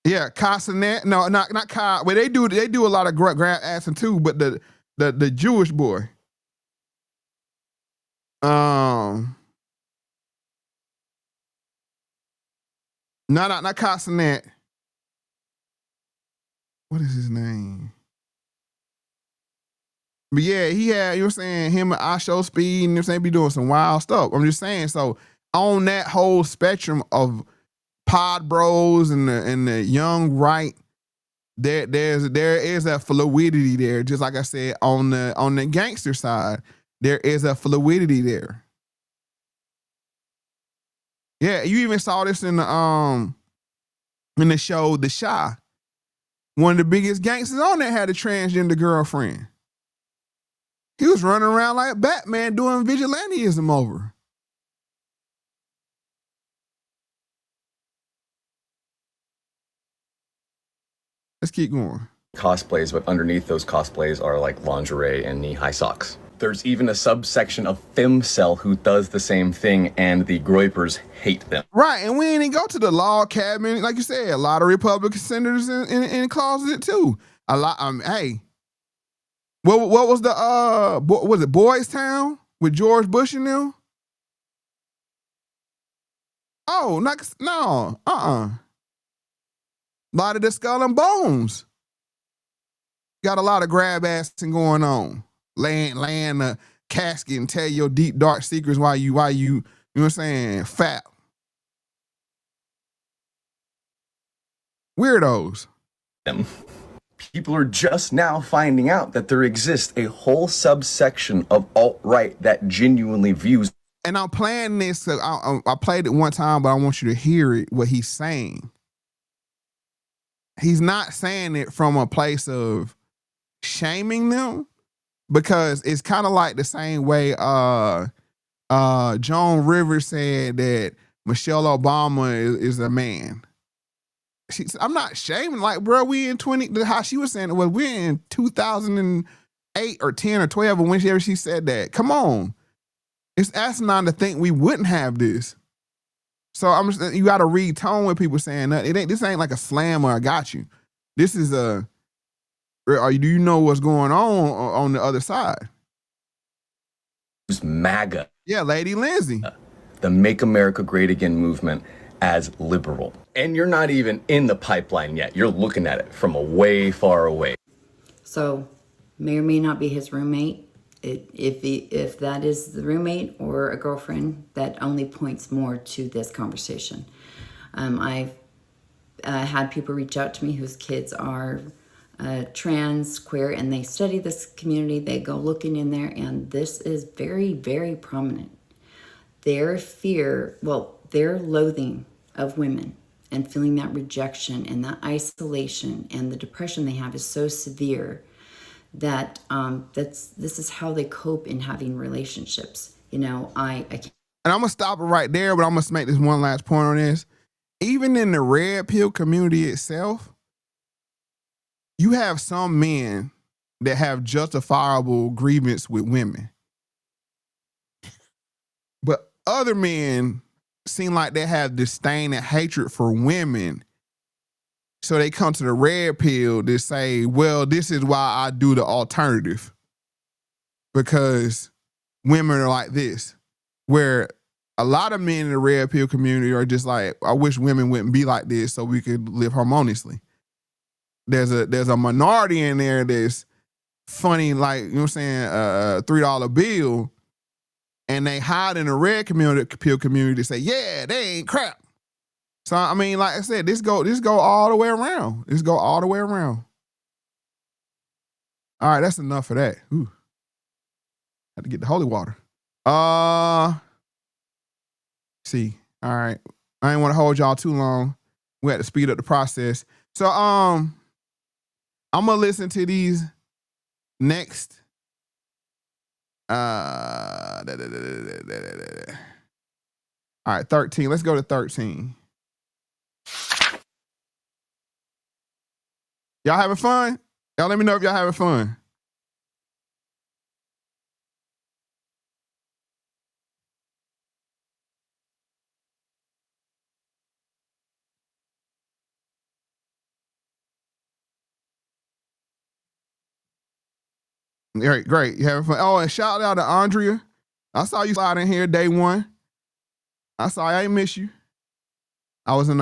Yeah, Casanet. No, not Kai. Well, they do a lot of grab assing too, but the Jewish boy. No, not Castanet. What is his name? But yeah, he had, you know what I'm saying, him and I Show Speed, and you know what I'm saying, be doing some wild stuff. I'm just saying, so on that whole spectrum of pod bros and the young right, there is a fluidity there. Just like I said, on the gangster side, there is a fluidity there. Yeah, you even saw this in the show The Shy. One of the biggest gangsters on there had a transgender girlfriend. He was running around like Batman doing vigilantism over. Let's keep going. Cosplays, but underneath those cosplays are like lingerie and knee-high socks. There's even a subsection of femcel who does the same thing, and the groypers hate them. Right, and we ain't even go to the law cabinet. Like you said, a lot of Republican senators in closet too. A lot. Hey, what was the was it Boys Town with George Bush and them? Oh, no, A lot of the Skull and Bones. Got a lot of grab assing going on. Laying a casket and tell your deep dark secrets while you know what I'm saying, fat. Weirdos. People are just now finding out that there exists a whole subsection of alt-right that genuinely views. And I'm playing this, I played it one time, but I want you to hear it, what he's saying. He's not saying it from a place of shaming them, because it's kind of like the same way Joan Rivers said that Michelle Obama is a man. I'm not shaming, like, bro, we in how she was saying it was, we're in 2008 or 10 or 12 or whenever she said that. Come on. It's asinine to think we wouldn't have this. So you got to read tone when people saying that. This ain't like a slam or I got you. This is do you know what's going on the other side? It's MAGA. Yeah, Lady Lindsay. The Make America Great Again movement as liberal. And you're not even in the pipeline yet. You're looking at it from a way far away. So may or may not be his roommate. If that is the roommate or a girlfriend, that only points more to this conversation. I've had people reach out to me whose kids are trans, queer, and they study this community. They go looking in there, and this is very, very prominent. Their fear, their loathing of women and feeling that rejection and that isolation and the depression they have is so severe that this is how they cope in having relationships. You know, I can't. And I'm gonna stop it right there, but I'm gonna make this one last point on this. Even in the red pill community itself, you have some men that have justifiable grievance with women, but other men seem like they have disdain and hatred for women. So they come to the red pill to say, well, this is why I do the alternative, because women are like this. Where a lot of men in the red pill community are just like, I wish women wouldn't be like this so we could live harmoniously. There's a minority in there that's funny, like, you know what I'm saying, $3 bill, and they hide in the red pill community to say, yeah, they ain't crap. So, I mean, like I said, this go all the way around. This go all the way around. All right, that's enough of that. Ooh. Had to get the holy water. See, all right. I didn't want to hold y'all too long. We had to speed up the process. So, I'm gonna listen to these next. All right, 13. Let's go to 13. Y'all having fun? Y'all let me know if y'all having fun. Great. You having fun? Oh, and shout out to Andrea. I saw you slide in here day one. I ain't miss you. I was on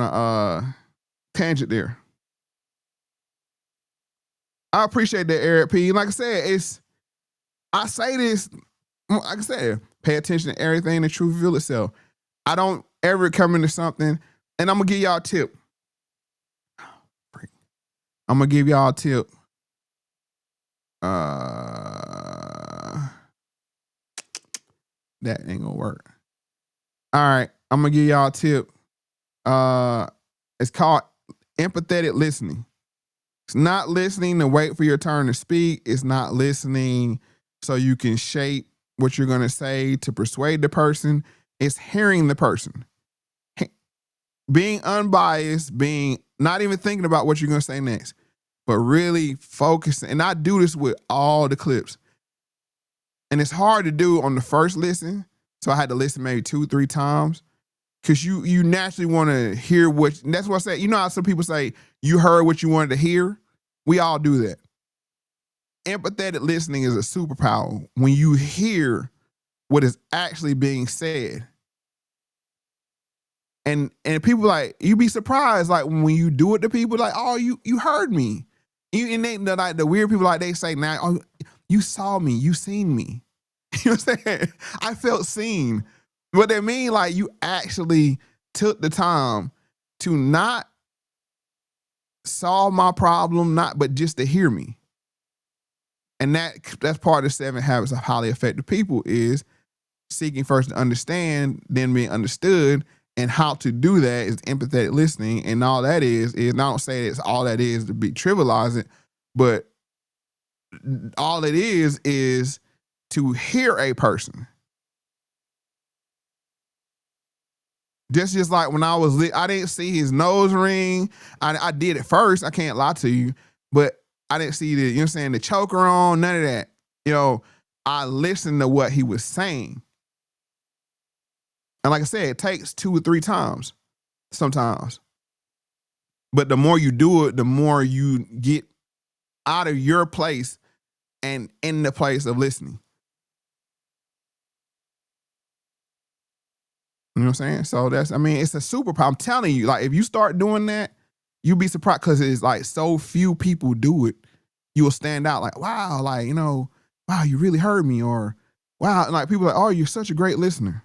a tangent there. I appreciate that, Eric P. Like I said, I say this, like I said, pay attention to everything, the truth reveal itself. I don't ever come into something, and I'm gonna give y'all a tip. I'm gonna give y'all a tip. That ain't gonna work. All right, I'm gonna give y'all a tip. It's called empathetic listening. It's not listening to wait for your turn to speak. It's not listening so you can shape what you're gonna say to persuade the person. It's hearing the person. Being unbiased, being not even thinking about what you're gonna say next, but really focusing. And I do this with all the clips. And it's hard to do on the first listen. So I had to listen maybe 2-3 times. Cause you naturally want to hear that's what I say. You know how some people say you heard what you wanted to hear? We all do that. Empathetic listening is a superpower when you hear what is actually being said. And people like, you be surprised, like when you do it to people, like, oh, you heard me. And they, like the weird people, like they say now, oh, you saw me, you seen me. You know what I'm saying? I felt seen. What they mean, like you actually took the time to not solve my problem, but just to hear me. And that's part of the 7 habits of highly effective people is seeking first to understand, then being understood. And how to do that is empathetic listening. And all that is I don't say it's all that is to be trivialize it, but all it is to hear a person. Just like when I was I didn't see his nose ring. I did at first, I can't lie to you, but I didn't see the, you know what I'm saying, the choker on, none of that. You know, I listened to what he was saying. And like I said, it takes 2 or 3 times sometimes. But the more you do it, the more you get out of your place and in the place of listening. You know what I'm saying? So it's a superpower. I'm telling you, like if you start doing that, you'll be surprised because it's like so few people do it. You will stand out like, wow, like, you know, wow, you really heard me. Or wow, and like people are like, oh, you're such a great listener.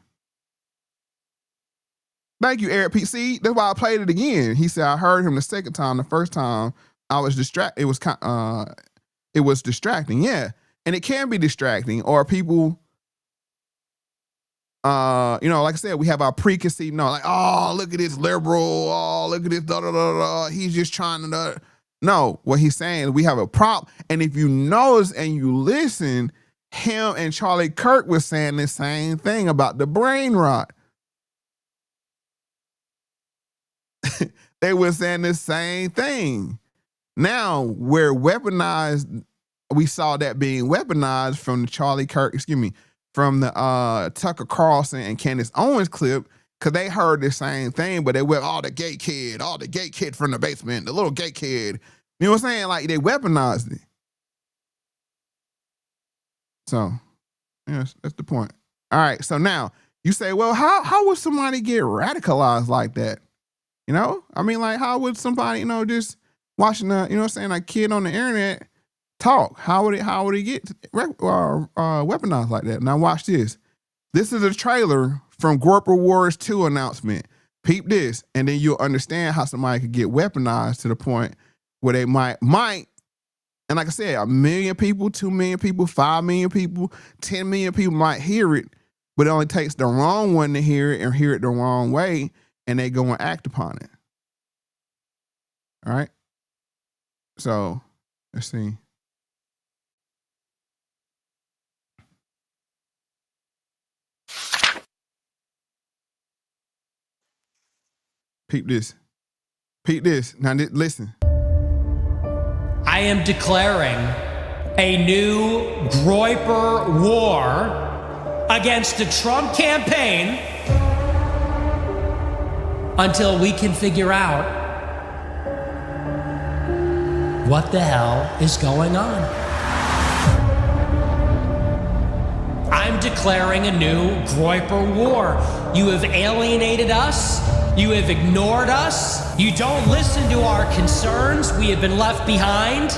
Thank you, Eric P. See, that's why I played it again. He said I heard him the second time. The first time I was distracted. It was distracting. Yeah, and it can be distracting. Or people, you know, like I said, we have our preconceived notion. Like, oh, look at this liberal. Oh, look at this. Da da da da. He's just trying to. No, what he's saying is we have a problem. And if you notice and you listen, him and Charlie Kirk was saying the same thing about the brain rot. They were saying the same thing. Now we're weaponized. We saw that being weaponized from the from the Tucker Carlson and Candace Owens clip, because they heard the same thing, but they went, oh, the gay kid from the basement, the little gay kid. You know what I'm saying? Like they weaponized it. So, yes, that's the point. All right. So now you say, well, how would somebody get radicalized like that? You know, I mean, like, how would somebody, you know, just watching a, you know what I'm saying, like kid on the internet talk? How would it get weaponized like that? Now watch this. This is a trailer from Groper Wars 2 announcement. Peep this, and then you'll understand how somebody could get weaponized to the point where they might, and like I said, 1 million people, 2 million people, 5 million people, 10 million people might hear it, but it only takes the wrong one to hear it and hear it the wrong way, and they go and act upon it. All right. So let's see. Peep this. Peep this. Now listen. I am declaring a new Groyper war against the Trump campaign until we can figure out what the hell is going on. I'm declaring a new Groyper war. You have alienated us. You have ignored us. You don't listen to our concerns. We have been left behind.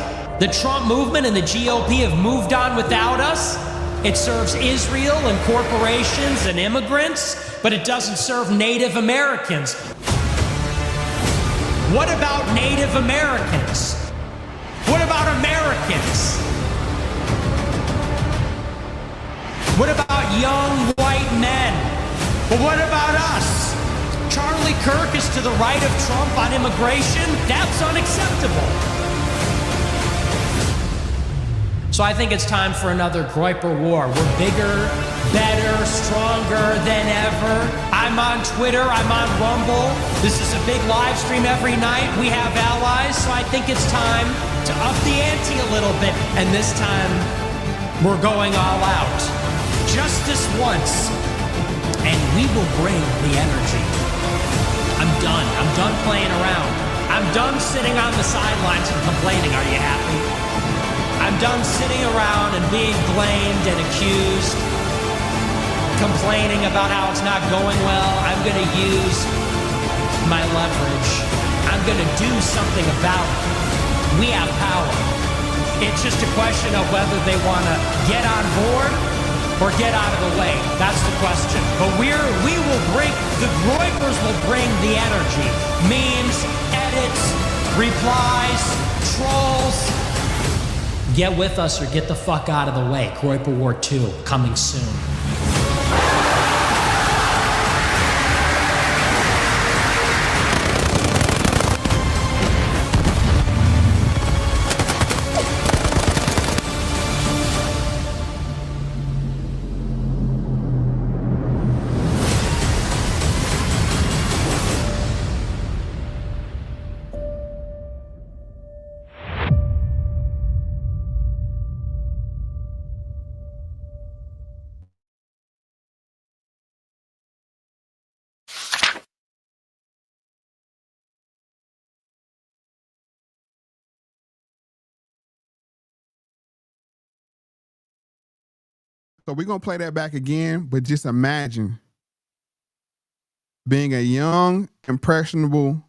The Trump movement and the GOP have moved on without us. It serves Israel and corporations and immigrants, but it doesn't serve Native Americans. What about Native Americans? What about Americans? What about young white men? But what about us? Charlie Kirk is to the right of Trump on immigration? That's unacceptable. So I think it's time for another Groyper war. We're bigger, better, stronger than ever. I'm on Twitter, I'm on Rumble. This is a big live stream every night. We have allies, so I think it's time to up the ante a little bit. And this time, we're going all out. Justice once, and we will bring the energy. I'm done. I'm done playing around. I'm done sitting on the sidelines and complaining. Are you happy? I'm done sitting around and being blamed and accused, complaining about how it's not going well. I'm going to use my leverage. I'm going to do something about it. We have power. It's just a question of whether they want to get on board or get out of the way. That's the question. But we will bring, the Groypers will bring the energy. Memes, edits, replies, trolls. Get with us or get the fuck out of the way. Groyper War 2 coming soon. So we're going to play that back again, but just imagine being a young, impressionable,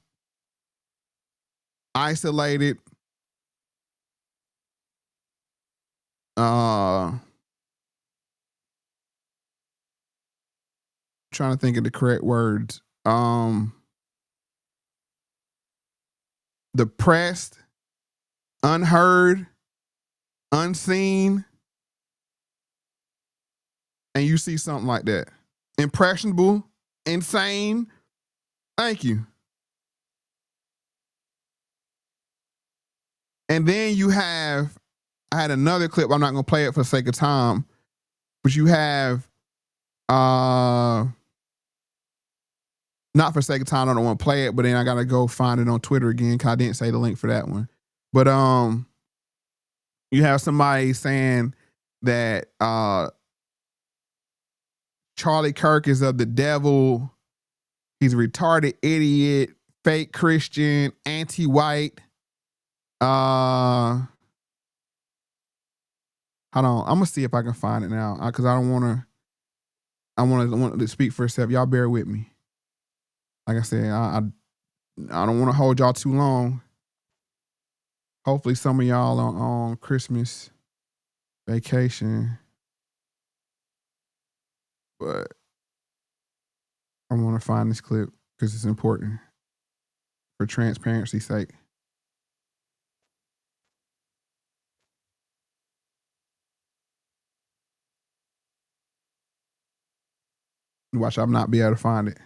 isolated, trying to think of the correct words, depressed, unheard, unseen, and you see something like that. Impressionable, insane. Thank you. And then you have, I had another clip, I'm not going to play it for the sake of time, but you have, not for the sake of time, I don't want to play it, but then I got to go find it on Twitter again because I didn't say the link for that one. But you have somebody saying that Charlie Kirk is of the devil. He's a retarded idiot, fake Christian, anti-white. Hold on. I'm gonna see if I can find it now because I want to speak for itself. Y'all bear with me. Like I said, I don't want to hold y'all too long. Hopefully some of y'all are on Christmas vacation. But I want to find this clip because it's important for transparency's sake. Watch, I'm not be able to find it.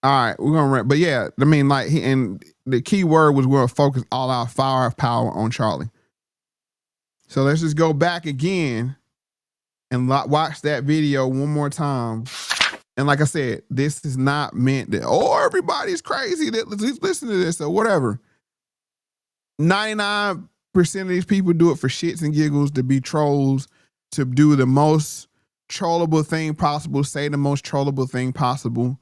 All right, we're gonna run, but yeah, I mean, like, and the key word was we're gonna focus all our firepower on Charlie. So let's just go back again and watch that video one more time. And like I said, this is not meant that, oh, everybody's crazy that listen to this or whatever. 99% of these people do it for shits and giggles, to be trolls, to do the most trollable thing possible, say the most trollable thing possible.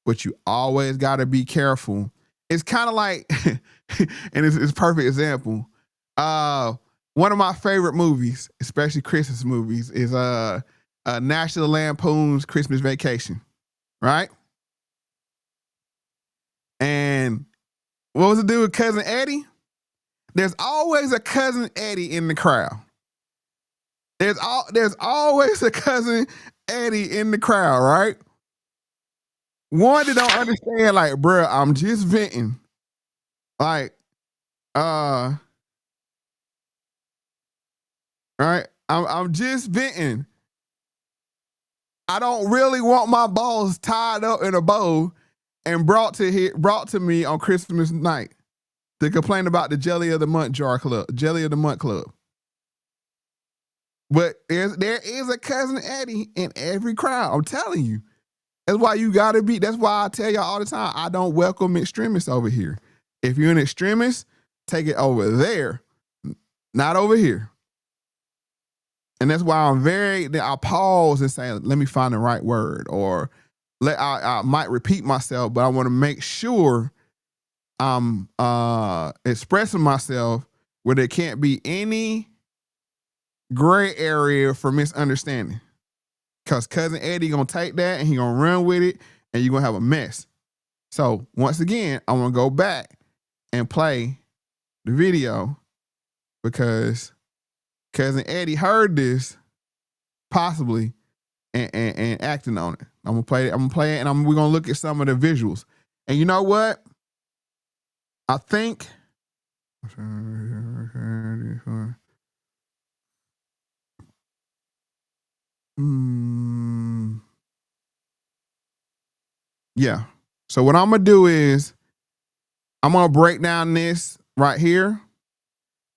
but you always got to be careful. It's kind of like, and it's a perfect example. One of my favorite movies, especially Christmas movies, is National Lampoon's Christmas Vacation, right? And what was it do with Cousin Eddie? There's always a Cousin Eddie in the crowd. There's always a Cousin Eddie in the crowd, right? One that don't understand, like, bruh, I'm just venting. Like, right? I'm just venting. I don't really want my balls tied up in a bow and brought to me on Christmas night to complain about the Jelly of the Month Club. But there is a Cousin Eddie in every crowd. I'm telling you. That's why you gotta be. That's why I tell y'all all the time, I don't welcome extremists over here. If you're an extremist, take it over there, not over here. And that's why I pause and say, let me find the right word, or I might repeat myself, but I want to make sure I'm expressing myself where there can't be any gray area for misunderstanding. Because Cousin Eddie gonna take that and he gonna run with it, and you're gonna have a mess. So once again, I want to go back and play the video because Cousin Eddie heard this possibly and acting on it. I'm gonna play it, and we're gonna look at some of the visuals. And you know what? I think yeah. So what I'm gonna do is I'm gonna break down this right here,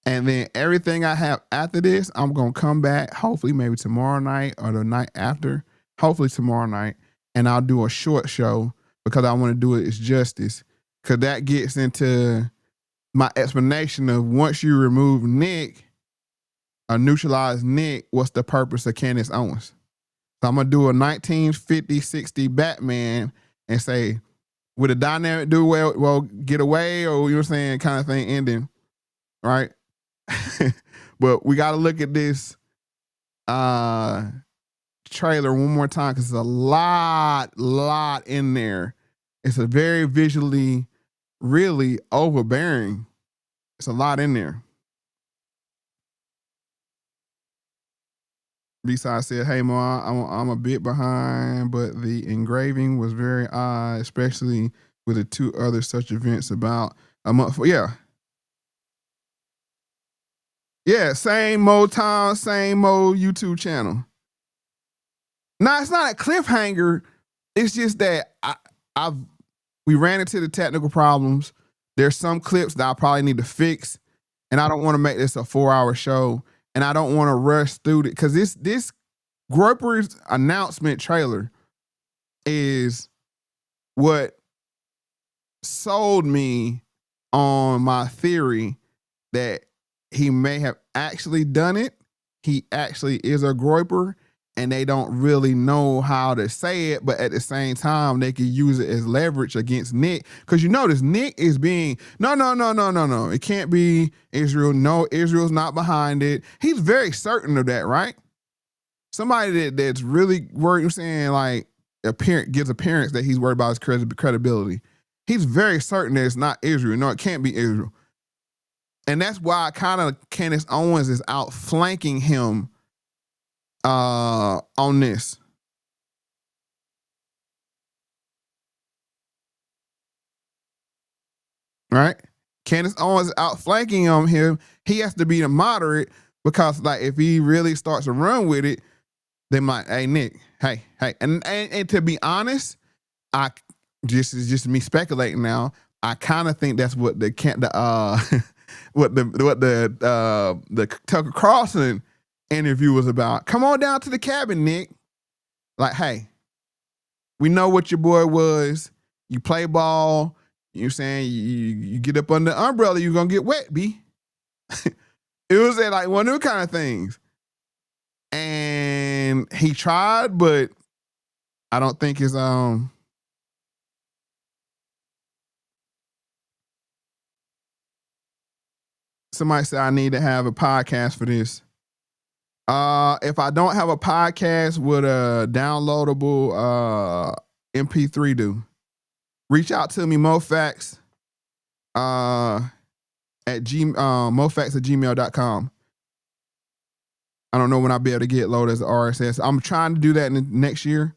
and then everything I have after this, I'm gonna come back, hopefully maybe tomorrow night or the night after, hopefully tomorrow night, and I'll do a short show because I want to do it as justice, because that gets into my explanation of once you remove Nick or neutralize Nick, what's the purpose of Candace Owens? So I'm gonna do a 1950-60 Batman and say, would a dynamic do well get away, or you know what I'm saying, kind of thing ending, right? But we got to look at this trailer one more time because there's a lot in there. It's a very visually, really overbearing. It's a lot in there. B-side said, hey, Mo, I'm a bit behind, but the engraving was very odd, especially with the two other such events about a month. Yeah, same Mo time, same Mo YouTube channel. Now, it's not a cliffhanger. It's just that we ran into the technical problems. There's some clips that I probably need to fix, and I don't want to make this a 4-hour show. And I don't want to rush through it because this Groper's announcement trailer is what sold me on my theory that he may have actually done it. He actually is a Groper, and they don't really know how to say it, but at the same time, they can use it as leverage against Nick. Because you notice Nick is being, no. It can't be Israel. No, Israel's not behind it. He's very certain of that, right? Somebody that's really worried, I'm saying, like, gives appearance that he's worried about his credibility. He's very certain that it's not Israel. No, it can't be Israel. And that's why kind of Candace Owens is outflanking him on this. Right? Candace Owens is outflanking him. He has to be the moderate because, like, if he really starts to run with it, they might, hey, Nick, hey. And to be honest, this is just me speculating now. I kind of think that's what the Tucker Carlson interview was about. Come on down to the cabin, Nick. Like, hey, we know what your boy was. You play ball. You know what I'm saying? You get up under the umbrella, you're going to get wet, B. It was like one of them kind of things. And he tried, but I don't think his Somebody said I need to have a podcast for this. If I don't have a podcast, would a downloadable MP3 do? Reach out to me, Moe Factz, Moe Factz@gmail.com. I don't know when I'll be able to get loaded as RSS. I'm trying to do that in the next year,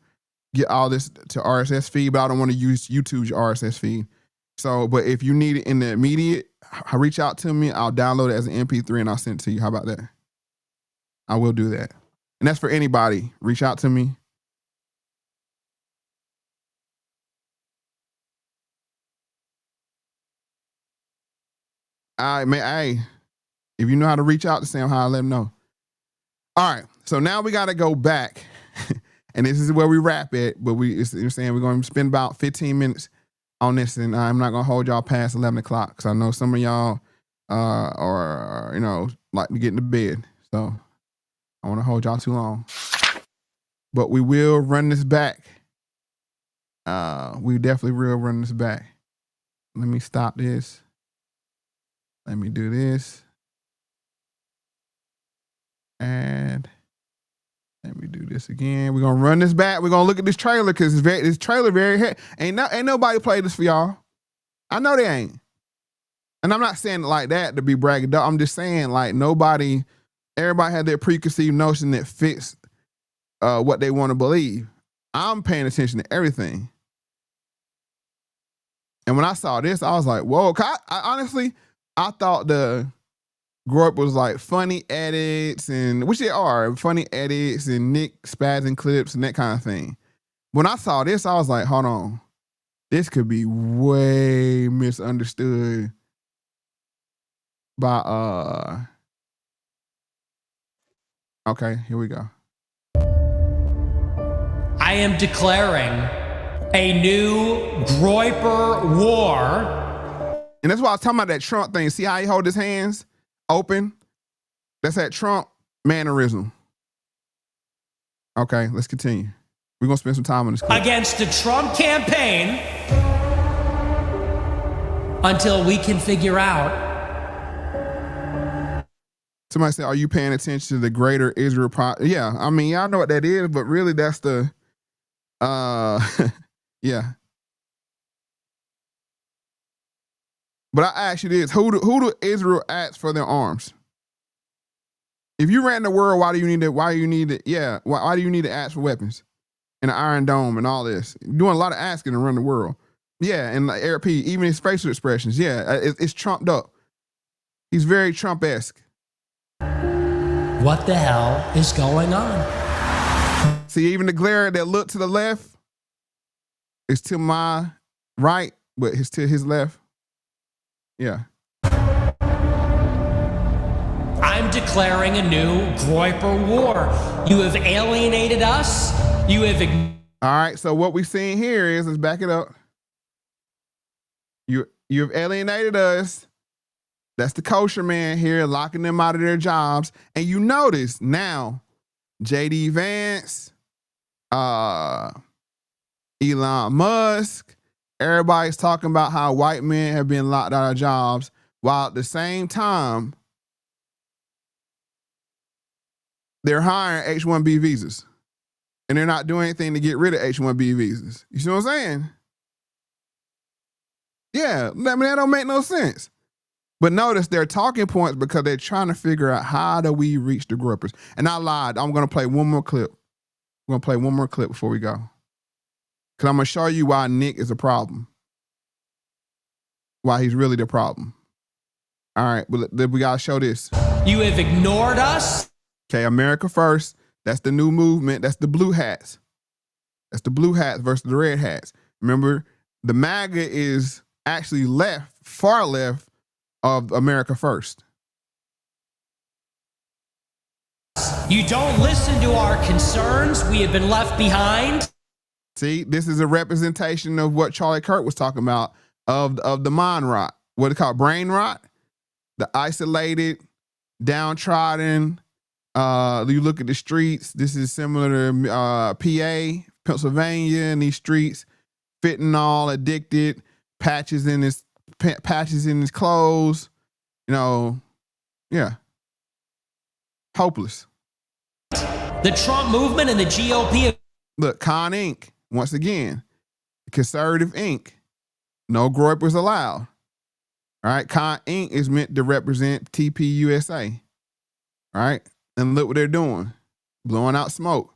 get all this to RSS feed, but I don't want to use YouTube's RSS feed. So, but if you need it in the immediate, reach out to me. I'll download it as an MP3 and I'll send it to you. How about that? I will do that. And that's for anybody. Reach out to me. All right, man. Hey, if you know how to reach out to Sam, how I let him know. All right. So now we got to go back. And this is where we wrap it. But you're saying we're going to spend about 15 minutes on this. And I'm not going to hold y'all past 11 o'clock because I know some of y'all are, like to get into bed. So I want to hold y'all too long. But we will run this back. We definitely will run this back. Let me stop this. Let me do this. And let me do this again. We're gonna run this back. We're gonna look at this trailer because this trailer very heavy. Ain't nobody played this for y'all. I know they ain't. And I'm not saying it like that to be bragging. I'm just saying like everybody had their preconceived notion that fits what they want to believe. I'm paying attention to everything. And when I saw this, I was like, whoa. I honestly, I thought the Grow Up was like funny edits, and which they are, funny edits and Nick spazzing clips and that kind of thing. When I saw this, I was like, hold on. This could be way misunderstood by okay, here we go. I am declaring a new Groyper war. And that's why I was talking about that Trump thing. See how he hold his hands open? That's that Trump mannerism. Okay, let's continue. We're going to spend some time on this clip. Against the Trump campaign until we can figure out. Somebody said, are you paying attention to the Greater Israel Project? Yeah, I mean, y'all know what that is, but really that's the, yeah. But I ask you this, who do Israel ask for their arms? If you ran the world, why do you need to ask for weapons and an Iron Dome and all this? You're doing a lot of asking to run the world. Yeah, and like Eric P., even his facial expressions, yeah, it's trumped up. He's very Trump-esque. What the hell is going on? See, even the glare that looked to the left is to my right, but it's to his left. Yeah. I'm declaring a new Groyper war. You have alienated us. You have... All right, so what we're seeing here is, let's back it up. You've alienated us. That's the kosher man here, locking them out of their jobs. And you notice now, J.D. Vance, Elon Musk, everybody's talking about how white men have been locked out of jobs, while at the same time, they're hiring H-1B visas. And they're not doing anything to get rid of H-1B visas. You see what I'm saying? Yeah, I mean, that don't make no sense. But notice they're talking points because they're trying to figure out how do we reach the Groypers. And I lied. I'm going to play one more clip. We're going to play one more clip before we go. Because I'm going to show you why Nick is a problem. Why he's really the problem. All right, but we got to show this. You have ignored us. Okay, America First. That's the new movement. That's the blue hats. That's the blue hats versus the red hats. Remember, the MAGA is actually left, far left, of America First. You don't listen to our concerns. We have been left behind. See, this is a representation of what Charlie Kirk was talking about of the mind rot. What it's called, brain rot. The isolated, downtrodden. You look at the streets. This is similar to PA, Pennsylvania, and these streets, fentanyl addicted, patches in his clothes, Yeah. Hopeless. The Trump movement and the GOP. Look, Con Inc., once again, conservative Inc., no groypers allowed. All right, Con Inc. is meant to represent TPUSA. All right, and look what they're doing, blowing out smoke.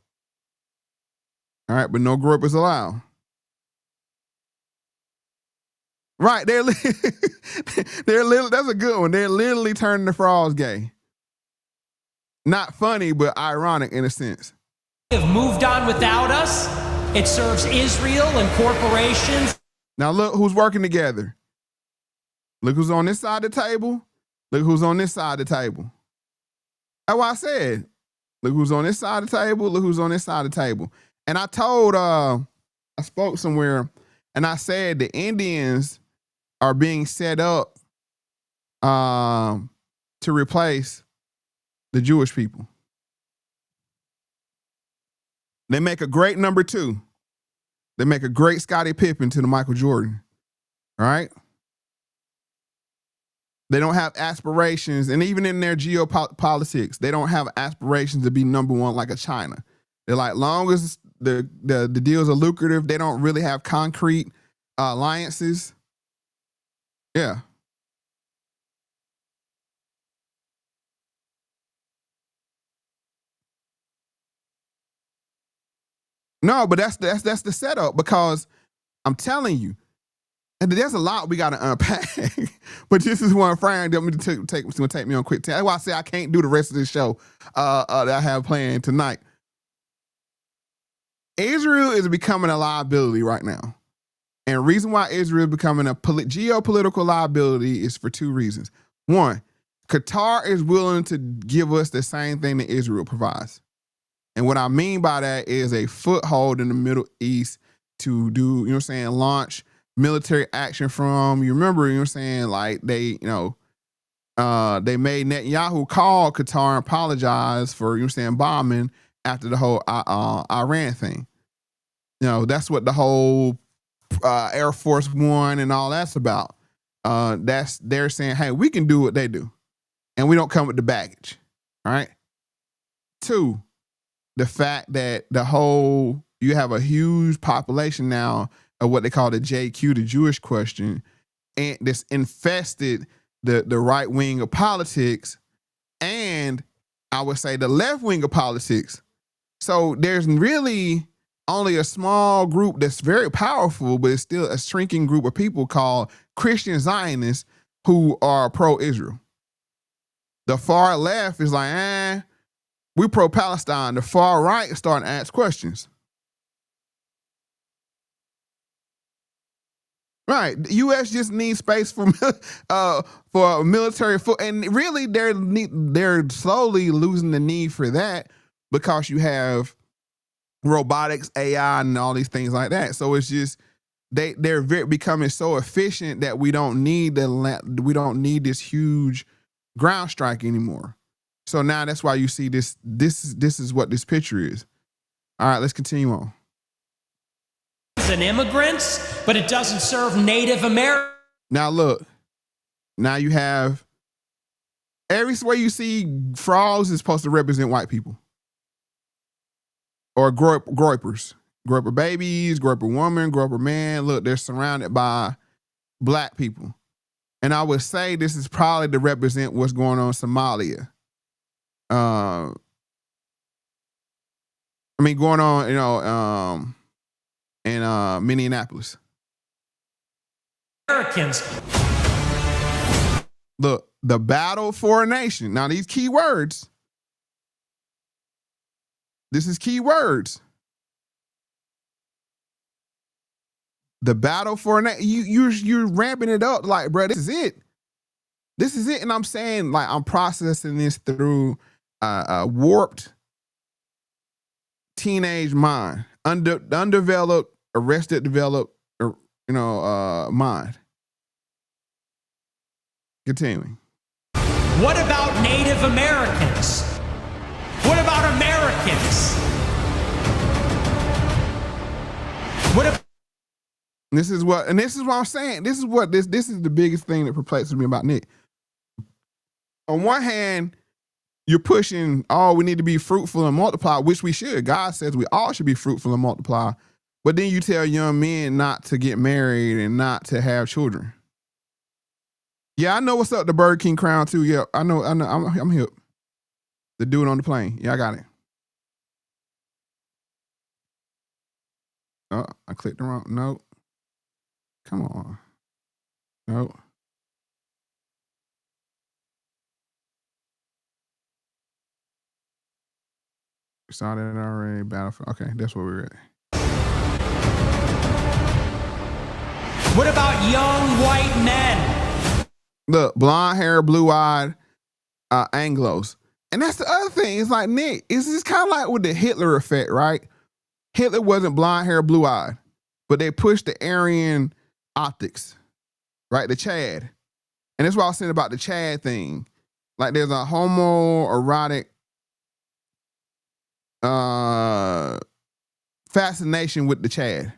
All right, but no groypers allowed. Right, they're literally, that's a good one. They're literally turning the frogs gay. Not funny, but ironic in a sense. Have moved on without us. It serves Israel and corporations. Now look who's working together. Look who's on this side of the table. Look who's on this side of the table. That's what I said. Look who's on this side of the table. Look who's on this side of the table. And I told, I spoke somewhere, and I said the Indians are being set up to replace the Jewish people. They make a great number 2. They make a great Scottie Pippen to the Michael Jordan. All right? They don't have aspirations, and even in their geopolitics, they don't have aspirations to be number 1 like a China. They're like, long as the deals are lucrative, they don't really have concrete alliances. Yeah. No, but that's the setup, because I'm telling you, and there's a lot we got to unpack. But this is one frame that take me on quick. That's why I say I can't do the rest of this show that I have planned tonight. Israel is becoming a liability right now. And the reason why Israel is becoming a geopolitical liability is for 2 reasons. 1, Qatar is willing to give us the same thing that Israel provides. And what I mean by that is a foothold in the Middle East to do, you know what I'm saying, launch military action from. You remember, you know what I'm saying, like they made Netanyahu call Qatar and apologize for, you know what I'm saying, bombing after the whole Iran thing. You know, that's what the whole Air Force One and all that's about. They're saying, hey, we can do what they do, and we don't come with the baggage. All right. 2, the fact that you have a huge population now of what they call the JQ, the Jewish question, and this infested the right wing of politics, and I would say the left wing of politics. So there's really only a small group that's very powerful, but it's still a shrinking group of people called Christian Zionists who are pro-Israel. The far left is like, we pro-Palestine. The far right is starting to ask questions. Right. The U.S. just needs space for military foot, and really they're slowly losing the need for that because you have robotics, AI, and all these things like that. So it's just they're becoming so efficient that we don't need this huge ground strike anymore. So now that's why you see this is what this picture is. All right, let's continue on. And immigrants, but it doesn't serve Native Americans. Now look, now you have everywhere you see frogs is supposed to represent white people. Or groypers. Groyper babies, groyper woman, groyper man. Look, they're surrounded by black people. And I would say this is probably to represent what's going on in Somalia. Going on, in Minneapolis. Americans. Look, the battle for a nation. Now, these key words. This is key words. The battle for a nation. You're ramping it up like, bro, this is it. This is it. And I'm saying, like, I'm processing this through a warped teenage mind, undeveloped, arrested, developed, mind. Continuing. What about Native Americans? What about Americans? This is what I'm saying. This is the biggest thing that perplexes me about Nick. on one hand, you're pushing, oh, we need to be fruitful and multiply, which we should. God says we all should be fruitful and multiply. But then you tell young men not to get married and not to have children. Yeah, I know what's up, the Burger King crown too. Yeah, I know. I'm hip. The dude on the plane. Yeah, I got it. Oh, I clicked the wrong. Nope. Come on. Nope. Saw that already. Battlefield. Okay, that's where we're at. What about young white men? Look, blonde hair, blue-eyed Anglos. And that's the other thing. It's like, Nick, it's just kind of like with the Hitler effect, right? Hitler wasn't blonde hair, blue-eyed, but they pushed the Aryan optics, right? The Chad. And that's what I was saying about the Chad thing. Like there's a homoerotic fascination with the Chad.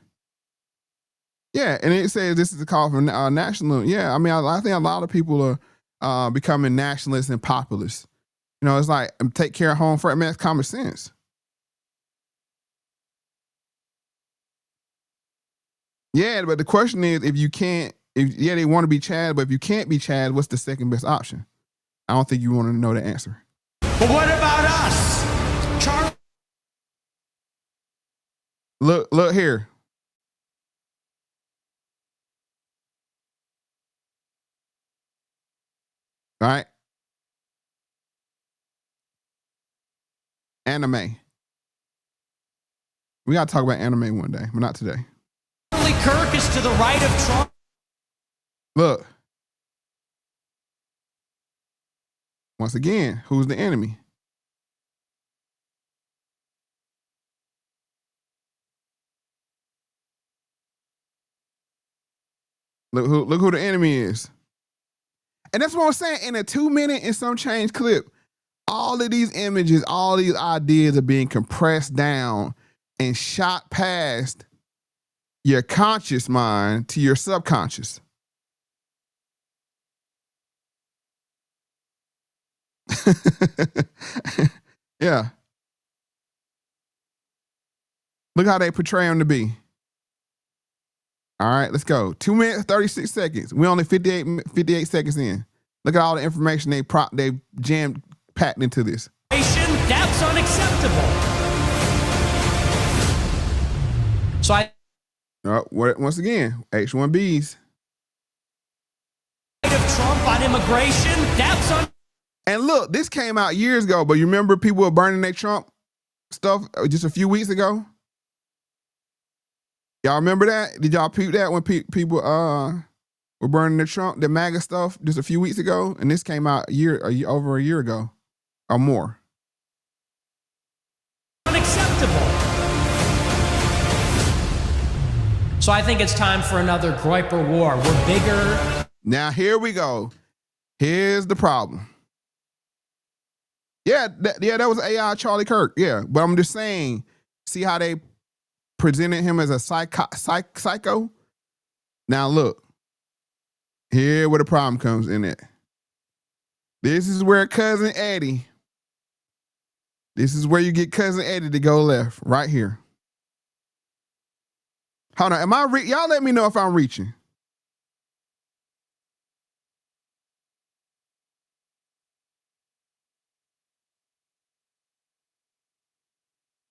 Yeah, and it says this is a call for national. Yeah, I mean, I think a lot of people are becoming nationalists and populists. You know, it's like take care of home first. I mean, that's common sense. Yeah, but the question is, if you can't, they want to be Chad, but if you can't be Chad, what's the second best option? I don't think you want to know the answer. But what about us? Look here. All right. Anime. We got to talk about anime one day, but not today. Charlie Kirk is to the right of Trump. Look. Once again, who's the enemy? Look who the enemy is. And that's what I'm saying. In a 2-minute and some change clip, all of these images, all these ideas are being compressed down and shot past your conscious mind to your subconscious. Yeah. Look how they portray him to be. All right, let's go. 2 minutes, 36 seconds. We're only 58 seconds in. Look at all the information they jammed, packed into this. That's unacceptable. So once again, H-1Bs. Of Trump on immigration, that's And look, this came out years ago, but you remember people were burning their Trump stuff just a few weeks ago? Y'all remember that? Did y'all peep that when people were burning their Trump, the MAGA stuff just a few weeks ago? And this came out over a year ago or more. Unacceptable. So I think it's time for another Groyper war. We're bigger. Now here we go. Here's the problem. Yeah, that was AI Charlie Kirk. Yeah, but I'm just saying, see how they presented him as a psycho? Now look, here where the problem comes in at. This is where Cousin Eddie, this is where you get Cousin Eddie to go left, right here. Hold on, y'all let me know if I'm reaching.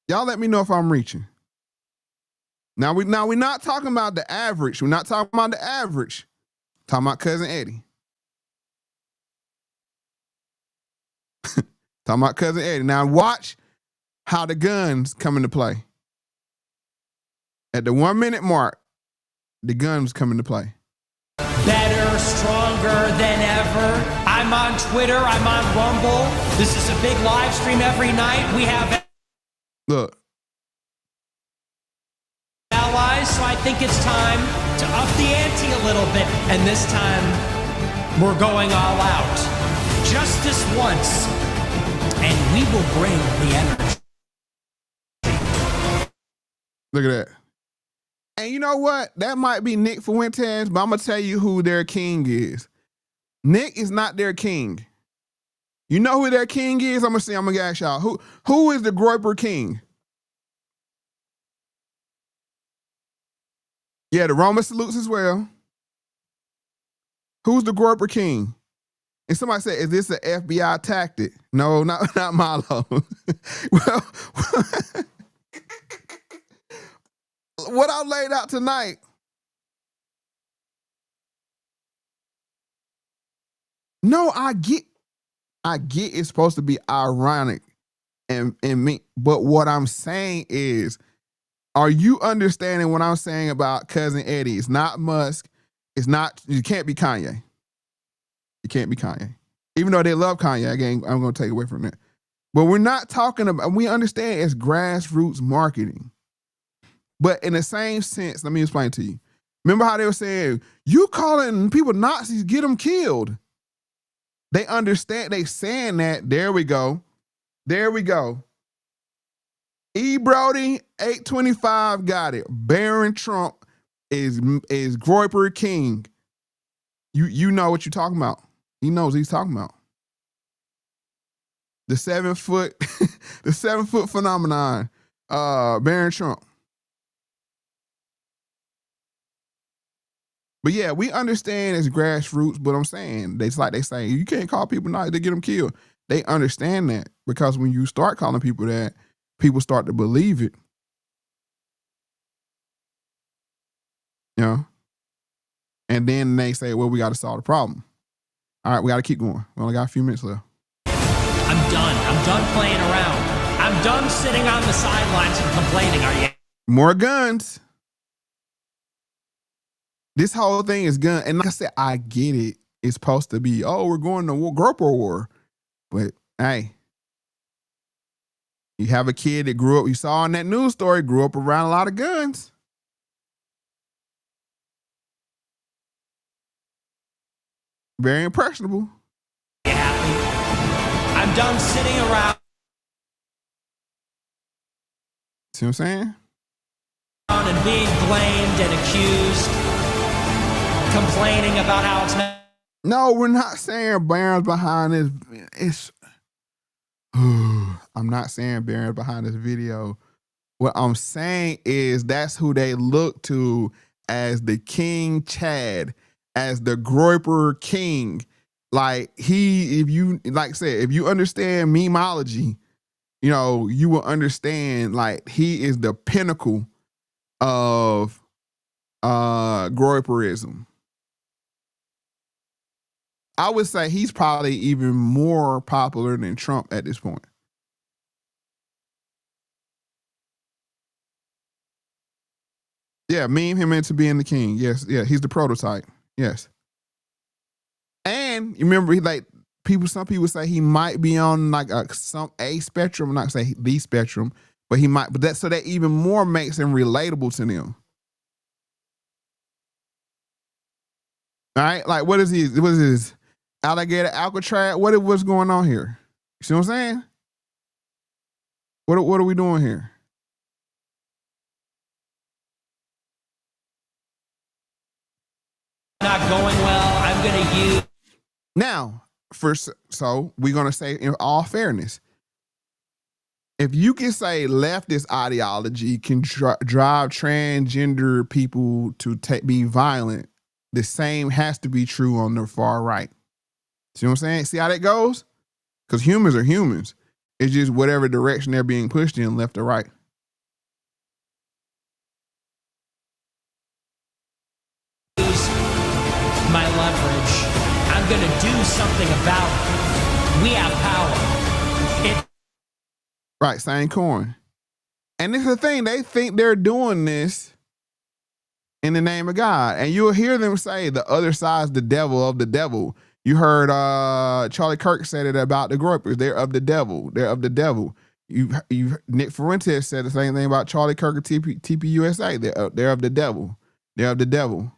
Y'all let me know if I'm reaching. Now we're not talking about the average. We're not talking about the average. We're talking about Cousin Eddie. Talking about Cousin Eddie. Now watch how the guns come into play. At the 1 minute mark, the guns come into play. Better, stronger than ever. I'm on Twitter. I'm on Rumble. This is a big live stream every night. We have Look. Allies, so I think it's time to up the ante a little bit. And this time, we're going all out. Justice once, and we will bring the energy. Look at that. And you know what? That might be Nick Fuentes, but I'm going to tell you who their king is. Nick is not their king. You know who their king is? I'm gonna ask y'all. Who is the Groyper king? Yeah, the Roman salutes as well. Who's the Groyper king? And somebody said, is this an FBI tactic? No, not Milo. Well, what I laid out tonight, no, I get it's supposed to be ironic and me, but what I'm saying is, are you understanding what I'm saying about Cousin Eddie? It's not Musk. It's not, you can't be Kanye. You can't be Kanye. Even though they love Kanye, again, I'm going to take away from that. But we're not talking about, we understand it's grassroots marketing. But in the same sense, let me explain to you. Remember how they were saying, you calling people Nazis, get them killed. They understand, they saying that, there we go. There we go. E. Brody, 825 got it. Barron Trump is Groyper King. You know what you're talking about. He knows what he's talking about. The 7 foot, the 7 foot phenomenon, Barron Trump. But yeah, we understand it's grassroots, but I'm saying, it's like they say, you can't call people Nazis to get them killed. They understand that because when you start calling people that, people start to believe it. You know? And then they say, well, we got to solve the problem. All right, we got to keep going. We only got a few minutes left. I'm done. I'm done playing around. I'm done sitting on the sidelines and complaining. Are you? More guns. This whole thing is gun. And like I said, I get it. It's supposed to be, oh, we're going to Groyper war. But hey, you have a kid that grew up, you saw in that news story, grew up around a lot of guns. Very impressionable. I'm done sitting around. See what I'm saying? And being blamed and accused, complaining about how it's not. No, we're not saying Barron's behind this. It's. I'm not saying Barron's behind this video. What I'm saying is that's who they look to as the King Chad, as the Groyper King. Like if you, like I said, if you understand memeology, you know, you will understand like he is the pinnacle of Groyperism. I would say he's probably even more popular than Trump at this point. Yeah, meme him into being the king. Yes, yeah, he's the prototype. Yes. And you remember, some people say he might be on like a spectrum. I'm not say the spectrum, but he might. But so that even more makes him relatable to them. All right, like what is his alligator Alcatraz? What's going on here? You see what I'm saying? What are we doing here? Not going well. I'm going to use. Now, so we're going to say in all fairness, if you can say leftist ideology can drive transgender people to be violent, the same has to be true on the far right. See what I'm saying? See how that goes? Because humans are humans. It's just whatever direction they're being pushed in, left or right. My leverage. I'm going to do something about it. We have power. Right, same coin. And this is the thing, they think they're doing this in the name of God. And you'll hear them say the other side's the devil of the devil. You heard Charlie Kirk said it about the Groypers. They're of the devil. They're of the devil. Nick Fuentes said the same thing about Charlie Kirk and TPUSA. They're of the devil. They're of the devil.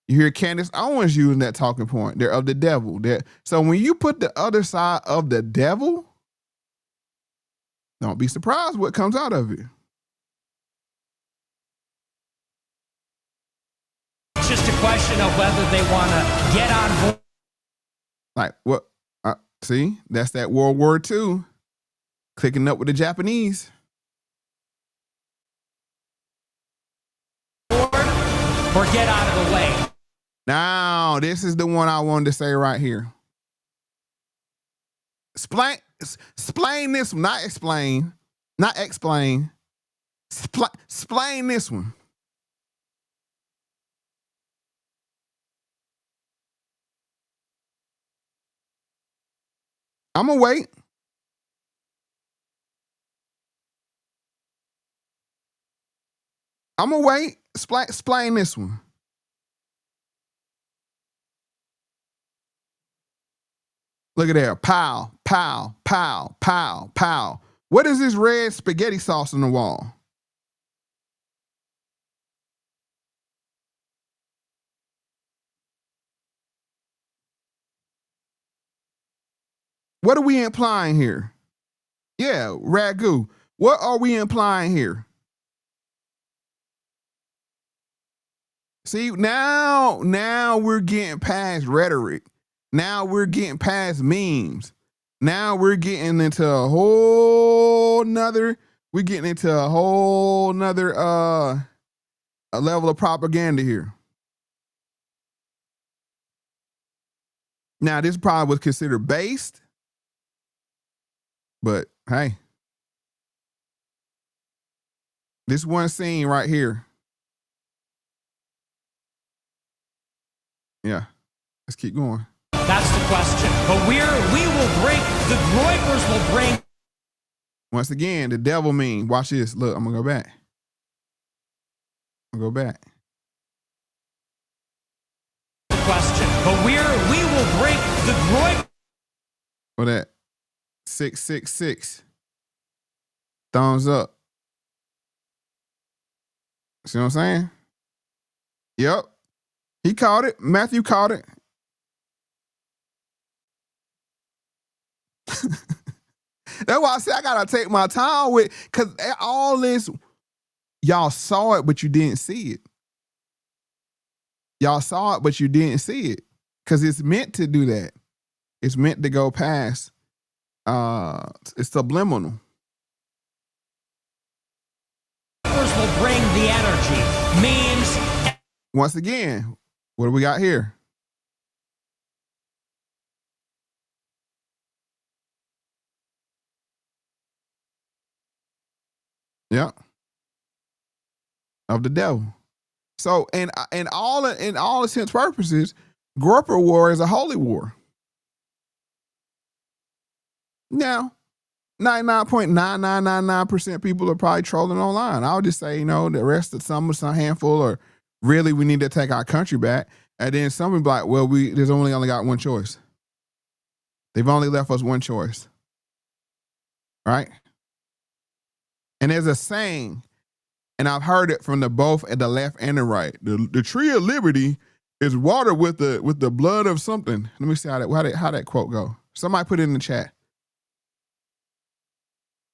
You hear Candace Owens using that talking point. They're of the devil. So when you put the other side of the devil, don't be surprised what comes out of it. It's just a question of whether they want to get on board. Like what? See, that's that World War II clicking up with the Japanese. Or get out of the way. Now, this is the one I wanted to say right here. Explain this one, not explain. Explain this one. I'm gonna wait. Explain this one. Look at there. Pow, pow, pow, pow, pow. What is this red spaghetti sauce on the wall? What are we implying here? Yeah, ragu. What are we implying here? See, now we're getting past rhetoric. Now we're getting past memes. Now we're getting into a whole nother a level of propaganda here. Now, this probably was considered based, but hey, this one scene right here. Yeah, let's keep going. That's the question. But we will break, the Groypers will bring. Once again, the devil meme. Watch this. Look, I'm going to go back. I'll go back. Question. But we will break the Groypers. What that? 666. Thumbs up. See what I'm saying? Yep. He caught it. Matthew caught it. That's why I say I gotta take my time with, because all this, y'all saw it, but you didn't see it. Y'all saw it, but you didn't see it. Because it's meant to do that. It's meant to go past. It's subliminal. Will bring the energy. Memes. Once again, what do we got here? Yeah. Of the devil. So, in all intents and purposes, Groyper War is a holy war. Now, 99.9999% people are probably trolling online. I would just say, the rest of some handful are really, we need to take our country back. And then some will be like, well, there's only got one choice. They've only left us one choice. Right? And there's a saying, and I've heard it from both at the left and the right. The tree of liberty is watered with the blood of something. Let me see how that quote go. Somebody put it in the chat.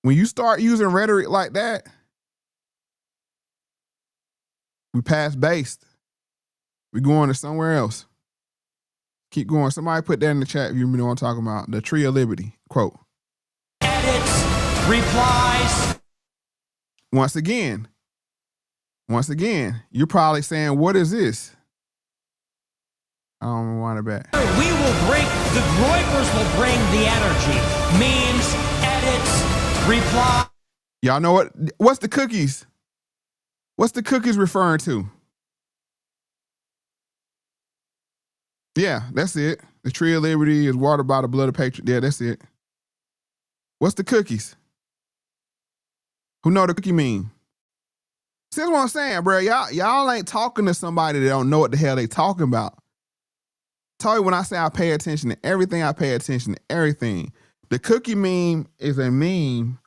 When you start using rhetoric like that, we pass based. We going to somewhere else. Keep going. Somebody put that in the chat if you know what I'm talking about. The tree of liberty quote. Edits, replies. Once again, you're probably saying, what is this? I don't want it back. We will break, the Groypers will bring the energy. Memes, edits, reply. Y'all know what? What's the cookies? What's the cookies referring to? Yeah, that's it. The tree of liberty is watered by the blood of patriots. Yeah, that's it. What's the cookies? Who know the cookie mean? See, that's what I'm saying, bro. Y'all ain't talking to somebody that don't know what the hell they talking about. Tell you when I say I pay attention to everything, I pay attention to everything. The cookie meme is a meme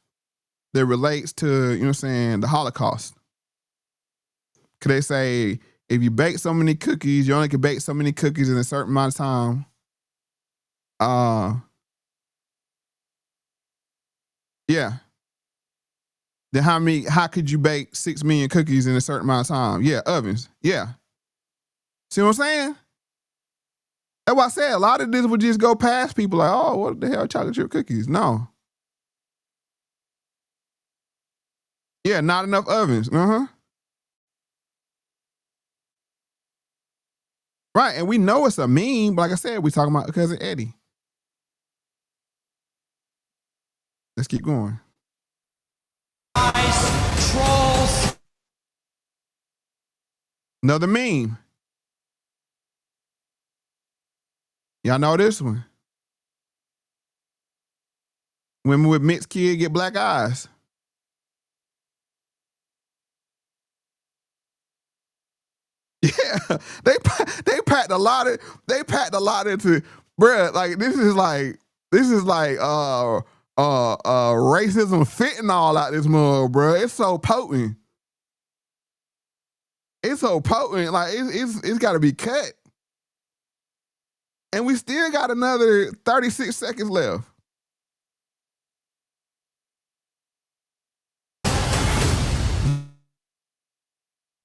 that relates to, the Holocaust. Could they say, if you bake so many cookies, you only can bake so many cookies in a certain amount of time. Yeah. Then how could you bake 6 million cookies in a certain amount of time? Yeah, ovens. Yeah. See what I'm saying? That's why I said a lot of this would just go past people like, oh, what the hell, chocolate chip cookies? No. Yeah, not enough ovens. Right, and we know it's a meme, but like I said, we talking about Cousin Eddie. Let's keep going. Trolls. Another meme. Y'all know this one. Women with mixed kids get black eyes. Yeah, they packed a lot into, bruh. Like this is like racism fentanyl out this mug, bruh. It's so potent. It's so potent. Like it's got to be cut. And we still got another 36 seconds left.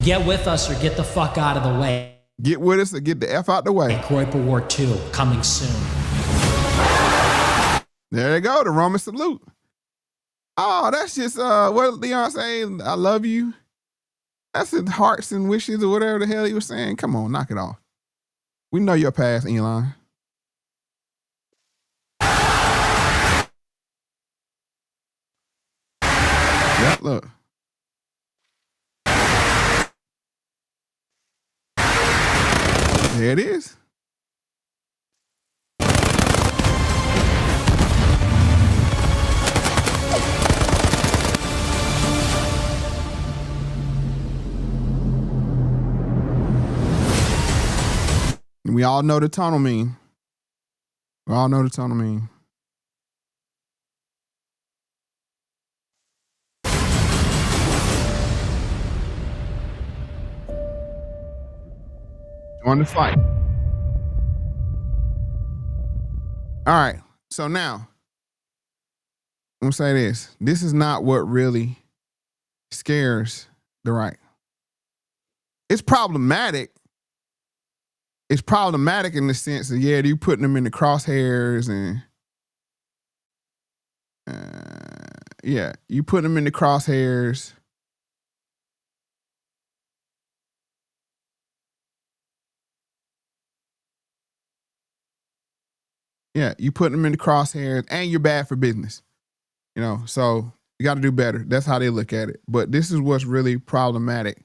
Get with us or get the fuck out of the way. Get with us or get the F out the way. Groyper War 2 coming soon. There they go, the Roman salute. Oh, that's just what Leon saying, I love you. That's his hearts and wishes or whatever the hell he was saying. Come on, knock it off. We know your past, Elon. Yeah, look. There it is. We all know the tunnel meme. We all know the tunnel meme. On the fight. All right. So now, I'm gonna say this. This is not what really scares the right. It's problematic. It's problematic in the sense that, yeah, you putting them in the crosshairs and yeah, you put them in the crosshairs. Yeah, you put them in the crosshairs and you're bad for business. You know, so you got to do better. That's how they look at it. But this is what's really problematic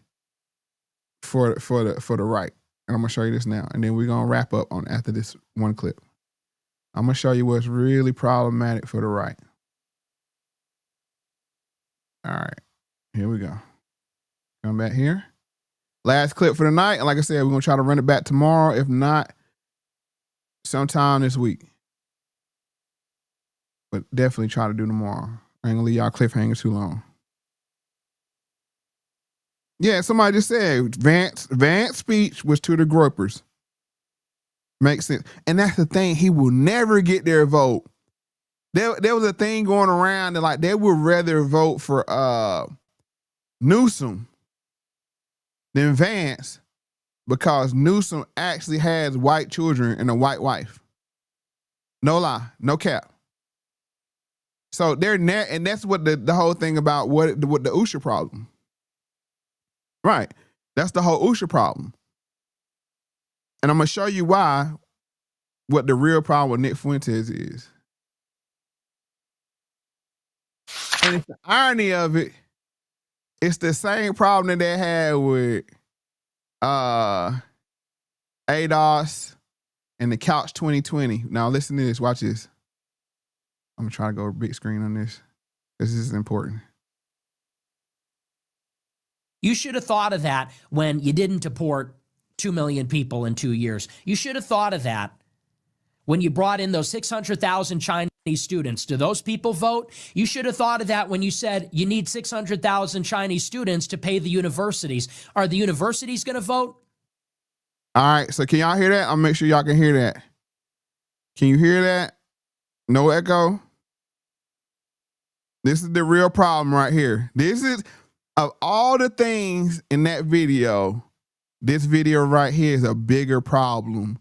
for the right. And I'm going to show you this now. And then we're going to wrap up on after this one clip. I'm going to show you what's really problematic for the right. All right, here we go. Come back here. Last clip for the night. And like I said, we're going to try to run it back tomorrow. If not, sometime this week. But definitely try to do tomorrow. I ain't gonna leave y'all cliffhangers too long. Yeah, somebody just said Vance speech was to the Groypers. Makes sense. And that's the thing, he will never get their vote. There was a thing going around that like they would rather vote for Newsom than Vance because Newsom actually has white children and a white wife. No lie, no cap. So they're and that's what the whole thing about what the Usher problem. Right. That's the whole Usher problem. And I'm gonna show you why what the real problem with Nick Fuentes is. And it's the irony of it, it's the same problem that they had with ADOS and the Couch 2020. Now listen to this, watch this. I'm gonna try to go big screen on this. This is important. You should have thought of that when you didn't deport 2 million people in 2 years. You should have thought of that when you brought in those 600,000 Chinese students. Do those people vote? You should have thought of that when you said you need 600,000 Chinese students to pay the universities. Are the universities going to vote? All right, so can y'all hear that? I'll make sure y'all can hear that. Can you hear that? No echo? This is the real problem right here. This is, of all the things in that video, this video right here is a bigger problem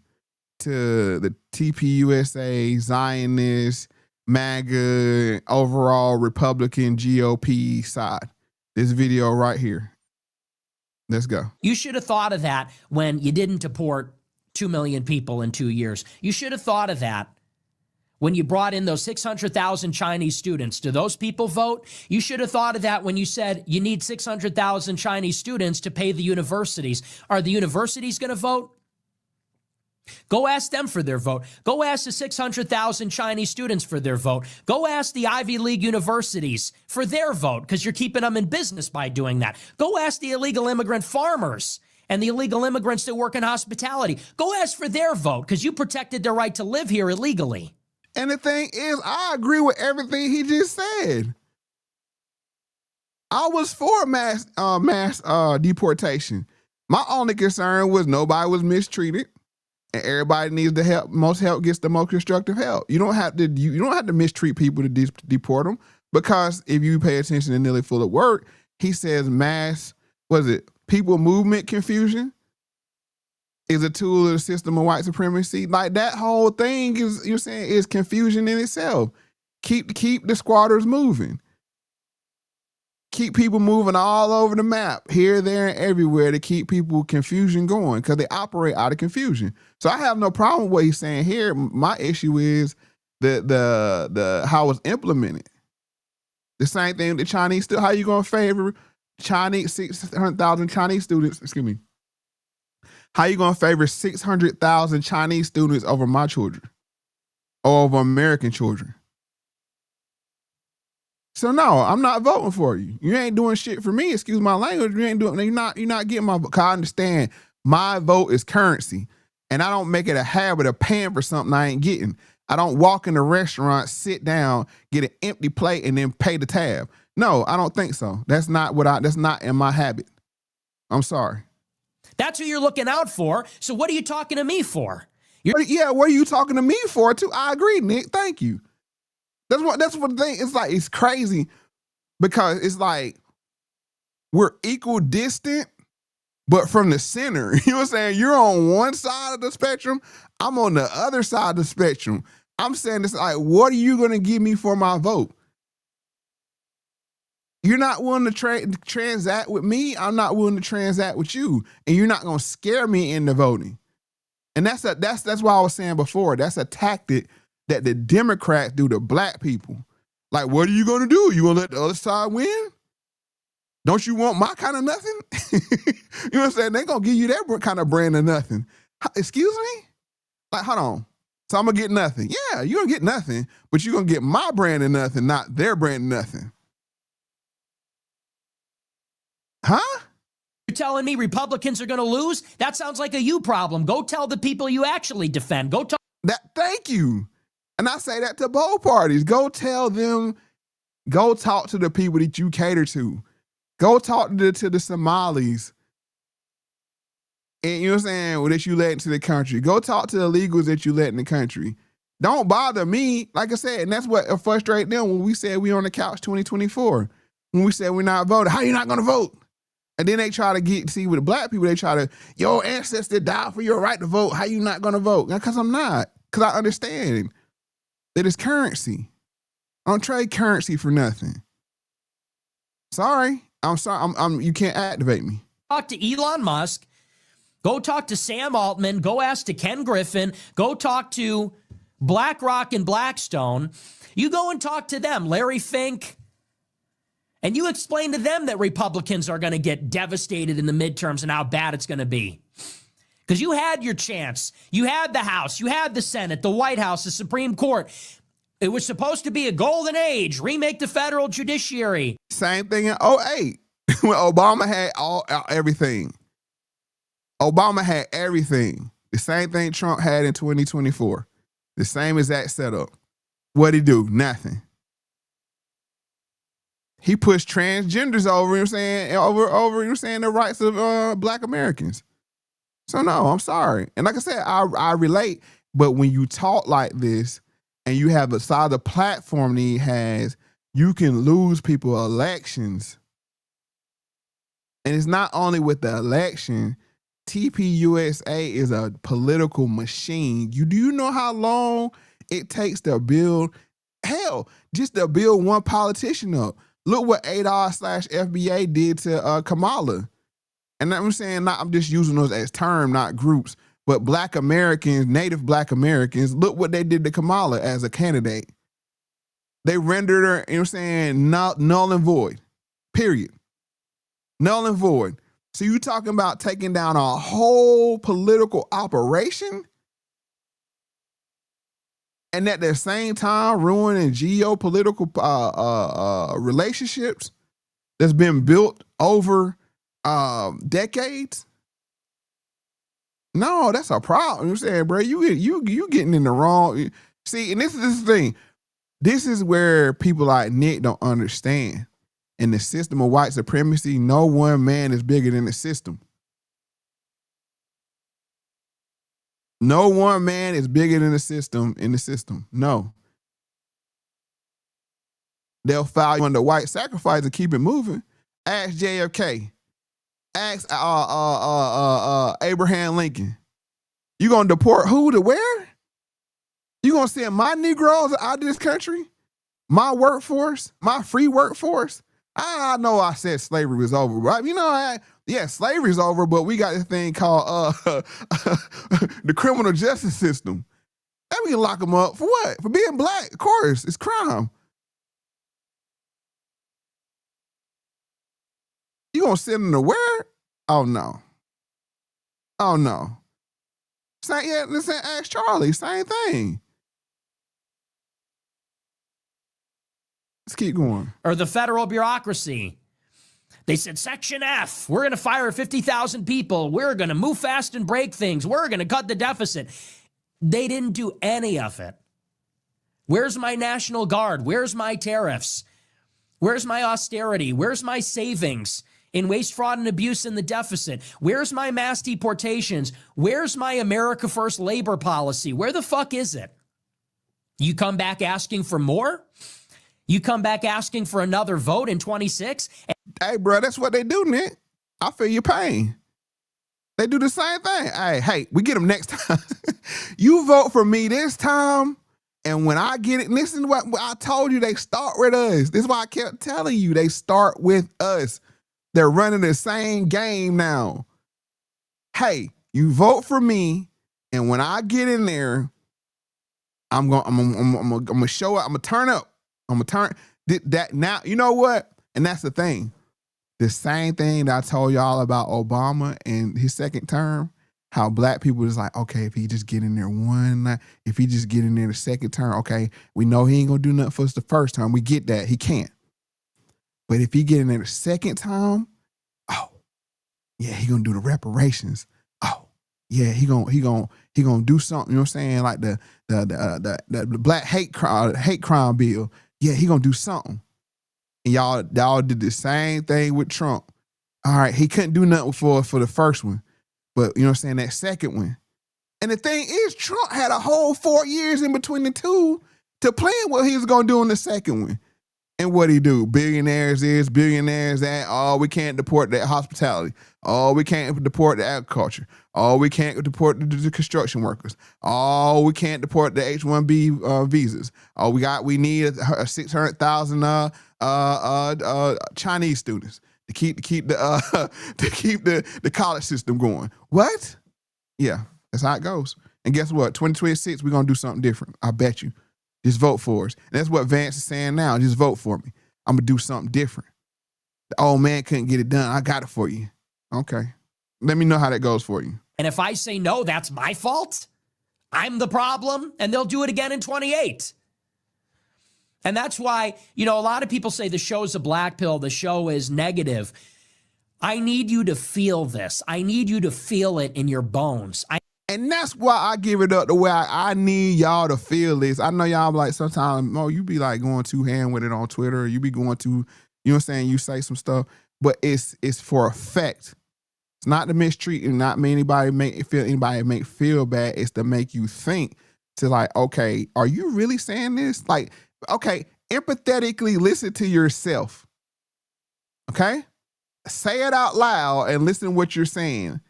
to the TPUSA, Zionist, MAGA, overall Republican GOP side. This video right here. Let's go. You should have thought of that when you didn't deport 2 million people in 2 years. You should have thought of that when you brought in those 600,000 Chinese students. Do those people vote? You should have thought of that when you said you need 600,000 Chinese students to pay the universities. Are the universities going to vote? Go ask them for their vote. Go ask the 600,000 Chinese students for their vote. Go ask the Ivy League universities for their vote, because you're keeping them in business by doing that. Go ask the illegal immigrant farmers and the illegal immigrants that work in hospitality. Go ask for their vote, because you protected their right to live here illegally. And the thing is, I agree with everything he just said. I was for mass deportation. My only concern was nobody was mistreated. And everybody needs the help. Most help gets the most constructive help. You don't have to mistreat people to deport them, because if you pay attention to Nearly Full of Work, he says people movement confusion is a tool of the system of white supremacy. Like, that whole thing is confusion in itself. Keep the squatters moving. Keep people moving all over the map, here, there, and everywhere, to keep people confusion going, because they operate out of confusion. So I have no problem with what he's saying here. My issue is the how it's implemented. The same thing with the Chinese. Still, how you going to favor Chinese 600,000 Chinese students? Excuse me. How you going to favor 600,000 Chinese students over my children, or over American children? So no, I'm not voting for you. You ain't doing shit for me. Excuse my language. You ain't doing. You're not getting my vote. I understand my vote is currency, and I don't make it a habit of paying for something I ain't getting. I don't walk in a restaurant, sit down, get an empty plate, and then pay the tab. No, I don't think so. That's not in my habit. I'm sorry. That's who you're looking out for. So what are you talking to me for? What are you talking to me for too? I agree, Nick. Thank you. That's what the thing. It's like, it's crazy, because it's like we're equal distant, but from the center. You know what I'm saying? You're on one side of the spectrum. I'm on the other side of the spectrum. I'm saying this like, what are you going to give me for my vote? You're not willing to transact with me. I'm not willing to transact with you, and you're not going to scare me into voting. And that's why I was saying before. That's a tactic that the Democrats do to black people. Like, what are you going to do? You going to let the other side win? Don't you want my kind of nothing? You know what I'm saying? They're going to give you that kind of brand of nothing. Excuse me? Like, hold on. So I'm going to get nothing. Yeah, you're going to get nothing, but you're going to get my brand of nothing, not their brand of nothing. Huh? You're telling me Republicans are going to lose? That sounds like a you problem. Go tell the people you actually defend. Thank you. And I say that to both parties. Go tell them, go talk to the people that you cater to. Go talk to the Somalis. And you know what I'm saying, that you let into the country. Go talk to the illegals that you let in the country. Don't bother me. Like I said, and that's what frustrated them when we said we on the couch 2024. When we said we're not voting. How you not going to vote? And then they try to see with the black people, they try to, your ancestor died for your right to vote. How you not going to vote? Because I'm not. Because I understand that it's currency. I don't trade currency for nothing. Sorry. I'm sorry. You can't activate me. Talk to Elon Musk. Go talk to Sam Altman. Go ask to Ken Griffin. Go talk to BlackRock and Blackstone. You go and talk to them, Larry Fink. And you explain to them that Republicans are going to get devastated in the midterms and how bad it's going to be. Because you had your chance. You had the House. You had the Senate, the White House, the Supreme Court. It was supposed to be a golden age. Remake the federal judiciary. Same thing in 2008 when Obama had everything. Obama had everything. The same thing Trump had in 2024. The same exact setup. What'd he do? Nothing. He pushed transgenders over, you know what I'm saying, over, you know what I'm saying, the rights of black Americans. So no, I'm sorry. And like I said, I relate, but when you talk like this and you have the side of the platform that he has, you can lose people elections. And it's not only with the election, TPUSA is a political machine. Do you know how long it takes to build? Hell, just to build one politician up. Look what ADOS/FBA did to Kamala. And I'm saying, I'm just using those as terms, not groups, but Black Americans, Native Black Americans, look what they did to Kamala as a candidate. They rendered her, you know what I'm saying, null and void, period. Null and void. So you talking about taking down a whole political operation and at the same time ruining geopolitical relationships that's been built over decades? No, that's a problem. I'm saying, bro, you getting in the wrong. See, and this is the thing. This is where people like Nick don't understand. In the system of white supremacy, no one man is bigger than the system. No one man is bigger than the system in the system. No. They'll file you under white sacrifice and keep it moving. Ask JFK. Ask Abraham Lincoln. You gonna deport who to where? You gonna send my Negroes out of this country? My workforce? My free workforce? I know I said slavery was over, right? You know, slavery's over, but we got this thing called the criminal justice system. And we can lock them up for what? For being black, of course. It's crime. You gonna send them to where? Oh no. Oh no. Listen, ask Charlie, same thing. Let's keep going. Or the federal bureaucracy. They said, Section F, we're going to fire 50,000 people. We're going to move fast and break things. We're going to cut the deficit. They didn't do any of it. Where's my National Guard? Where's my tariffs? Where's my austerity? Where's my savings in waste, fraud, and abuse in the deficit? Where's my mass deportations? Where's my America First labor policy? Where the fuck is it? You come back asking for more? You come back asking for another vote in 26? Hey, bro, that's what they do, Nick. I feel your pain. They do the same thing. Hey, we get them next time. You vote for me this time, and when I get it, listen to what I told you, they start with us. This is why I kept telling you, they start with us. They're running the same game now. Hey, you vote for me, and when I get in there, I'm gonna show up. I'm gonna turn up. I'm gonna turn that now. You know what? And that's the thing. The same thing that I told y'all about Obama and his second term, how black people is like, okay, if he just get in there if he just get in there the second term, okay, we know he ain't gonna do nothing for us the first time. We get that. He can't. But if he get in there the second time, oh, yeah, he gonna do the reparations. Oh, yeah, he gonna do something, you know what I'm saying? Like the black hate crime bill. Yeah, he gonna do something. And y'all did the same thing with Trump. All right, he couldn't do nothing for the first one. But you know what I'm saying, that second one. And the thing is, Trump had a whole 4 years in between the two to plan what he was gonna do in the second one. And what he do? Billionaires is, billionaires that. Oh, we can't deport that hospitality. Oh, we can't deport the agriculture. Oh, we can't deport the construction workers. Oh, we can't deport the H-1B visas. Oh, we need 600,000 Chinese students to keep the college system going. What? Yeah, that's how it goes. And guess what? 2026, we're gonna do something different. I bet you. Just vote for us. And that's what Vance is saying now. Just vote for me. I'm going to do something different. The old man couldn't get it done. I got it for you. Okay. Let me know how that goes for you. And if I say no, that's my fault? I'm the problem, and they'll do it again in 28. And that's why, a lot of people say the show's a black pill. The show is negative. I need you to feel this. I need you to feel it in your bones. And that's why I give it up the way I need y'all to feel this. I know y'all like sometimes, you be like going too hand with it on Twitter. You be going too, you know what I'm saying? You say some stuff, but it's for effect. It's not to mistreat and not make anybody make feel bad. It's to make you think to like, okay, are you really saying this? Like, okay, empathetically listen to yourself. Okay? Say it out loud and listen to what you're saying.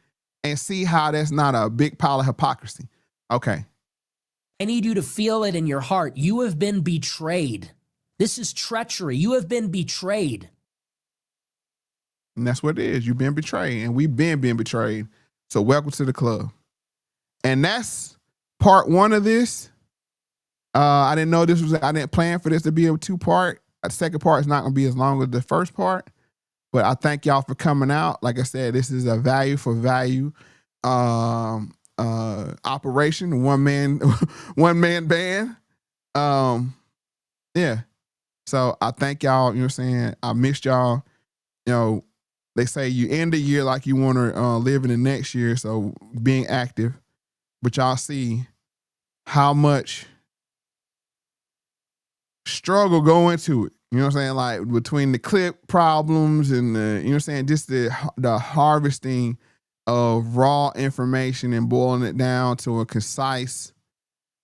and see how that's not a big pile of hypocrisy. Okay. I need you to feel it in your heart. You have been betrayed. This is treachery. You have been betrayed. And that's what it is. You've been betrayed, and we've been betrayed. So welcome to the club. And that's part one of this. I didn't know this was, I didn't plan for this to be a 2-part. The second part is not going to be as long as the first part. But I thank y'all for coming out. Like I said, this is a value for value operation, one man band. Yeah. So I thank y'all, you know what I'm saying? I missed y'all. You know, they say you end the year like you want to live in the next year, so being active. But y'all see how much struggle go into it. You know what I'm saying? Like between the clip problems and the, you know what I'm saying, just the harvesting of raw information and boiling it down to a concise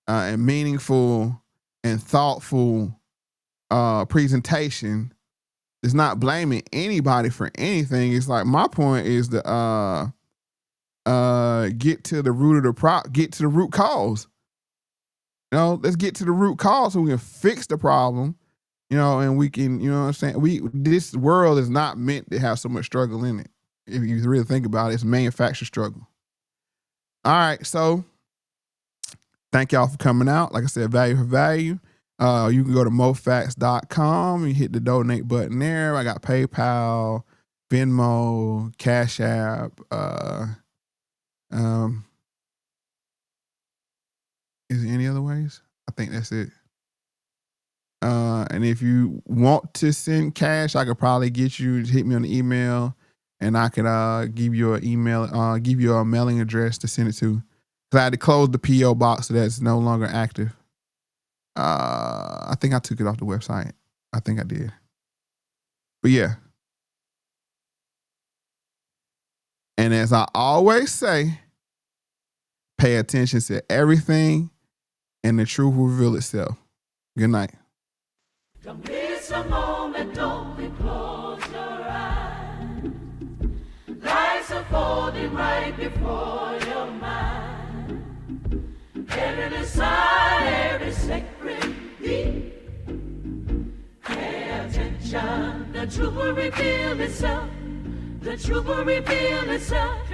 and meaningful and thoughtful presentation. It's not blaming anybody for anything. It's like, my point is to get to the root of the get to the root cause. You know, let's get to the root cause so we can fix the problem. You know, and we can, you know what I'm saying? This world is not meant to have so much struggle in it. If you really think about it, it's manufactured struggle. All right, so thank y'all for coming out. Like I said, value for value. You can go to mofactz.com. You hit the donate button there. I got PayPal, Venmo, Cash App. Is there any other ways? I think that's it. And if you want to send cash, I could probably get you to hit me on the email, and I could give you an email, give you a mailing address to send it to. Because I had to close the P.O. box, so that's no longer active. I think I took it off the website. I think I did. But yeah. And as I always say, pay attention to everything, and the truth will reveal itself. Good night. Don't miss a moment, don't close your eyes. Life's unfolding right before your mind. Every desire, every sacred beat. Pay attention, the truth will reveal itself. The truth will reveal itself.